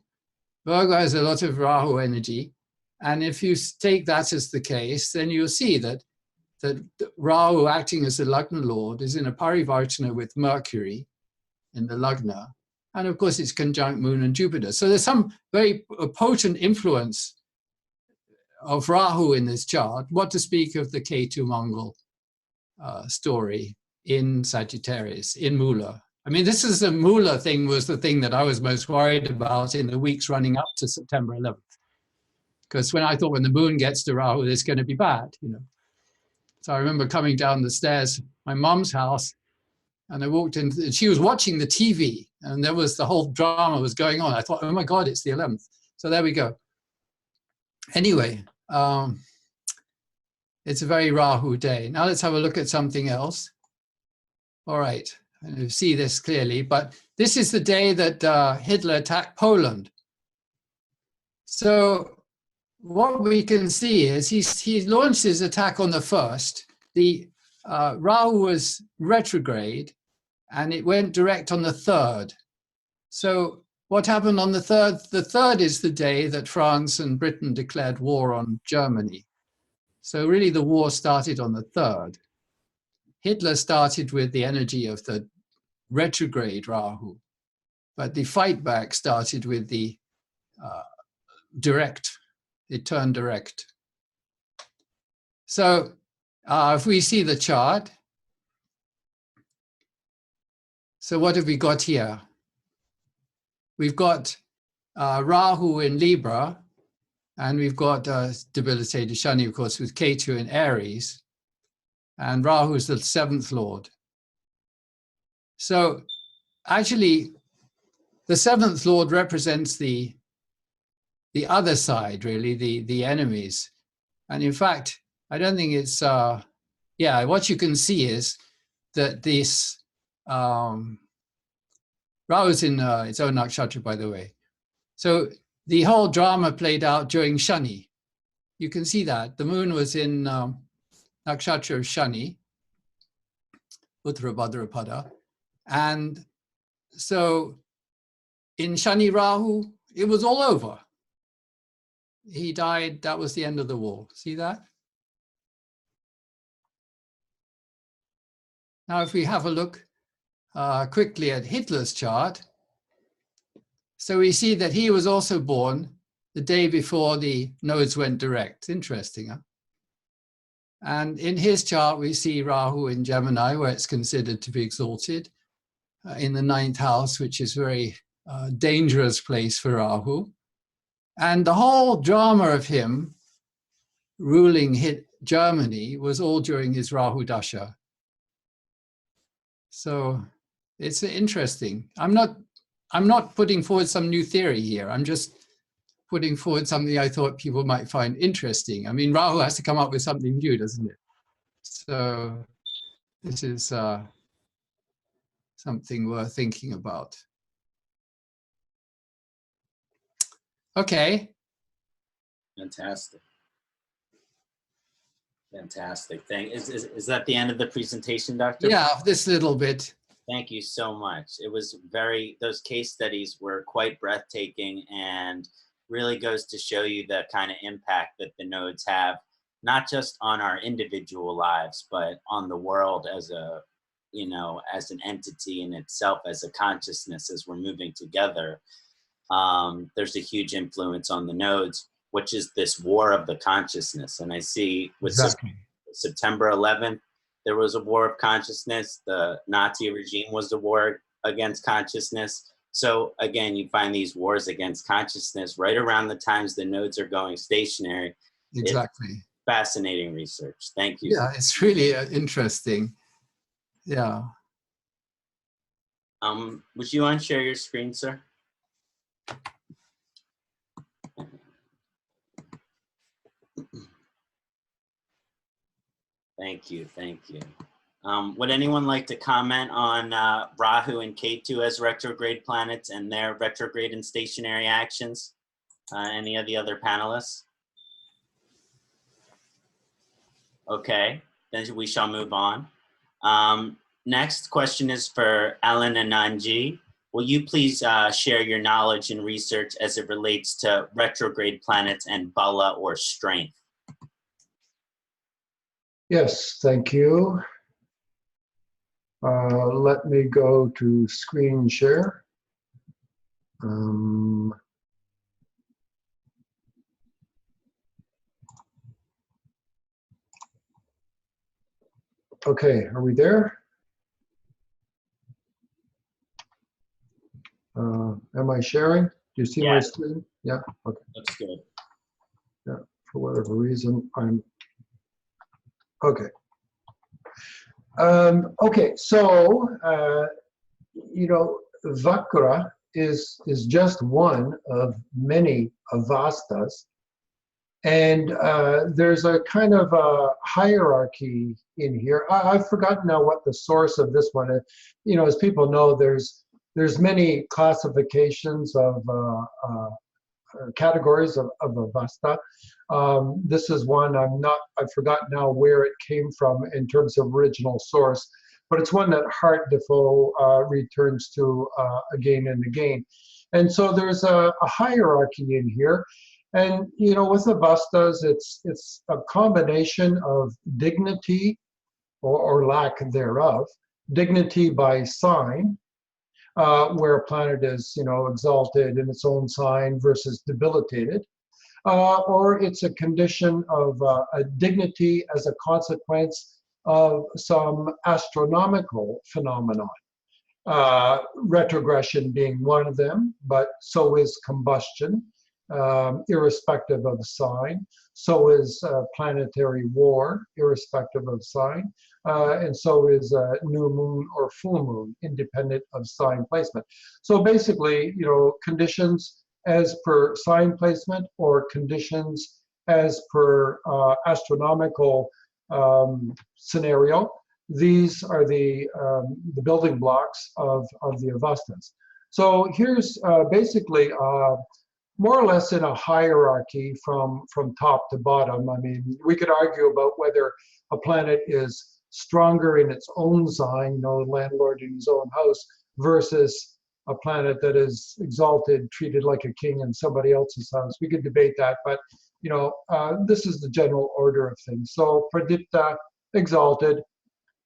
Virgo has a lot of Rahu energy. And if you take that as the case, then you'll see that Rahu, acting as the Lagna Lord, is in a parivartana with Mercury in the Lagna. And of course, it's conjunct Moon and Jupiter. So there's some very potent influence of Rahu in this chart, what to speak of the Ketu Mongol story in Sagittarius, in Mula. I mean, this is the Mula thing was the thing that I was most worried about in the weeks running up to September 11th. Because when I thought when the moon gets to Rahu, it's going to be bad, So I remember coming down the stairs, my mom's house, and I walked in, and she was watching the TV, and there was the whole drama was going on. I thought, oh my God, it's the 11th. So there we go. Anyway, it's a very Rahu day. Now let's have a look at something else. All right, you see this clearly, but this is the day that Hitler attacked Poland. So what we can see is he launched his attack on the 1st. The Rahu was retrograde, and it went direct on the 3rd. So what happened on the 3rd? The 3rd is the day that France and Britain declared war on Germany. So really the war started on the 3rd. Hitler started with the energy of the retrograde Rahu, but the fight back started with the direct. It turned direct. So if we see the chart, so what have we got here? We've got Rahu in Libra, and we've got debilitated Shani, of course, with Ketu in Aries, and Rahu is the 7th lord. So actually, the 7th lord represents the other side, really, the enemies. And in fact, I don't think it's, what you can see is that this, Rahu's in its own nakshatra, by the way. So the whole drama played out during Shani. You can see that. The moon was in nakshatra of Shani, Uttara Bhadrapada. And so in Shani Rahu, it was all over. He died, that was the end of the war. See that? Now, if we have a look quickly at Hitler's chart, so we see that he was also born the day before the nodes went direct. Interesting, huh? And in his chart, we see Rahu in Gemini, where it's considered to be exalted, in the 9th house, which is a very dangerous place for Rahu. And the whole drama of him ruling Germany was all during his Rahu Dasha. So it's interesting. I'm not putting forward some new theory here. I'm just putting forward something I thought people might find interesting. I mean, Rahu has to come up with something new, doesn't it? So this is something worth thinking about. Okay. Fantastic. Fantastic. Is that the end of the presentation, Doctor? Yeah, this little bit. Thank you so much. It was those case studies were quite breathtaking and really goes to show you the kind of impact that the nodes have, not just on our individual lives, but on the world as as an entity in itself, as a consciousness, as we're moving together. There's a huge influence on the nodes, which is this war of the consciousness. And I see with September 11th, there was a war of consciousness. The Nazi regime was a war against consciousness. So again, you find these wars against consciousness right around the times the nodes are going stationary. Exactly. It's fascinating research. Thank you. Yeah, it's really interesting. Yeah. Would you unshare your screen, sir? Thank you, thank you. Would anyone like to comment on Rahu and Ketu as retrograde planets and their retrograde and stationary actions? Any of the other panelists? Okay, then we shall move on. Next question is for Allan and Annand. Will you please share your knowledge and research as it relates to retrograde planets and bala or strength? Yes, thank you. Let me go to screen share. Okay, are we there? Am I sharing? Do you see my screen? Yeah, okay. Looks good. Yeah, for whatever reason, I'm, okay. Okay, so, you know, Vakra is just one of many Avasthas. And there's a kind of a hierarchy in here. I've forgotten now what the source of this one is. You know, as people know, there's many classifications of categories of Avastha. This is one I've forgotten now where it came from in terms of original source, but it's one that Hart Defoe returns to again and again. And so there's a hierarchy in here. And, you know, with Avasthas, it's a combination of dignity or lack thereof, dignity by sign, where a planet is, you know, exalted in its own sign versus debilitated, or it's a condition of a dignity as a consequence of some astronomical phenomenon. Retrogression being one of them, but so is combustion, irrespective of sign. So is planetary war, irrespective of sign. And so is new moon or full moon, independent of sign placement. So basically, you know, conditions as per sign placement or conditions as per astronomical scenario. These are the building blocks of the Avasthas. So here's basically more or less in a hierarchy from top to bottom. I mean, we could argue about whether a planet is stronger in its own sign, you know, landlord in his own house, versus a planet that is exalted, treated like a king in somebody else's house. We could debate that, but, you know, this is the general order of things. So pradipta, exalted,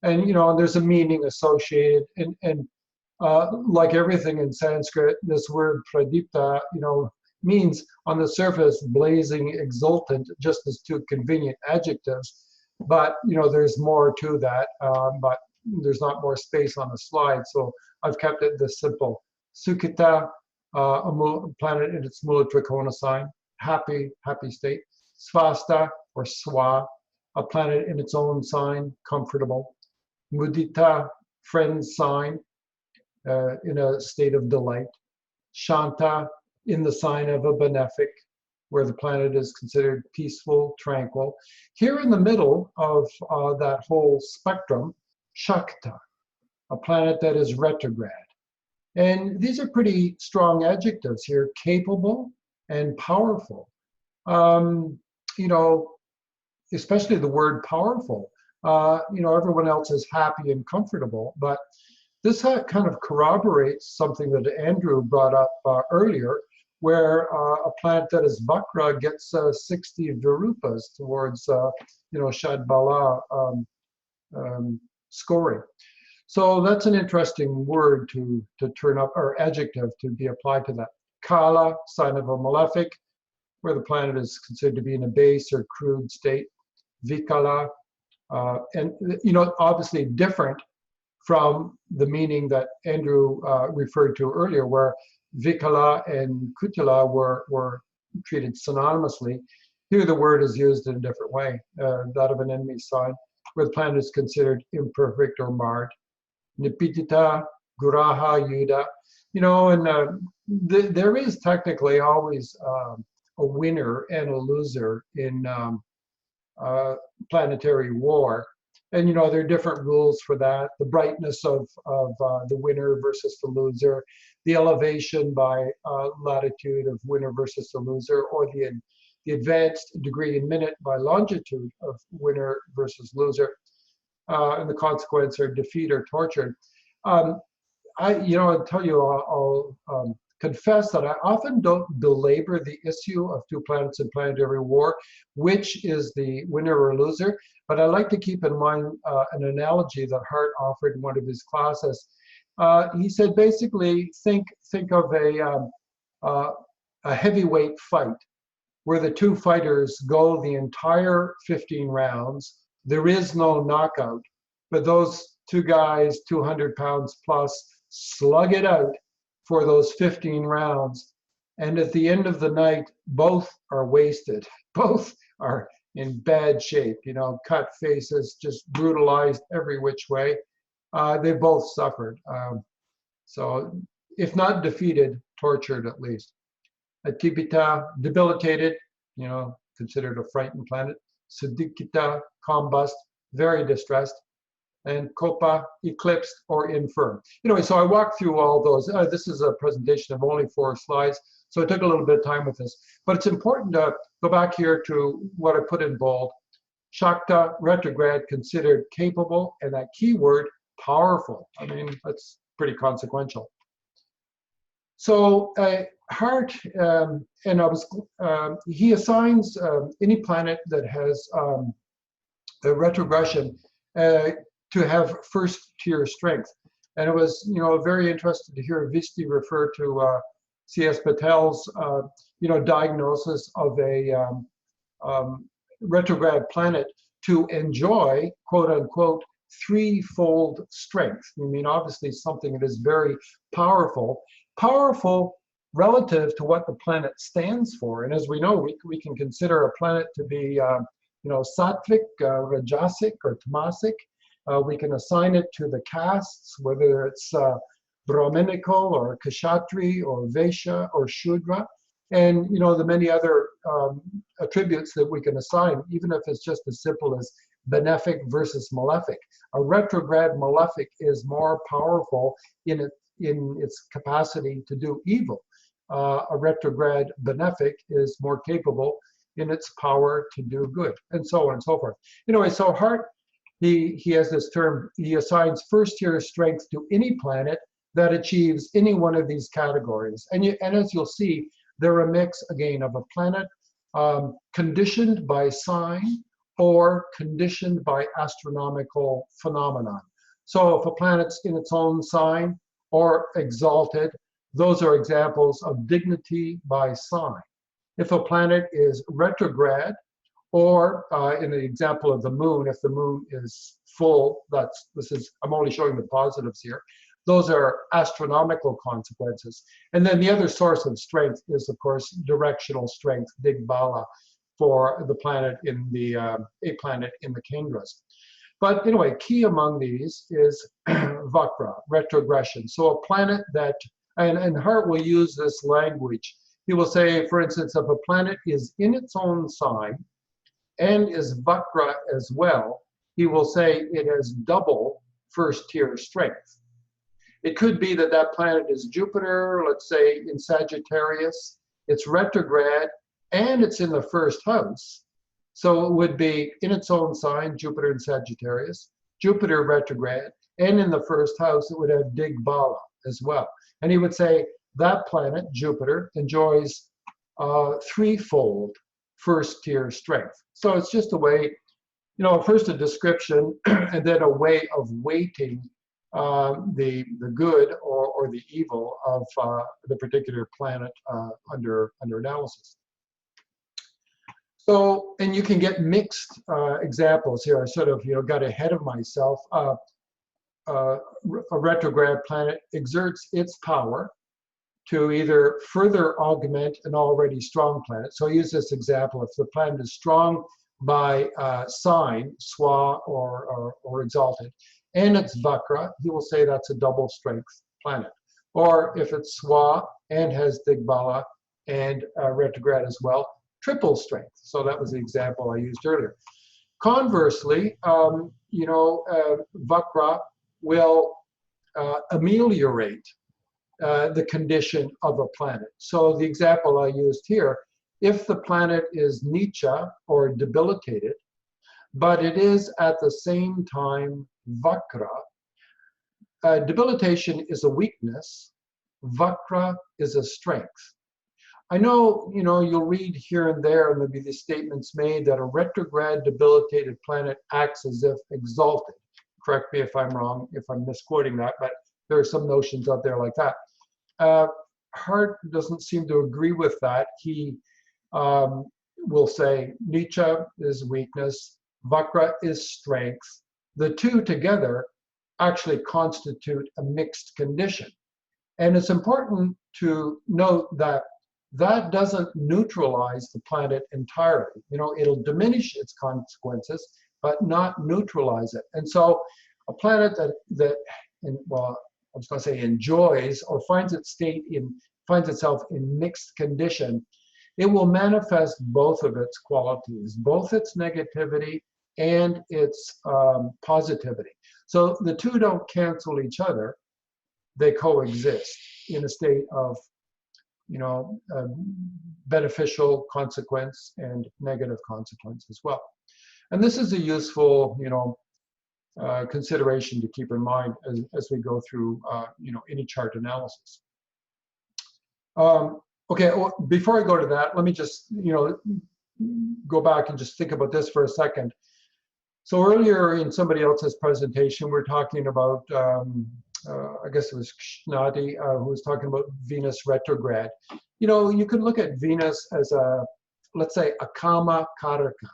and, you know, there's a meaning associated, and like everything in Sanskrit, this word pradipta, you know, means on the surface blazing, exultant, just as two convenient adjectives. But, you know, there's more to that, but there's not more space on the slide, so I've kept it this simple. Sukhita, a planet in its Mula Trikona sign, happy state. Svasta, or Swa, a planet in its own sign, comfortable. Mudita, friend sign, in a state of delight. Shanta, in the sign of a benefic, where the planet is considered peaceful, tranquil. Here in the middle of that whole spectrum, Shakta, a planet that is retrograde. And these are pretty strong adjectives here, capable and powerful. You know, especially the word powerful. You know, everyone else is happy and comfortable, but this kind of corroborates something that Andrew brought up earlier, where a planet that is Vakra gets 60 Virupas towards, you know, Shadbala scoring. So that's an interesting word to turn up, or adjective to be applied to that. Kala, sign of a malefic, where the planet is considered to be in a base or crude state. Vikala, and, you know, obviously different from the meaning that Andrew referred to earlier, where Vikala and Kutila were treated synonymously. Here the word is used in a different way, that of an enemy sign, where the planet is considered imperfect or marred. Nipitita, Graha, Yuda. You know, and there is technically always a winner and a loser in planetary war. And, you know, there are different rules for that. The brightness of the winner versus the loser, the elevation by latitude of winner versus the loser, or the advanced degree in minute by longitude of winner versus loser. And the consequence are defeat or torture. I'll tell you, I'll confess that I often don't belabor the issue of two planets in planetary war, which is the winner or loser. But I like to keep in mind an analogy that Hart offered in one of his classes. He said, basically, think of a heavyweight fight where the two fighters go the entire 15 rounds. There is no knockout, but those two guys, 200 pounds plus, slug it out for those 15 rounds. And at the end of the night, both are wasted. Both are in bad shape, you know, cut faces, just brutalized every which way. They both suffered. So if not defeated, tortured at least. Atibita, debilitated, you know, considered a frightened planet. Sudikita, combust, very distressed. And Kopa, eclipsed or infirm. Anyway, so I walked through all those. This is a presentation of only 4 slides, so I took a little bit of time with this. But it's important to go back here to what I put in bold. Shakta, retrograde, considered capable, and that key word, powerful. I mean, that's pretty consequential. So Hart, he assigns any planet that has a retrogression to have first tier strength. And it was, you know, very interesting to hear Visti refer to C.S. Patel's, you know, diagnosis of a retrograde planet to enjoy, quote unquote, threefold strength. I mean, obviously something that is very powerful relative to what the planet stands for. And as we know, we can consider a planet to be, you know, sattvic, rajasic, or tamasic. We can assign it to the castes, whether it's Brahminical or Kshatriya or Vaishya or Shudra, and, you know, the many other attributes that we can assign, even if it's just as simple as benefic versus malefic. A retrograde malefic is more powerful in its capacity to do evil. A retrograde benefic is more capable in its power to do good, and so on and so forth. Anyway, so Hart, he has this term, he assigns first tier strength to any planet that achieves any one of these categories. And as you'll see, they're a mix, again, of a planet conditioned by sign or conditioned by astronomical phenomenon. So if a planet's in its own sign or exalted, those are examples of dignity by sign. If a planet is retrograde, or in the example of the moon, if the moon is full, I'm only showing the positives here. Those are astronomical consequences. And then the other source of strength is, of course, directional strength, Digbala, for the planet in the, a planet in the Kendras. But anyway, key among these is Vakra, retrogression. So a planet that, and Hart will use this language. He will say, for instance, if a planet is in its own sign, and is Vakra as well, he will say it has double first tier strength. It could be that that planet is Jupiter, let's say in Sagittarius, it's retrograde, and it's in the first house. So it would be in its own sign, Jupiter in Sagittarius, Jupiter retrograde, and in the first house it would have Digbala as well. And he would say that planet, Jupiter, enjoys threefold first tier strength. So it's just a way, you know, first a description and then a way of weighting the good or the evil of the particular planet under analysis. So, and you can get mixed examples here. I sort of, you know, got ahead of myself. A retrograde planet exerts its power to either further augment an already strong planet. So I use this example. If the planet is strong by sign, swa or exalted, and it's Vakra, he will say that's a double strength planet. Or if it's Swa and has Digbala and retrograde as well, triple strength. So that was the example I used earlier. Conversely, Vakra will ameliorate the condition of a planet. So the example I used here, if the planet is Nicha or debilitated, but it is at the same time Vakra, debilitation is a weakness, Vakra is a strength. I know, you'll read here and there, maybe the statements made that a retrograde debilitated planet acts as if exalted. Correct me if I'm wrong, if I'm misquoting that, but there are some notions out there like that. Hart doesn't seem to agree with that. He will say Nietzsche is weakness, Vakra is strength. The two together actually constitute a mixed condition. And it's important to note that that doesn't neutralize the planet entirely. It'll diminish its consequences, but not neutralize it. And so a planet that enjoys or finds itself in mixed condition, it will manifest both of its qualities, both its negativity and its positivity. So the two don't cancel each other, they coexist in a state of beneficial consequence and negative consequence as well. And this is a useful, consideration to keep in mind as we go through, any chart analysis. Okay, well, before I go to that, let me just, go back and just think about this for a second. So earlier in somebody else's presentation, we're talking about, I guess it was Kṣaṇāti, who was talking about Venus retrograde. You could look at Venus as let's say, a kama karaka,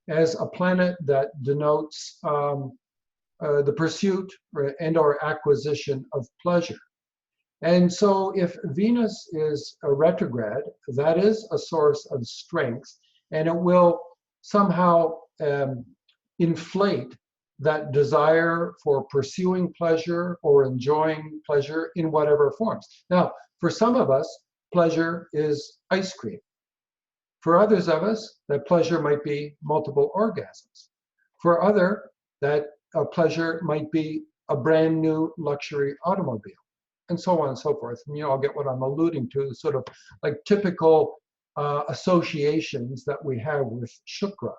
as a planet that denotes the pursuit and/or acquisition of pleasure. And so if Venus is a retrograde, that is a source of strength, and it will somehow inflate that desire for pursuing pleasure or enjoying pleasure in whatever forms. Now, for some of us, pleasure is ice cream. For others of us, that pleasure might be multiple orgasms. For other, that pleasure might be a brand new luxury automobile, and so on and so forth. And I'll get what I'm alluding to, sort of like typical associations that we have with Shukra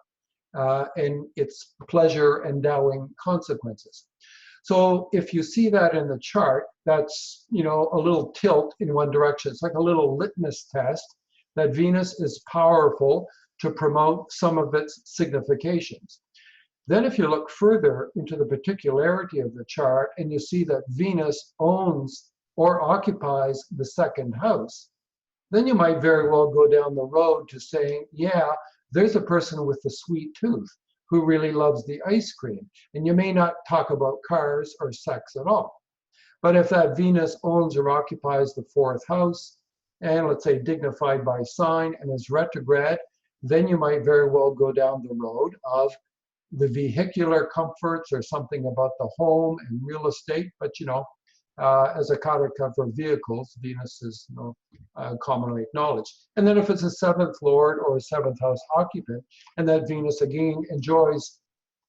and its pleasure endowing consequences. So if you see that in the chart, that's a little tilt in one direction. It's like a little litmus test that Venus is powerful to promote some of its significations. Then if you look further into the particularity of the chart and you see that Venus owns or occupies the second house, then you might very well go down the road to saying, yeah, there's a person with the sweet tooth who really loves the ice cream. And you may not talk about cars or sex at all. But if that Venus owns or occupies the fourth house, and let's say dignified by sign and is retrograde, then you might very well go down the road of the vehicular comforts or something about the home and real estate. But as a karaka for vehicles, Venus is commonly acknowledged. And then if it's a seventh lord or a seventh house occupant, and that Venus again enjoys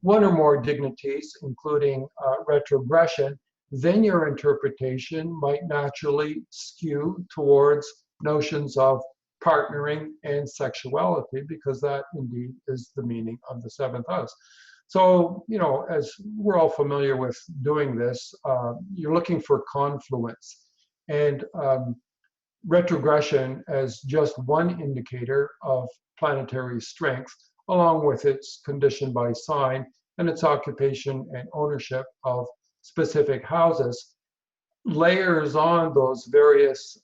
one or more dignities, including retrogression, then your interpretation might naturally skew towards notions of partnering and sexuality, because that indeed is the meaning of the seventh house. So, as we're all familiar with doing this, you're looking for confluence. And retrogression as just one indicator of planetary strength, along with its condition by sign and its occupation and ownership of specific houses, layers on those various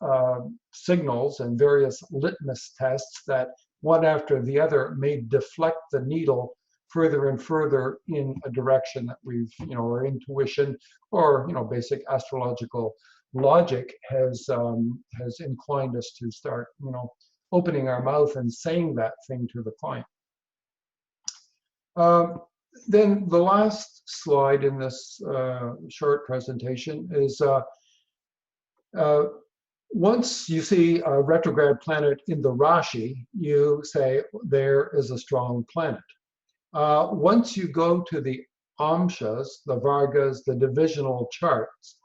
signals and various litmus tests that one after the other may deflect the needle further and further in a direction that we've, our intuition or, basic astrological logic has inclined us to start, opening our mouth and saying that thing to the client. then the last slide in this short presentation is once you see a retrograde planet in the Rashi, you say there is a strong planet. Once you go to the Amshas, the Vargas, the divisional charts,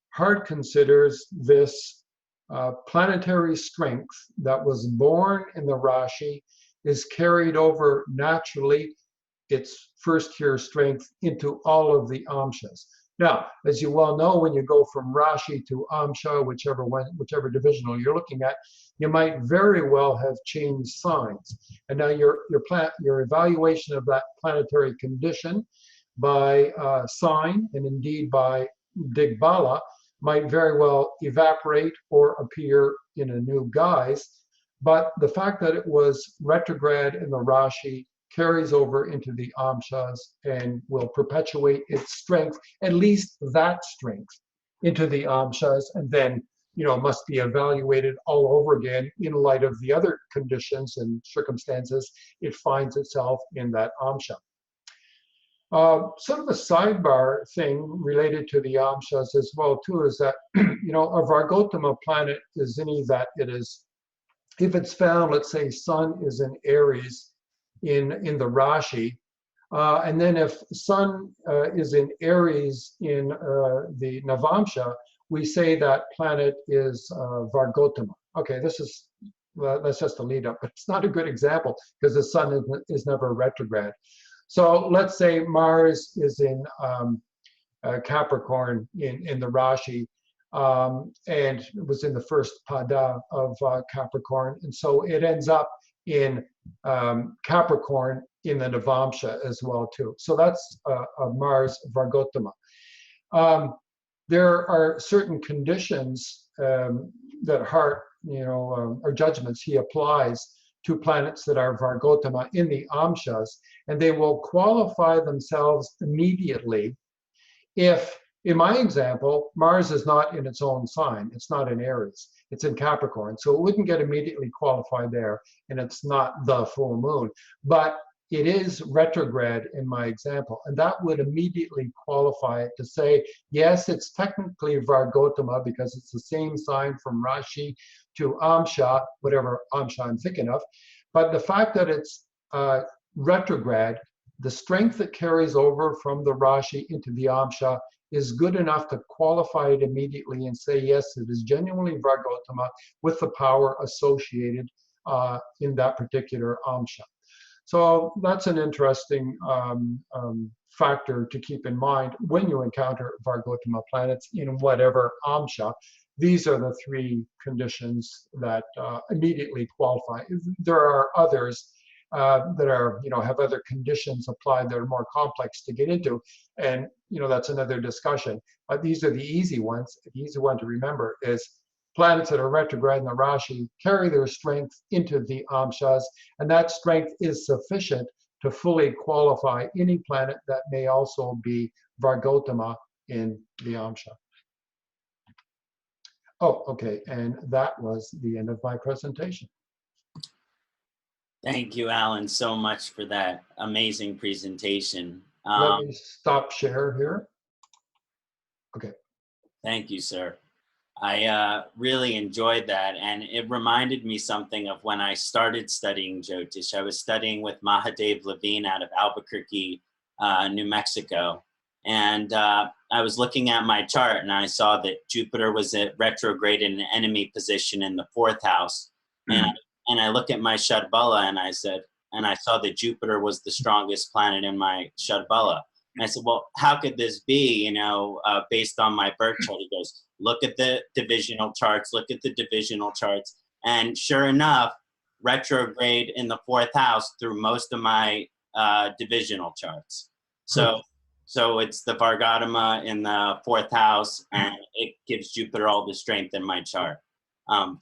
Hart considers this planetary strength that was born in the Rashi is carried over naturally, its first tier strength, into all of the Amshas. Now, as you well know, when you go from Rashi to Amsha, whichever divisional you're looking at, you might very well have changed signs. And now your evaluation of that planetary condition by sign, and indeed by Digbala, might very well evaporate or appear in a new guise. But the fact that it was retrograde in the Rashi carries over into the Amshas and will perpetuate its strength, at least that strength, into the Amshas, and then, you know, must be evaluated all over again in light of the other conditions and circumstances it finds itself in that Amsha. Sort of a sidebar thing related to the Amshas as well too is that, you know, a Vargotama planet is any that it is, if it's found, let's say Sun is in Aries in the Rashi, and then if Sun is in Aries in the Navamsha, we say that planet is Vargotama. Okay, that's just a lead up, but it's not a good example because the Sun is never retrograde. So let's say Mars is in Capricorn in the Rashi, and it was in the first pada of Capricorn, and so it ends up in Capricorn in the Navamsha as well too. So that's a Mars Vargotama. There are certain conditions that Hart, you know, or judgments he applies to planets that are Vargotama in the Amshas, and they will qualify themselves immediately if, in my example, Mars is not in its own sign. It's not in Aries. It's in Capricorn. So it wouldn't get immediately qualified there, and it's not the full moon. But it is retrograde in my example, and that would immediately qualify it to say, yes, it's technically Vargotama because it's the same sign from Rashi to Amsha, whatever Amsha I'm thinking of. But the fact that it's retrograde, the strength that carries over from the Rashi into the Amsha is good enough to qualify it immediately and say, yes, it is genuinely Vargotama with the power associated in that particular Amsha. So that's an interesting factor to keep in mind when you encounter Vargotama planets in whatever Amsha. These are the three conditions that immediately qualify. There are others that are, you know, have other conditions applied that are more complex to get into, and you know that's another discussion. But these are the easy ones. The easy one to remember is planets that are retrograde in the Rashi carry their strength into the Amshas, and that strength is sufficient to fully qualify any planet that may also be Vargotama in the Amsha. Oh, okay, and that was the end of my presentation. Thank you, Allan, so much for that amazing presentation. Let me stop share here. Okay. Thank you, sir. I really enjoyed that, and it reminded me something of when I started studying Jyotish. I was studying with Mahadev Levine out of Albuquerque, New Mexico, and I was looking at my chart, and I saw that Jupiter was at retrograde in an enemy position in the 4th house, and I look at my Shadbala, and I said, and I saw that Jupiter was the strongest planet in my Shadbala. And I said, well, how could this be, you know, based on my birth chart? He goes, look at the divisional charts, look at the divisional charts. And sure enough, retrograde in the 4th house through most of my divisional charts. So it's the Vargotama in the 4th house, and it gives Jupiter all the strength in my chart.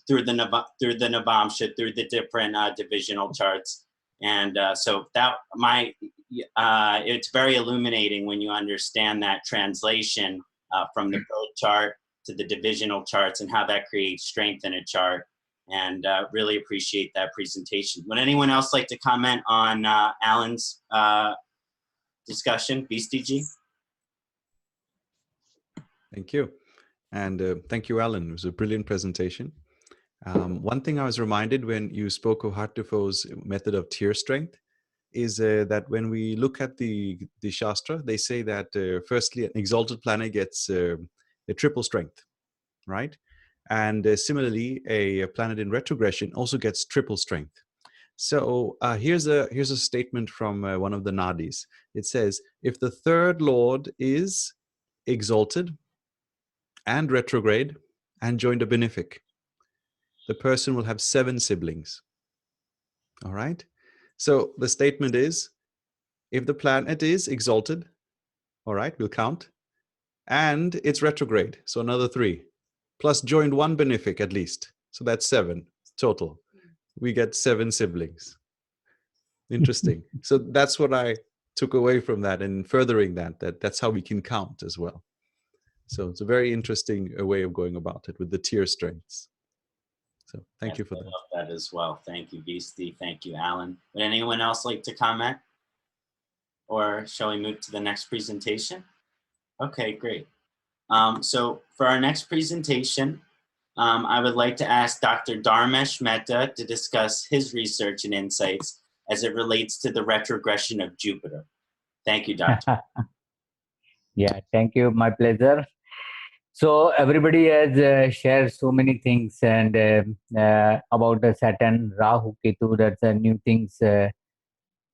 Through the Navamsha, through the different divisional charts. And so that it's very illuminating when you understand that translation from the birth chart to the divisional charts and how that creates strength in a chart. And really appreciate that presentation. Would anyone else like to comment on Allan's discussion. Visti ji. Thank you. And thank you, Allan. It was a brilliant presentation. One thing I was reminded when you spoke of Hartefo's method of tier strength is that when we look at the Shastra, they say that firstly, an exalted planet gets a triple strength, right? And similarly, a planet in retrogression also gets triple strength. So here's a statement from one of the nadis. It says, if the third lord is exalted and retrograde and joined a benefic, the person will have 7 siblings. All right. So the statement is, if the planet is exalted, all right, we'll count, and it's retrograde, so another 3, plus joined 1 benefic at least, so that's 7 total. We get 7 siblings. Interesting. So that's what I took away from that, and furthering that's how we can count as well. So it's a very interesting way of going about it with the tier strengths. So thank you for that. I love that as well. Thank you, Visti. Thank you, Allan. Would anyone else like to comment? Or shall we move to the next presentation? Okay, great. So for our next presentation, I would like to ask Dr. Dharmesh Mehta to discuss his research and insights as it relates to the retrogression of Jupiter. Thank you, Doctor. Yeah, thank you. My pleasure. So everybody has shared so many things and about the Saturn, Rahu, Ketu. That's new things.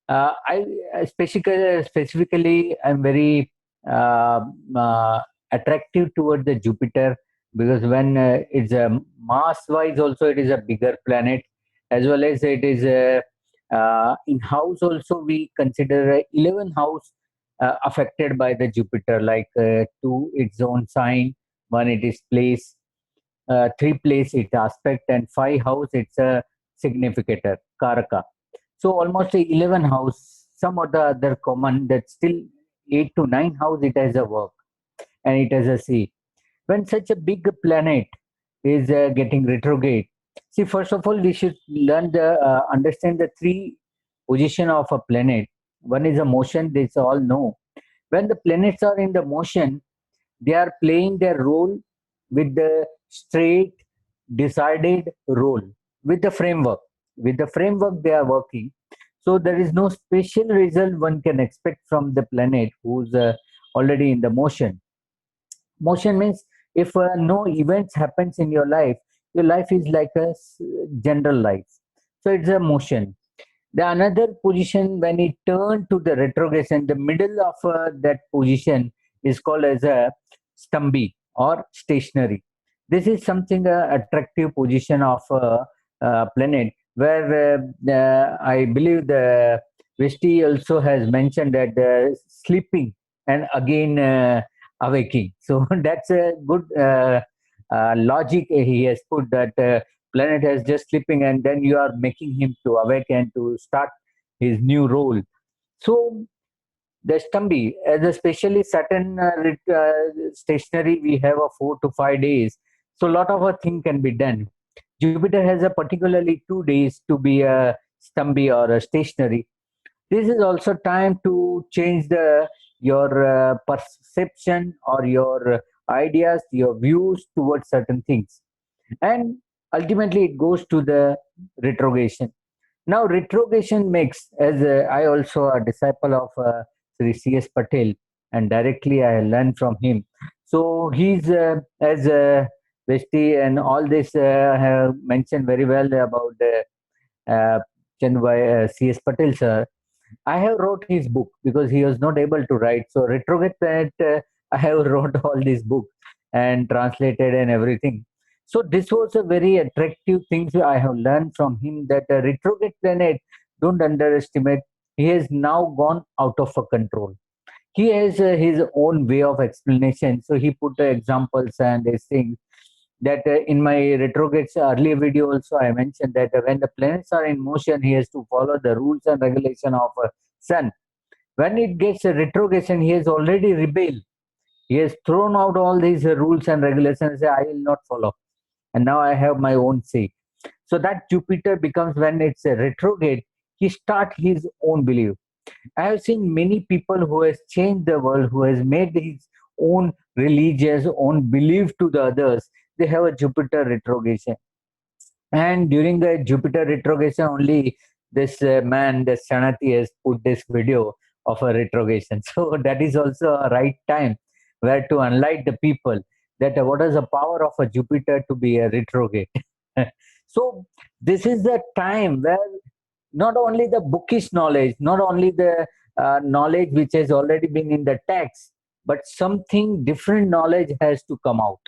I specifically I'm very attractive toward the Jupiter, because when it's mass-wise also it is a bigger planet, as well as it is in house also we consider 11 house affected by the Jupiter, like 2 its own sign, 1 it is place, 3 place its aspect, and 5 house it's a significator, Karaka. So almost 11 house, some of the other common, that still 8 to 9 house it has a work and it has a sea. When such a big planet is getting retrograde, see, first of all we should learn understand the 3 position of a planet. One is a motion, this all know. When the planets are in the motion, they are playing their role with the straight decided role, with the framework. With the framework they are working. So there is no special result one can expect from the planet who's already in the motion. Motion means if no events happens in your life is like a general life. So it's a motion. The another position, when it turns to the retrogression, the middle of that position is called as a stambi or stationary. This is something attractive position of planet, where I believe the Visti also has mentioned that sleeping and again awaking. So that's a good logic he has put, that planet has just sleeping and then you are making him to awake and to start his new role. So the Stambi, as especially Saturn stationary, we have a 4 to 5 days. So a lot of a thing can be done. Jupiter has a particularly 2 days to be a Stambi or a stationary. This is also time to change your perception or your ideas, your views towards certain things. And ultimately it goes to the retrogression. Now retrogression makes, as I also a disciple of Sri C.S. Patel, and directly I learned from him. So he's as Visti and all this have mentioned very well about C.S. Patel sir. I have wrote his book because he was not able to write. So Retrograde Planet, I have wrote all these books and translated and everything. So this was a very attractive thing I have learned from him, that a retrograde planet, don't underestimate, he has now gone out of control. He has his own way of explanation. So he put examples and these things that in my retrograde earlier video also I mentioned that when the planets are in motion, he has to follow the rules and regulation of sun. When it gets a retrogression, he has already rebelled. He has thrown out all these rules and regulations and say, I will not follow. And now I have my own say. So that Jupiter becomes, when it's a retrograde, he starts his own belief. I have seen many people who has changed the world, who has made his own religious, own belief to the others. They have a Jupiter retrogression. And during the Jupiter retrogression, only this man, the Kṣaṇāti, has put this video of a retrogression. So that is also a right time where to enlighten the people that what is the power of a Jupiter to be a retrograde. So this is the time where not only the bookish knowledge, not only the knowledge which has already been in the text, but something different knowledge has to come out.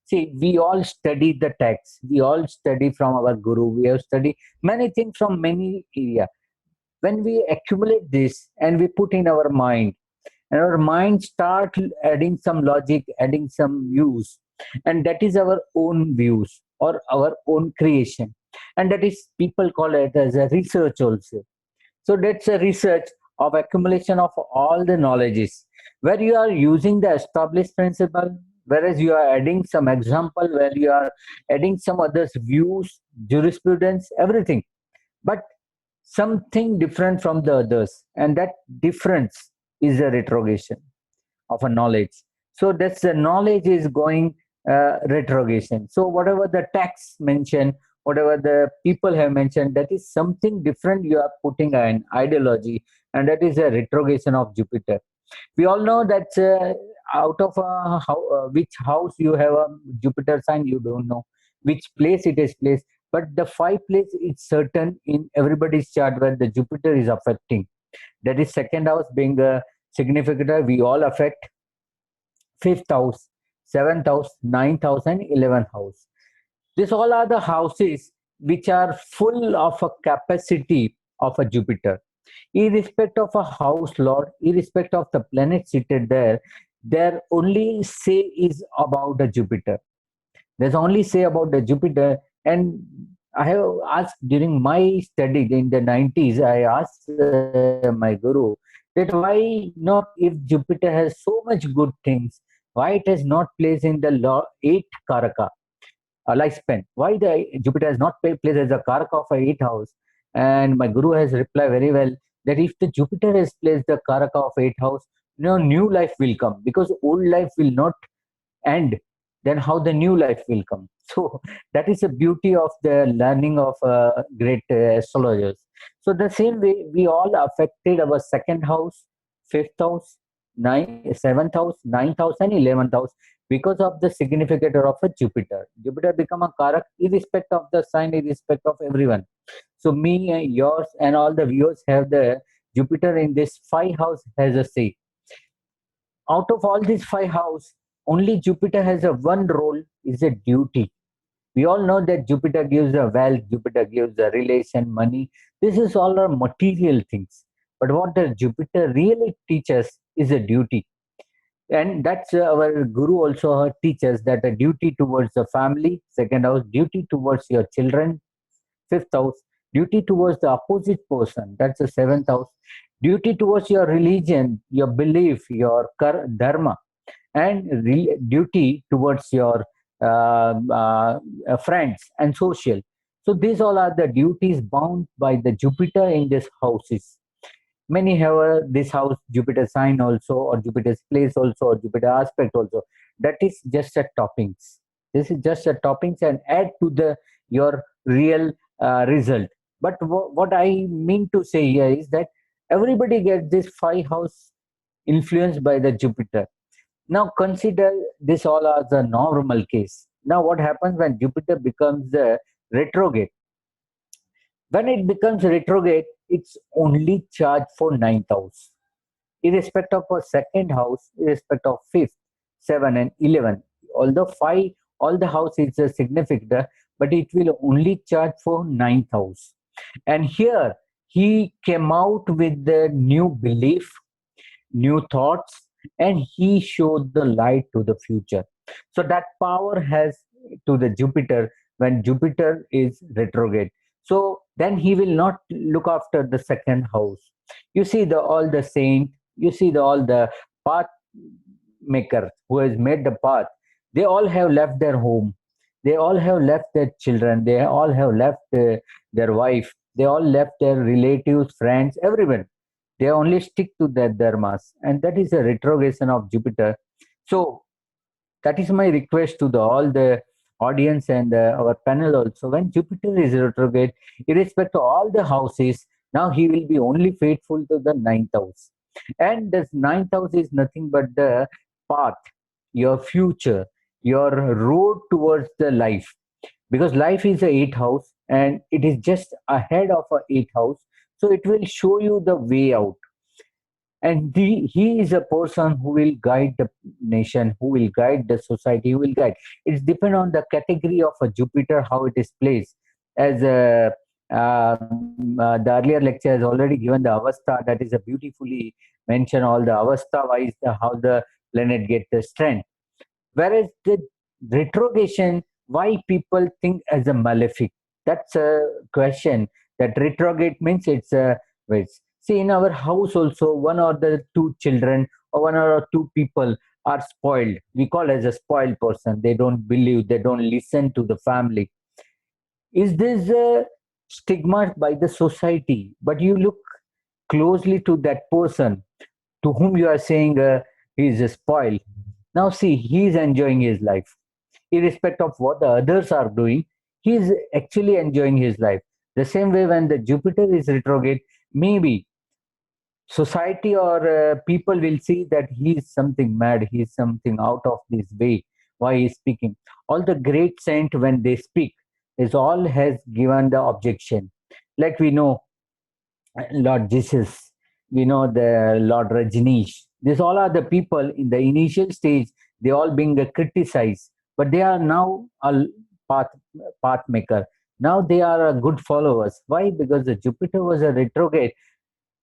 See, we all study the text. We all study from our guru. We have studied many things from many areas. When we accumulate this and we put in our mind, and our mind start adding some logic, adding some views, and that is our own views or our own creation. And that is, people call it as a research also. So that's a research of accumulation of all the knowledges, where you are using the established principle, whereas you are adding some example, where you are adding some others views, jurisprudence, everything, but something different from the others, and that difference is a retrogression of a knowledge. So that's the knowledge is going retrogression. So whatever the text mentioned, whatever the people have mentioned, that is something different you are putting an ideology, and that is a retrogression of Jupiter. We all know that out of which house you have a Jupiter sign, you don't know which place it is placed, but the 5 place is certain in everybody's chart where the Jupiter is affecting. That is second house being a significator, we all affect. 5th house, 7th house, 9th house, and 11th house. These all are the houses which are full of a capacity of a Jupiter. Irrespective of a house lord, irrespective of the planet seated there, their only say is about the Jupiter. There's only say about the Jupiter. And I have asked during my study in the 90s, I asked my guru that why not, if Jupiter has so much good things, why it has not placed in the law 8 Karaka, lifespan? Why the Jupiter has not placed as a Karaka of a 8th house? And my guru has replied very well that if the Jupiter has placed the Karaka of 8th house, new life will come, because old life will not end. Then how the new life will come? So that is the beauty of the learning of great astrologers. So the same way, we all affected our 2nd house, 5th house, 7th house, 9th house, and 11th house because of the significator of a Jupiter. Jupiter become a Karak irrespective of the sign, irrespective of everyone. So me and yours and all the viewers have the Jupiter in this 5 house has a say. Out of all these 5 house, only Jupiter has a one role, is a duty. We all know that Jupiter gives the wealth, Jupiter gives the relation, money. This is all our material things. But what the Jupiter really teaches is a duty. And that's our guru also teaches that a duty towards the family, 2nd house, duty towards your children, 5th house, duty towards the opposite person, that's the 7th house, duty towards your religion, your belief, your dharma, and duty towards your friends and social. So these all are the duties bound by the Jupiter in these houses. Many have this house Jupiter sign also, or Jupiter's place also, or Jupiter aspect also. That is just a toppings. This is just a toppings and add to your real result. But what I mean to say here is that everybody gets this 5 house influenced by the Jupiter. Now consider this all as a normal case. Now what happens when Jupiter becomes the retrograde? When it becomes retrograde, it's only charged for 9th house. Irrespective of 2nd house, irrespective of 5th, 7 and 11. Although 5, all the house is a significant, but it will only charge for 9th house. And here he came out with the new belief, new thoughts, and he showed the light to the future. So that power has to the Jupiter when Jupiter is retrograde. So then he will not look after the 2nd house. You see all the saint, you see all the path maker who has made the path. They all have left their home. They all have left their children. They all have left their wife. They all left their relatives, friends, everyone. They only stick to their dharmas, and that is a retrogression of Jupiter. So that is my request to all the audience and our panel also. When Jupiter is retrograde, irrespective of all the houses, now he will be only faithful to the ninth house. And this ninth house is nothing but the path, your future, your road towards the life. Because life is a eighth house and it is just ahead of a eighth house. So it will show you the way out. And he is a person who will guide the nation, who will guide the society, who will guide. It's depend on the category of a Jupiter, how it is placed. As the earlier lecture has already given the Avastha, that is a beautifully mentioned all the Avastha wise, how the planet get the strength. Whereas the retrogression, why people think as a malefic? That's a question. That retrograde means it's a see, in our house also, one or the two children or one or two people are spoiled. We call as a spoiled person. They don't believe, they don't listen to the family. Is this a stigma by the society? But you look closely to that person to whom you are saying he is spoiled. Now see, he is enjoying his life. Irrespective of what the others are doing, he is actually enjoying his life. The same way when the Jupiter is retrograde, maybe society or people will see that he is something mad, he is something out of this way, why he is speaking. All the great saint, when they speak, is all has given the objection. Like we know Lord Jesus, we know the Lord Rajneesh. These all are the people in the initial stage, they all being criticized, but they are now a path maker. Now they are a good followers. Why? Because the Jupiter was a retrograde.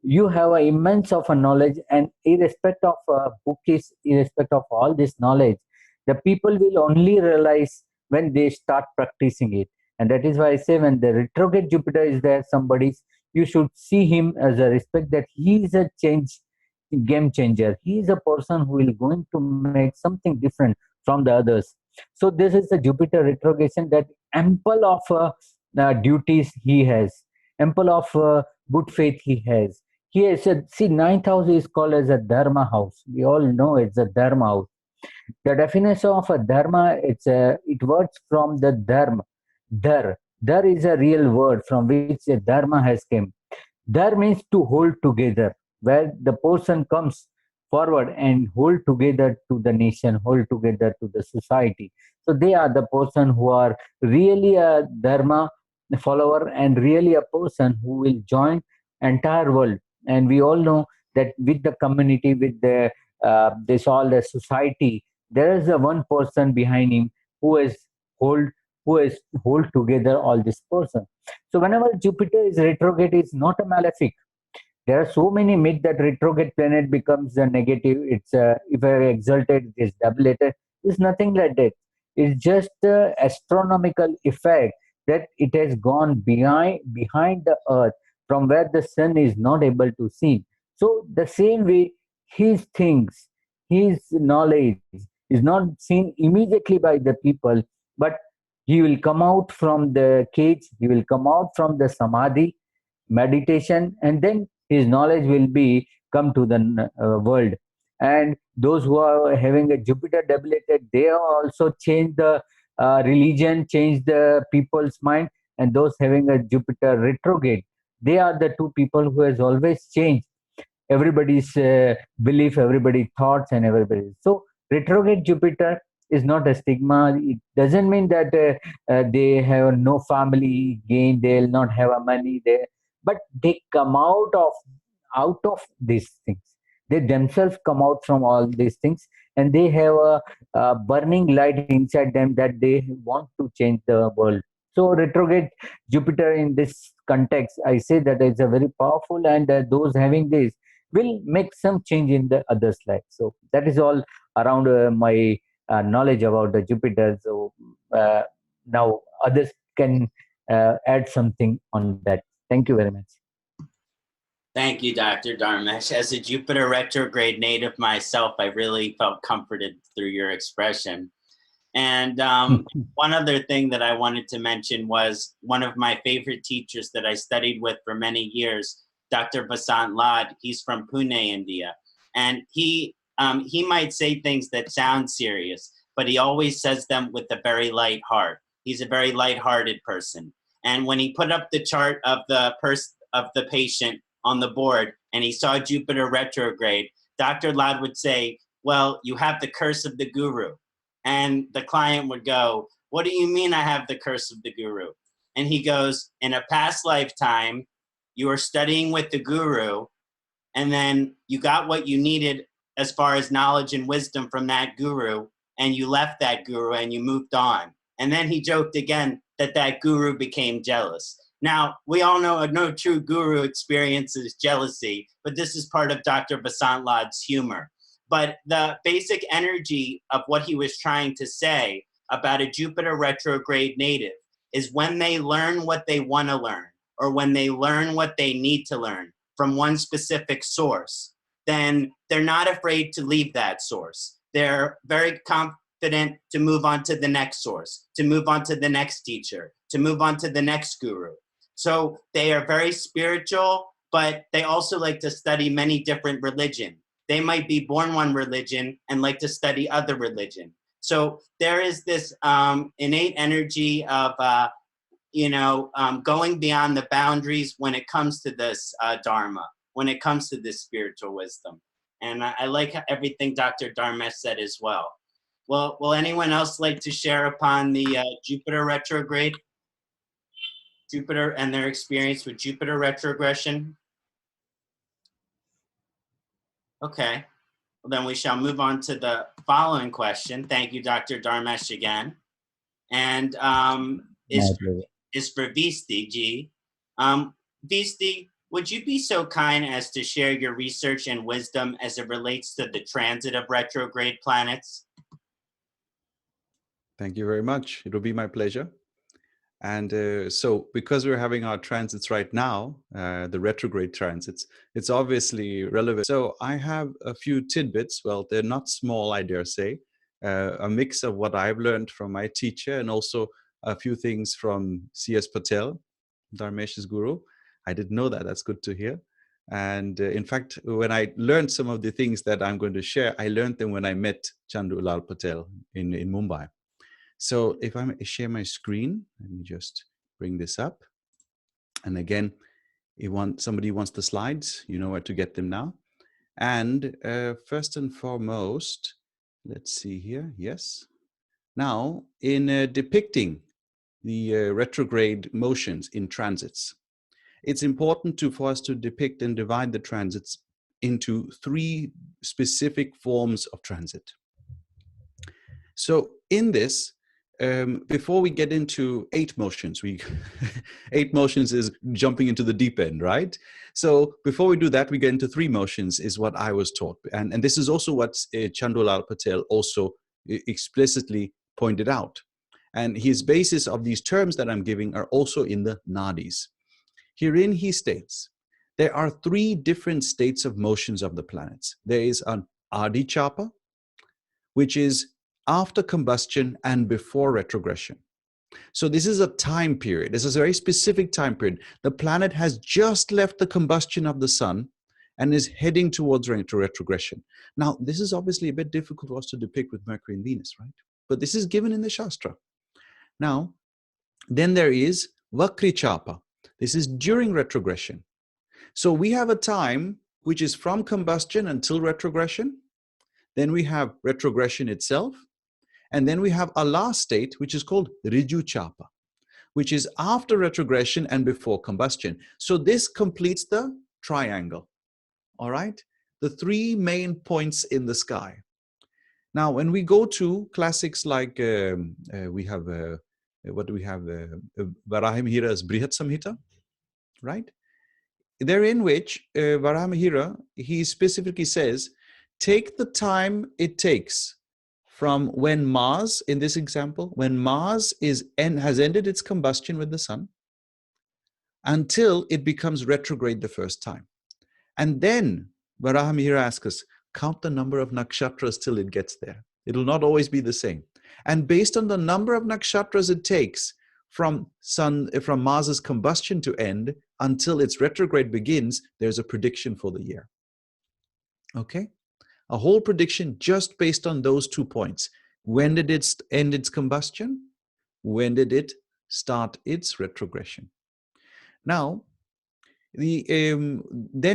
You have an immense of a knowledge, and irrespective of bookish, irrespective of all this knowledge, the people will only realize when they start practicing it. And that is why I say when the retrograde Jupiter is there, somebody's, you should see him as a respect that he is a game changer. He is a person who will going to make something different from the others. So this is the Jupiter retrogression, that ample of duties he has, ample of good faith he has. He has said, see, ninth house is called as a dharma house. We all know it's a dharma house. The definition of a dharma, it works from the dharma. Dhar is a real word from which a dharma has come. Dhar means to hold together, where the person comes forward and hold together to the nation, hold together to the society. So they are the person who are really a dharma follower and really a person who will join entire world. And we all know that with the community, with the this all the society, there is a one person behind him who has hold together all this person. So whenever Jupiter is retrograde, it's not a malefic. There are so many myths that retrograde planet becomes a negative. It's if exalted, it is doublated. It's nothing like that. It's just the astronomical effect that it has gone behind the earth, from where the sun is not able to see. So the same way, his things, his knowledge is not seen immediately by the people, but he will come out from the cage, he will come out from the samadhi, meditation, and then his knowledge will be come to the world. And those who are having a Jupiter debilitated, they have also changed the religion, changed the people's mind. And those having a Jupiter retrograde, they are the two people who has always changed everybody's belief, everybody's thoughts, and everybody. So retrograde Jupiter is not a stigma. It doesn't mean that they have no family gain, they'll not have a money there, but they come out of these things. They themselves come out from all these things, and they have a burning light inside them that they want to change the world. So retrograde Jupiter in this context, I say that it's a very powerful, and those having this will make some change in the other's life. So that is all around my knowledge about the Jupiter. So now others can add something on that. Thank you very much. Thank you, Dr. Dharmesh. As a Jupiter retrograde native myself, I really felt comforted through your expression. And one other thing that I wanted to mention was one of my favorite teachers that I studied with for many years Dr. Vasant Lad. He's from Pune, India. And he might say things that sound serious, but he always says them with a very light heart. He's a very light-hearted person. And when he put up the chart of the patient on the board and he saw Jupiter retrograde, Dr. Lad would say, well, you have the curse of the guru. And the client would go, what do you mean I have the curse of the guru? And he goes, in a past lifetime, you were studying with the guru, and then you got what you needed as far as knowledge and wisdom from that guru, and you left that guru and you moved on. And then he joked again that that guru became jealous. Now, we all know no true guru experiences jealousy, but this is part of Dr. Vasant Lad's humor. But the basic energy of what he was trying to say about a Jupiter retrograde native is when they learn what they want to learn, or when they learn what they need to learn from one specific source, then they're not afraid to leave that source. They're very confident to move on to the next source, to move on to the next teacher, to move on to the next guru. So they are very spiritual, but they also like to study many different religions. They might be born one religion and like to study other religion. So there is this innate energy of, going beyond the boundaries when it comes to this Dharma, when it comes to this spiritual wisdom. And I like everything Dr. Dharmesh said as well. Well, will anyone else like to share upon the Jupiter retrograde? Jupiter and their experience with Jupiter retrogression? Okay, well, then we shall move on to the following question. Thank you, Dr. Dharmesh, again. And is for Visti ji. Visti, would you be so kind as to share your research and wisdom as it relates to the transit of retrograde planets? Thank you very much. It will be my pleasure. And so because we're having our transits right now, the retrograde transits, it's obviously relevant. So I have a few tidbits. Well, they're not small, I dare say, a mix of what I've learned from my teacher and also a few things from C.S. Patel, Dharmesh's guru. I didn't know that. That's good to hear. And in fact, when I learned some of the things that I'm going to share, I learned them when I met Chandulal Patel in Mumbai. So if I share my screen, let me just bring this up. And again, if somebody wants the slides, you know where to get them now. And first and foremost, let's see here. Yes. Now, in depicting the retrograde motions in transits, it's important for us to depict and divide the transits into 3 specific forms of transit. So in this, before we get into 8 motions, 8 motions is jumping into the deep end, right? So before we do that, we get into 3 motions is what I was taught. And this is also what Chandulal Patel also explicitly pointed out. And his basis of these terms that I'm giving are also in the nadis. Herein he states, there are 3 different states of motions of the planets. There is an Adi Chapa, which is after combustion and before retrogression. So this is a time period. This is a very specific time period. The planet has just left the combustion of the sun and is heading towards retrogression. Now, this is obviously a bit difficult for us to depict with Mercury and Venus, right? But this is given in the Shastra. Now, then there is Vakri Chapa. This is during retrogression. So we have a time which is from combustion until retrogression. Then we have retrogression itself. And then we have a last state, which is called Riju Chapa, which is after retrogression and before combustion. So this completes the triangle, all right? The 3 main points in the sky. Now, when we go to classics like, we have, what do we have? Varahamihira's Brihat Samhita, right? Therein which Varahamihira, he specifically says, take the time it takes from when Mars, in this example, when Mars has ended its combustion with the sun until it becomes retrograde the first time. And then Varahamihira asks us, count the number of nakshatras till it gets there. It will not always be the same. And based on the number of nakshatras it takes from Mars's combustion to end, until its retrograde begins, there's a prediction for the year. Okay? A whole prediction just based on those 2 points. When did it end its combustion? When did it start its retrogression? Now, then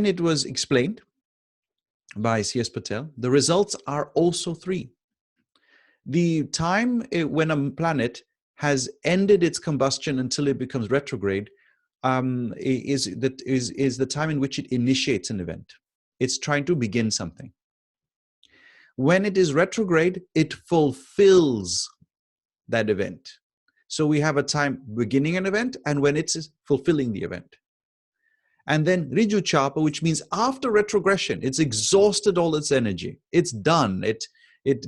it was explained by C.S. Patel. The results are also 3. The time when a planet has ended its combustion until it becomes retrograde is the time in which it initiates an event. It's trying to begin something. When it is retrograde, it fulfills that event. So we have a time beginning an event and when it's fulfilling the event. And then Riju Chapa, which means after retrogression, it's exhausted all its energy. It's done. It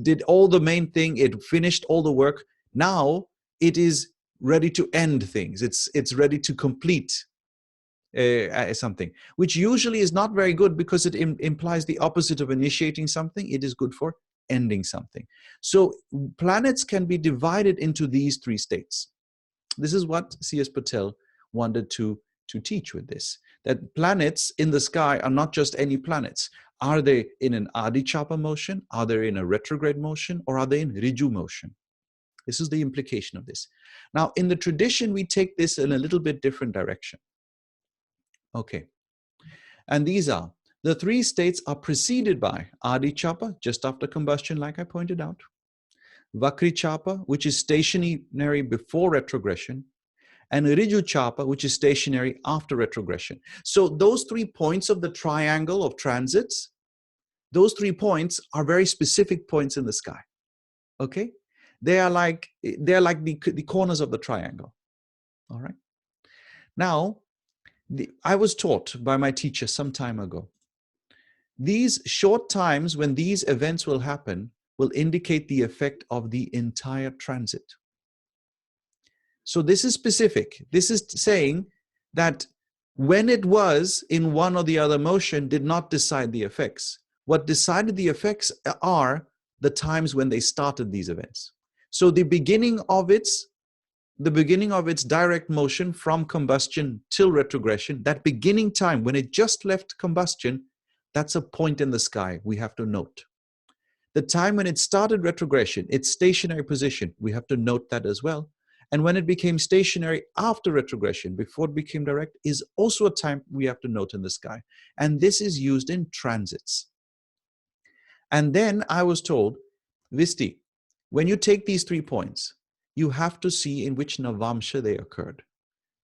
did all the main thing. It finished all the work. Now it is ready to end things. It's ready to complete something, which usually is not very good because it implies the opposite of initiating something. It is good for ending something. So planets can be divided into these 3 states. This is what C.S. Patel wanted to teach with this, that planets in the sky are not just any planets. Are they in an Adi Chapa motion? Are they in a retrograde motion? Or are they in Riju motion? This is the implication of this. Now, in the tradition, we take this in a little bit different direction. Okay. And these are, the 3 states are preceded by Adi Chapa, just after combustion, like I pointed out. Vakri Chapa, which is stationary before retrogression. And Riju Chapa, which is stationary after retrogression. So those 3 points of the triangle of transits, those 3 points are very specific points in the sky. Okay? They're like the corners of the triangle. All right? Now, I was taught by my teacher some time ago, these short times when these events will happen will indicate the effect of the entire transit. So this is specific. This is saying that when it was in one or the other motion did not decide the effects. What decided the effects are the times when they started these events. So the beginning of its direct motion from combustion till retrogression, that beginning time when it just left combustion, that's a point in the sky we have to note. The time when it started retrogression, its stationary position, we have to note that as well. And when it became stationary after retrogression, before it became direct, is also a time we have to note in the sky. And this is used in transits. And then I was told, Visti, when you take these 3 points, you have to see in which Navamsha they occurred.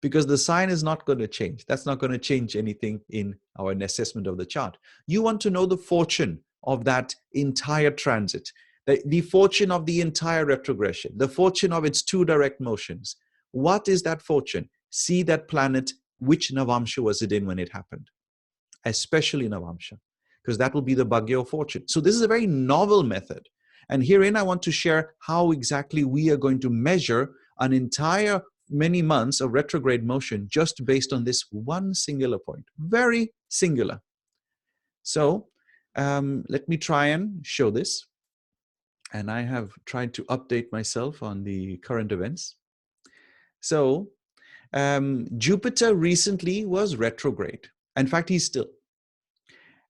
Because the sign is not going to change. That's not going to change anything in our assessment of the chart. You want to know the fortune of that entire transit. The fortune of the entire retrogression, the fortune of its 2 direct motions. What is that fortune? See that planet, which Navamsha was it in when it happened? Especially Navamsha, because that will be the Bhagya of fortune. So this is a very novel method. And herein I want to share how exactly we are going to measure an entire many months of retrograde motion just based on this one singular point. Very singular. So let me try and show this. And I have tried to update myself on the current events. So Jupiter recently was retrograde. In fact, he's still.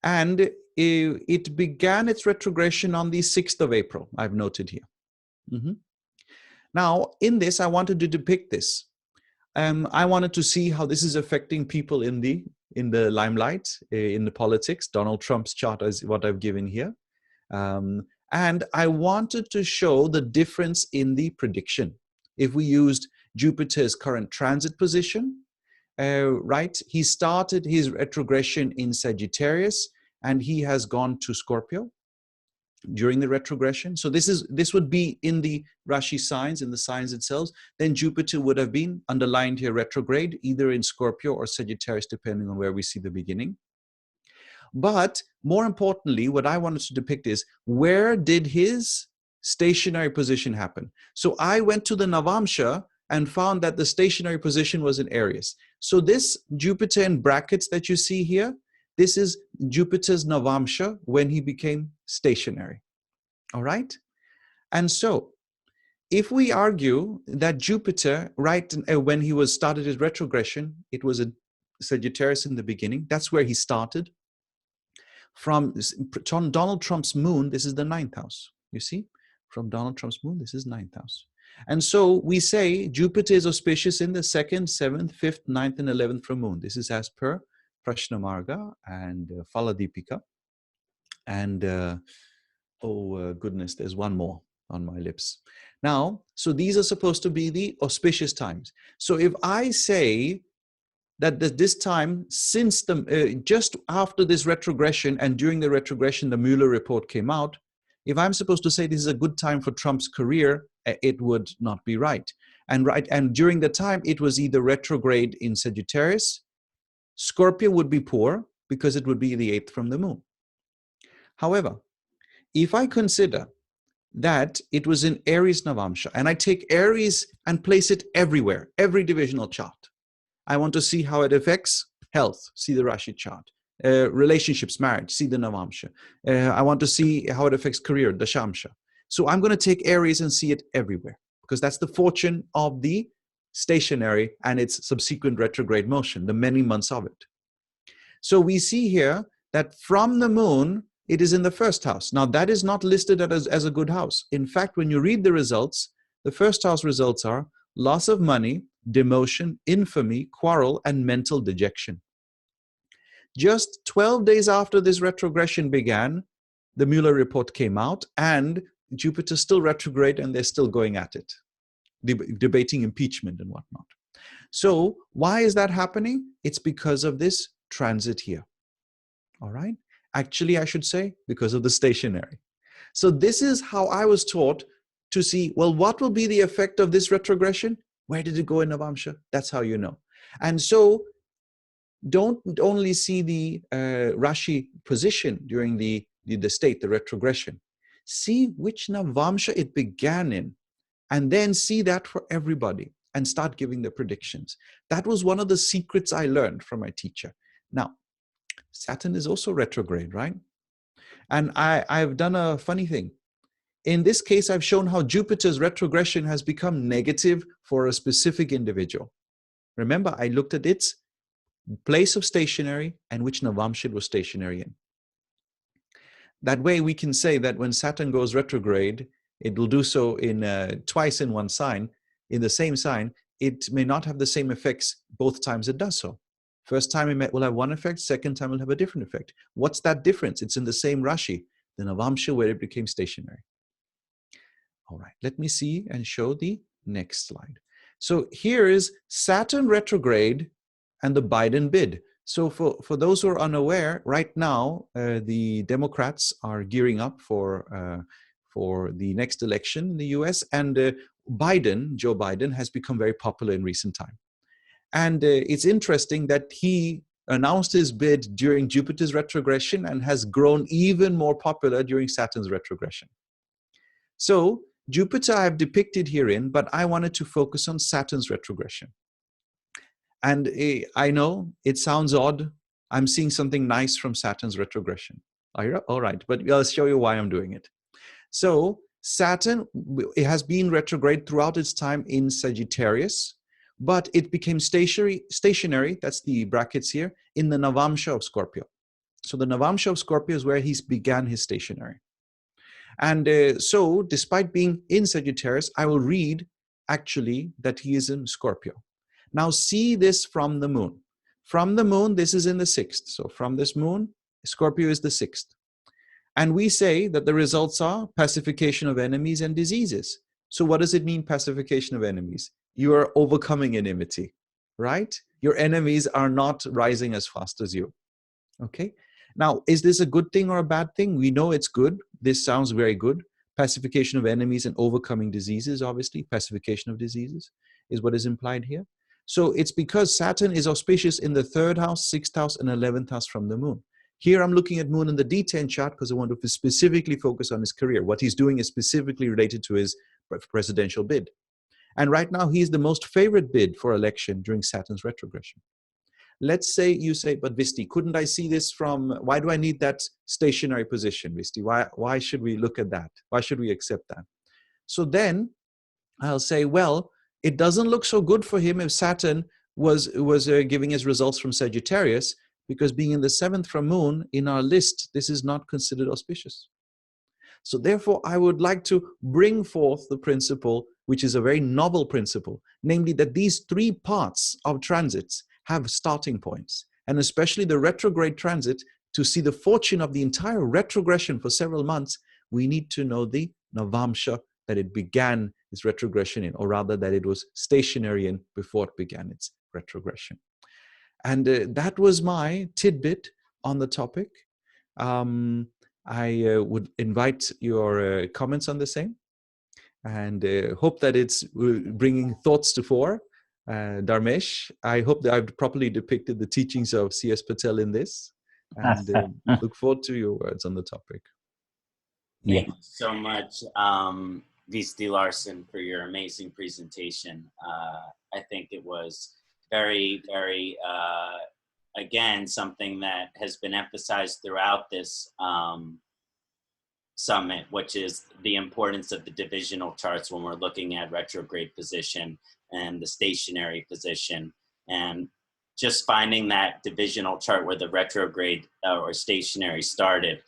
And it began its retrogression on the 6th of April, I've noted here. Now, in this, I wanted to depict this. I wanted to see how this is affecting people in the limelight, in the politics. Donald Trump's chart is what I've given here. And I wanted to show the difference in the prediction. If we used Jupiter's current transit position, right? He started his retrogression in Sagittarius, and he has gone to Scorpio during the retrogression. So this would be in the Rashi signs, in the signs itself. Then Jupiter would have been underlined here retrograde, either in Scorpio or Sagittarius, depending on where we see the beginning. But more importantly, what I wanted to depict is where did his stationary position happen? So I went to the Navamsha and found that the stationary position was in Aries. So this Jupiter in brackets that you see here, this is Jupiter's Navamsha when he became stationary. All right? And so if we argue that Jupiter, right when he started his retrogression, it was a Sagittarius in the beginning. That's where he started. From Donald Trump's moon, this is the 9th house. You see? From Donald Trump's moon, this is 9th house. And so we say Jupiter is auspicious in the 2nd, 7th, 5th, 9th, and 11th from moon. This is as per Prashnamarga and Phaladipika. And goodness, there's one more on my lips. Now, so these are supposed to be the auspicious times. So if I say that this time, since the just after this retrogression and during the retrogression, the Mueller report came out, if I'm supposed to say this is a good time for Trump's career, it would not be right. And during the time, it was either retrograde in Sagittarius, Scorpio would be poor because it would be the 8th from the moon. However, if I consider that it was in Aries Navamsha, and I take Aries and place it everywhere, every divisional chart, I want to see how it affects health, see the Rashi chart. Relationships, marriage, see the Navamsha. I want to see how it affects career, the Shamsha. So I'm going to take Aries and see it everywhere, because that's the fortune of the stationary and its subsequent retrograde motion, the many months of it. So we see here that from the moon, it is in the 1st house. Now that is not listed as a good house. In fact, when you read the results, the 1st house results are loss of money, demotion, infamy, quarrel, and mental dejection. Just 12 days after this retrogression began, the Mueller report came out, and Jupiter still retrograde, and they're still going at it, debating impeachment and whatnot. So why is that happening? It's because of this transit here. All right? Actually, I should say because of the stationary. So this is how I was taught to see, well, what will be the effect of this retrogression? Where did it go in Navamsha? That's how you know. And so don't only see the Rashi position during the state, the retrogression. See which Navamsha it began in, and then see that for everybody and start giving the predictions. That was one of the secrets I learned from my teacher. Now, Saturn is also retrograde, right? And I've done a funny thing. In this case, I've shown how Jupiter's retrogression has become negative for a specific individual. Remember, I looked at its place of stationary and which Navamsha it was stationary in. That way, we can say that when Saturn goes retrograde, it will do so in twice in one sign. In the same sign, it may not have the same effects both times it does so. First time it will have one effect, second time it will have a different effect. What's that difference? It's in the same Rashi, the Navamsha, where it became stationary. All right, let me see and show the next slide. So here is Saturn retrograde and the Biden bid. So for those who are unaware, right now, the Democrats are gearing up for the next election in the US, and Joe Biden, has become very popular in recent time. And it's interesting that he announced his bid during Jupiter's retrogression and has grown even more popular during Saturn's retrogression. So Jupiter I have depicted herein, but I wanted to focus on Saturn's retrogression. And I know it sounds odd. I'm seeing something nice from Saturn's retrogression. All right, but I'll show you why I'm doing it. So Saturn, it has been retrograde throughout its time in Sagittarius, but it became stationary, that's the brackets here, in the Navamsha of Scorpio. So the Navamsha of Scorpio is where he began his stationary. And so despite being in Sagittarius, I will read actually that he is in Scorpio. Now see this from the moon. From the moon, this is in the 6th. So from this moon, Scorpio is the 6th. And we say that the results are pacification of enemies and diseases. So what does it mean, pacification of enemies? You are overcoming enmity, right? Your enemies are not rising as fast as you. Okay. Now, is this a good thing or a bad thing? We know it's good. This sounds very good. Pacification of enemies and overcoming diseases, obviously. Pacification of diseases is what is implied here. So it's because Saturn is auspicious in the 3rd house, 6th house, and 11th house from the moon. Here I'm looking at moon in the D10 chart because I want to specifically focus on his career. What he's doing is specifically related to his presidential bid. And right now, he's the most favorite bid for election during Saturn's retrogression. Let's say you say, but Visti, couldn't I see this from, why do I need that stationary position, Visti? Why should we look at that? Why should we accept that? So then I'll say, well, it doesn't look so good for him if Saturn was giving us results from Sagittarius, because being in the 7th from Moon in our list, this is not considered auspicious. So therefore, I would like to bring forth the principle, which is a very novel principle, namely that these 3 parts of transits have starting points, and especially the retrograde transit. To see the fortune of the entire retrogression for several months, we need to know the Navamsha that it began its retrogression in, or rather that it was stationary in before it began its retrogression. And that was my tidbit on the topic. I would invite your comments on the same, and hope that it's bringing thoughts to fore. Dharmesh, I hope that I've properly depicted the teachings of C.S. Patel in this, and look forward to your words on the topic. Thank you so much, Visti Larsen, for your amazing presentation. I think it was very, very, again, something that has been emphasized throughout this summit, which is the importance of the divisional charts when we're looking at retrograde position and the stationary position. And just finding that divisional chart where the retrograde or stationary started,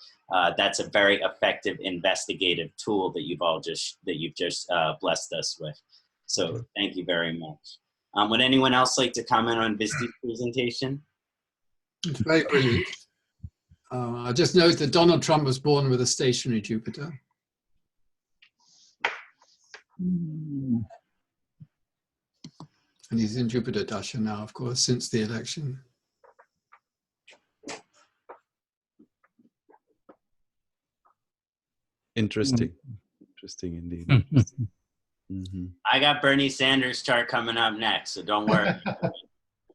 that's a very effective investigative tool that you've just blessed us with. So thank you very much. Would anyone else like to comment on Visti's presentation? It's very brilliant. I just note that Donald Trump was born with a stationary Jupiter. And he's in Jupiter Dasha now, of course, since the election. Interesting. Interesting indeed. Mm-hmm. I got Bernie Sanders' chart coming up next, so don't worry.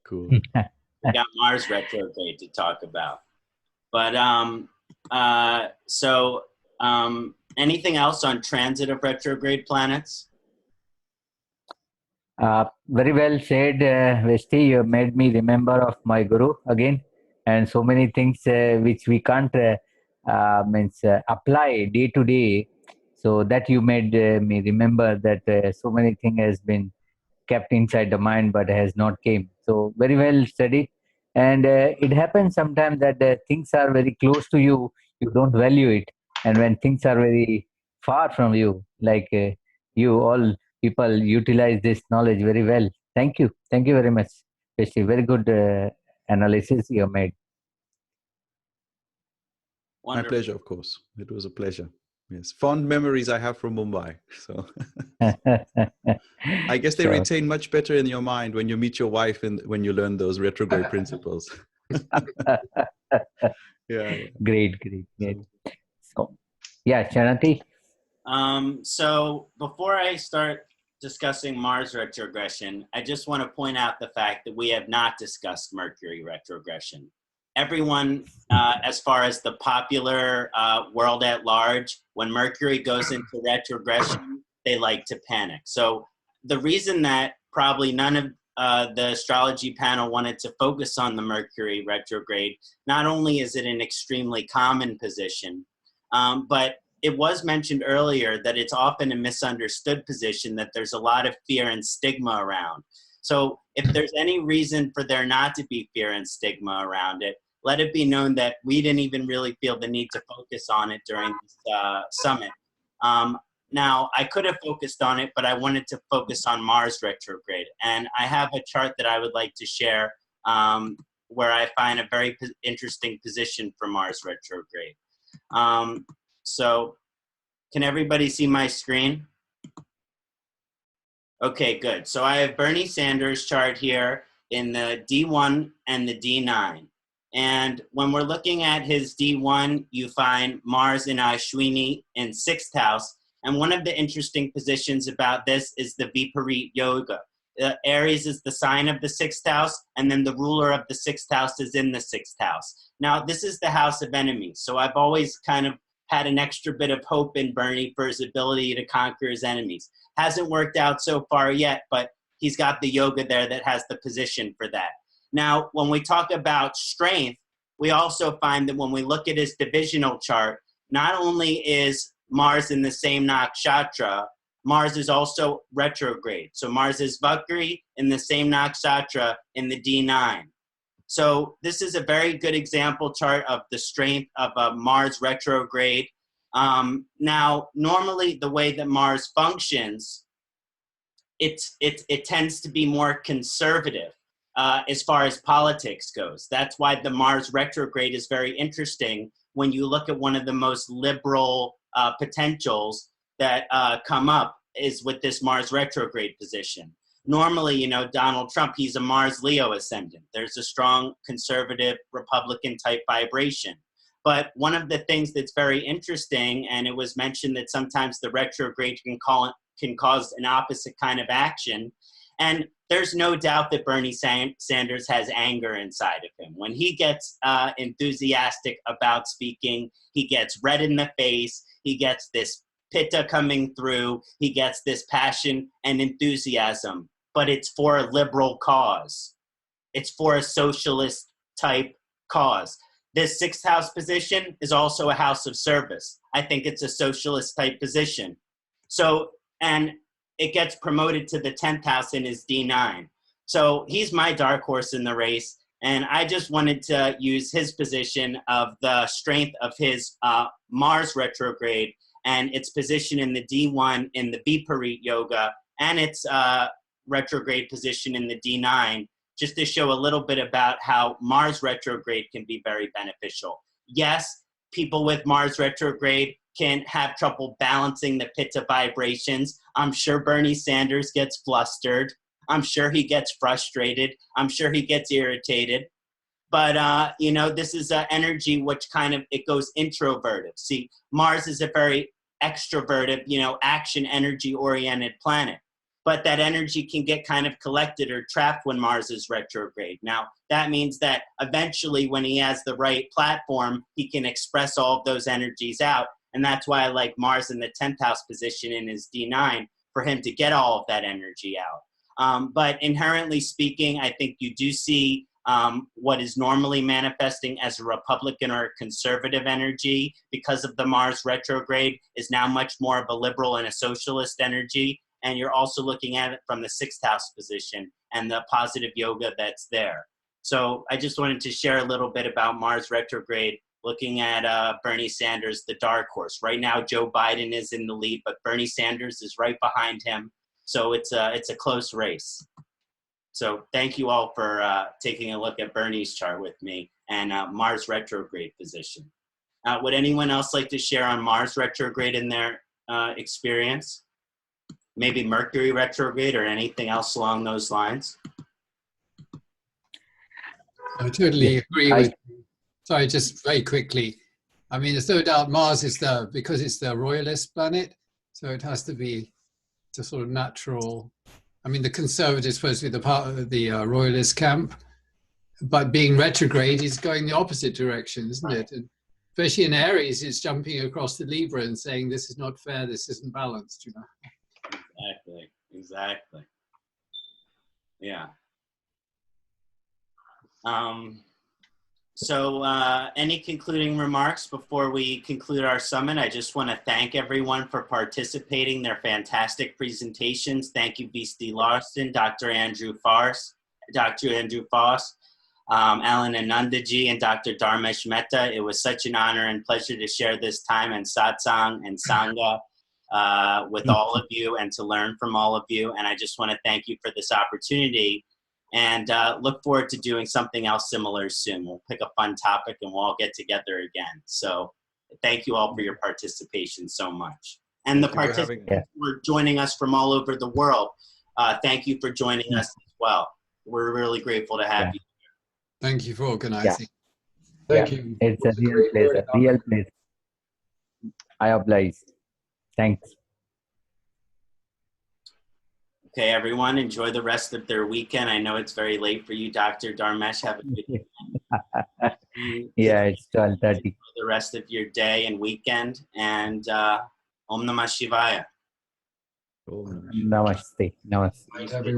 Cool. We got Mars retrograde to talk about. But anything else on transit of retrograde planets? Very well said, Visti. You made me remember of my guru again, and so many things which we can't apply day to day. So that you made me remember that so many things has been kept inside the mind but has not came. So very well studied. And it happens sometimes that things are very close to you, you don't value it. And when things are very far from you, like you all people utilize this knowledge very well. Thank you. Thank you very much. Visti. Very good analysis you made. Wonderful. My pleasure, of course. It was a pleasure. Yes, fond memories I have from Mumbai. So I guess they retain much better in your mind when you meet your wife and when you learn those retrograde principles. Yeah. Great. So, yeah, Kṣaṇāti. So before I start discussing Mars retrogression, I just want to point out the fact that we have not discussed Mercury retrogression. Everyone, as far as the popular world at large, when Mercury goes into retrogression, they like to panic. So the reason that probably none of the astrology panel wanted to focus on the Mercury retrograde, not only is it an extremely common position, but it was mentioned earlier that it's often a misunderstood position, that there's a lot of fear and stigma around. So if there's any reason for there not to be fear and stigma around it, let it be known that we didn't even really feel the need to focus on it during this summit. Now, I could have focused on it, but I wanted to focus on Mars retrograde. And I have a chart that I would like to share where I find a very interesting position for Mars retrograde. So can everybody see my screen? Okay, good. So I have Bernie Sanders' chart here in the D1 and the D9. And when we're looking at his D1, you find Mars in Ashwini in 6th house. And one of the interesting positions about this is the Viparit Yoga. Aries is the sign of the 6th house, and then the ruler of the 6th house is in the 6th house. Now, this is the house of enemies. So I've always kind of had an extra bit of hope in Bernie for his ability to conquer his enemies. Hasn't worked out so far yet, but he's got the yoga there that has the position for that. Now, when we talk about strength, we also find that when we look at his divisional chart, not only is Mars in the same nakshatra, Mars is also retrograde. So Mars is Vakri in the same nakshatra in the D9. So this is a very good example chart of the strength of a Mars retrograde. Now, normally the way that Mars functions, it tends to be more conservative as far as politics goes. That's why the Mars retrograde is very interesting when you look at one of the most liberal potentials that come up is with this Mars retrograde position. Normally, you know, Donald Trump, he's a Mars Leo ascendant. There's a strong conservative Republican type vibration. But one of the things that's very interesting, and it was mentioned that sometimes the retrograde can cause an opposite kind of action. And there's no doubt that Bernie Sanders has anger inside of him. When he gets enthusiastic about speaking, he gets red in the face, he gets this pitta coming through, he gets this passion and enthusiasm, but it's for a liberal cause. It's for a socialist type cause. This 6th house position is also a house of service. I think it's a socialist type position. So, and it gets promoted to the 10th house in his D9. So he's my dark horse in the race. And I just wanted to use his position of the strength of his Mars retrograde and its position in the D1 in the Viparit Yoga and its retrograde position in the D9, just to show a little bit about how Mars retrograde can be very beneficial. Yes, people with Mars retrograde can have trouble balancing the pitta vibrations. I'm sure Bernie Sanders gets flustered. I'm sure he gets frustrated. I'm sure he gets irritated. But, you know, this is an energy which kind of, it goes introverted. See, Mars is a very extroverted, you know, action energy-oriented planet. But that energy can get kind of collected or trapped when Mars is retrograde. Now, that means that eventually when he has the right platform, he can express all of those energies out. And that's why I like Mars in the 10th house position in his D9, for him to get all of that energy out. But inherently speaking, I think you do see what is normally manifesting as a Republican or a conservative energy because of the Mars retrograde is now much more of a liberal and a socialist energy. And you're also looking at it from the 6th house position and the positive yoga that's there. So I just wanted to share a little bit about Mars retrograde, looking at Bernie Sanders, the dark horse. Right now, Joe Biden is in the lead, but Bernie Sanders is right behind him. So it's a close race. So thank you all for taking a look at Bernie's chart with me and Mars retrograde position. Would anyone else like to share on Mars retrograde in their experience? Maybe Mercury retrograde or anything else along those lines? I totally agree with you. Sorry, just very quickly. I mean, there's no doubt Mars is because it's the royalist planet, so it has to be the sort of natural. I mean, the conservative is supposed to be the part of the royalist camp, but being retrograde is going the opposite direction, isn't it? And especially in Aries, it's jumping across the Libra and saying, this is not fair, this isn't balanced, you know. Exactly. Yeah. So any concluding remarks before we conclude our summit? I just want to thank everyone for participating. They're fantastic presentations. Thank you, Visti Larsen, Dr. Andrew Foss, Allan Anandaji, and Dr. Dharmesh Mehta. It was such an honor and pleasure to share this time and satsang and sangha with all of you and to learn from all of you. And I just want to thank you for this opportunity and look forward to doing something else similar soon. We'll pick a fun topic and we'll all get together again. So thank you all for your participation so much. And the participants who are joining us from all over the world, thank you for joining us as well. We're really grateful to have you. Thank you for organizing. Thank you. It's a real pleasure. Real pleasure. I oblige. Thanks. Okay, everyone, enjoy the rest of their weekend. I know it's very late for you, Dr. Dharmesh. Have a good weekend. Yeah, it's 12:30. The rest of your day and weekend. And Om Namah Shivaya. Namaste. Namaste. Everyone.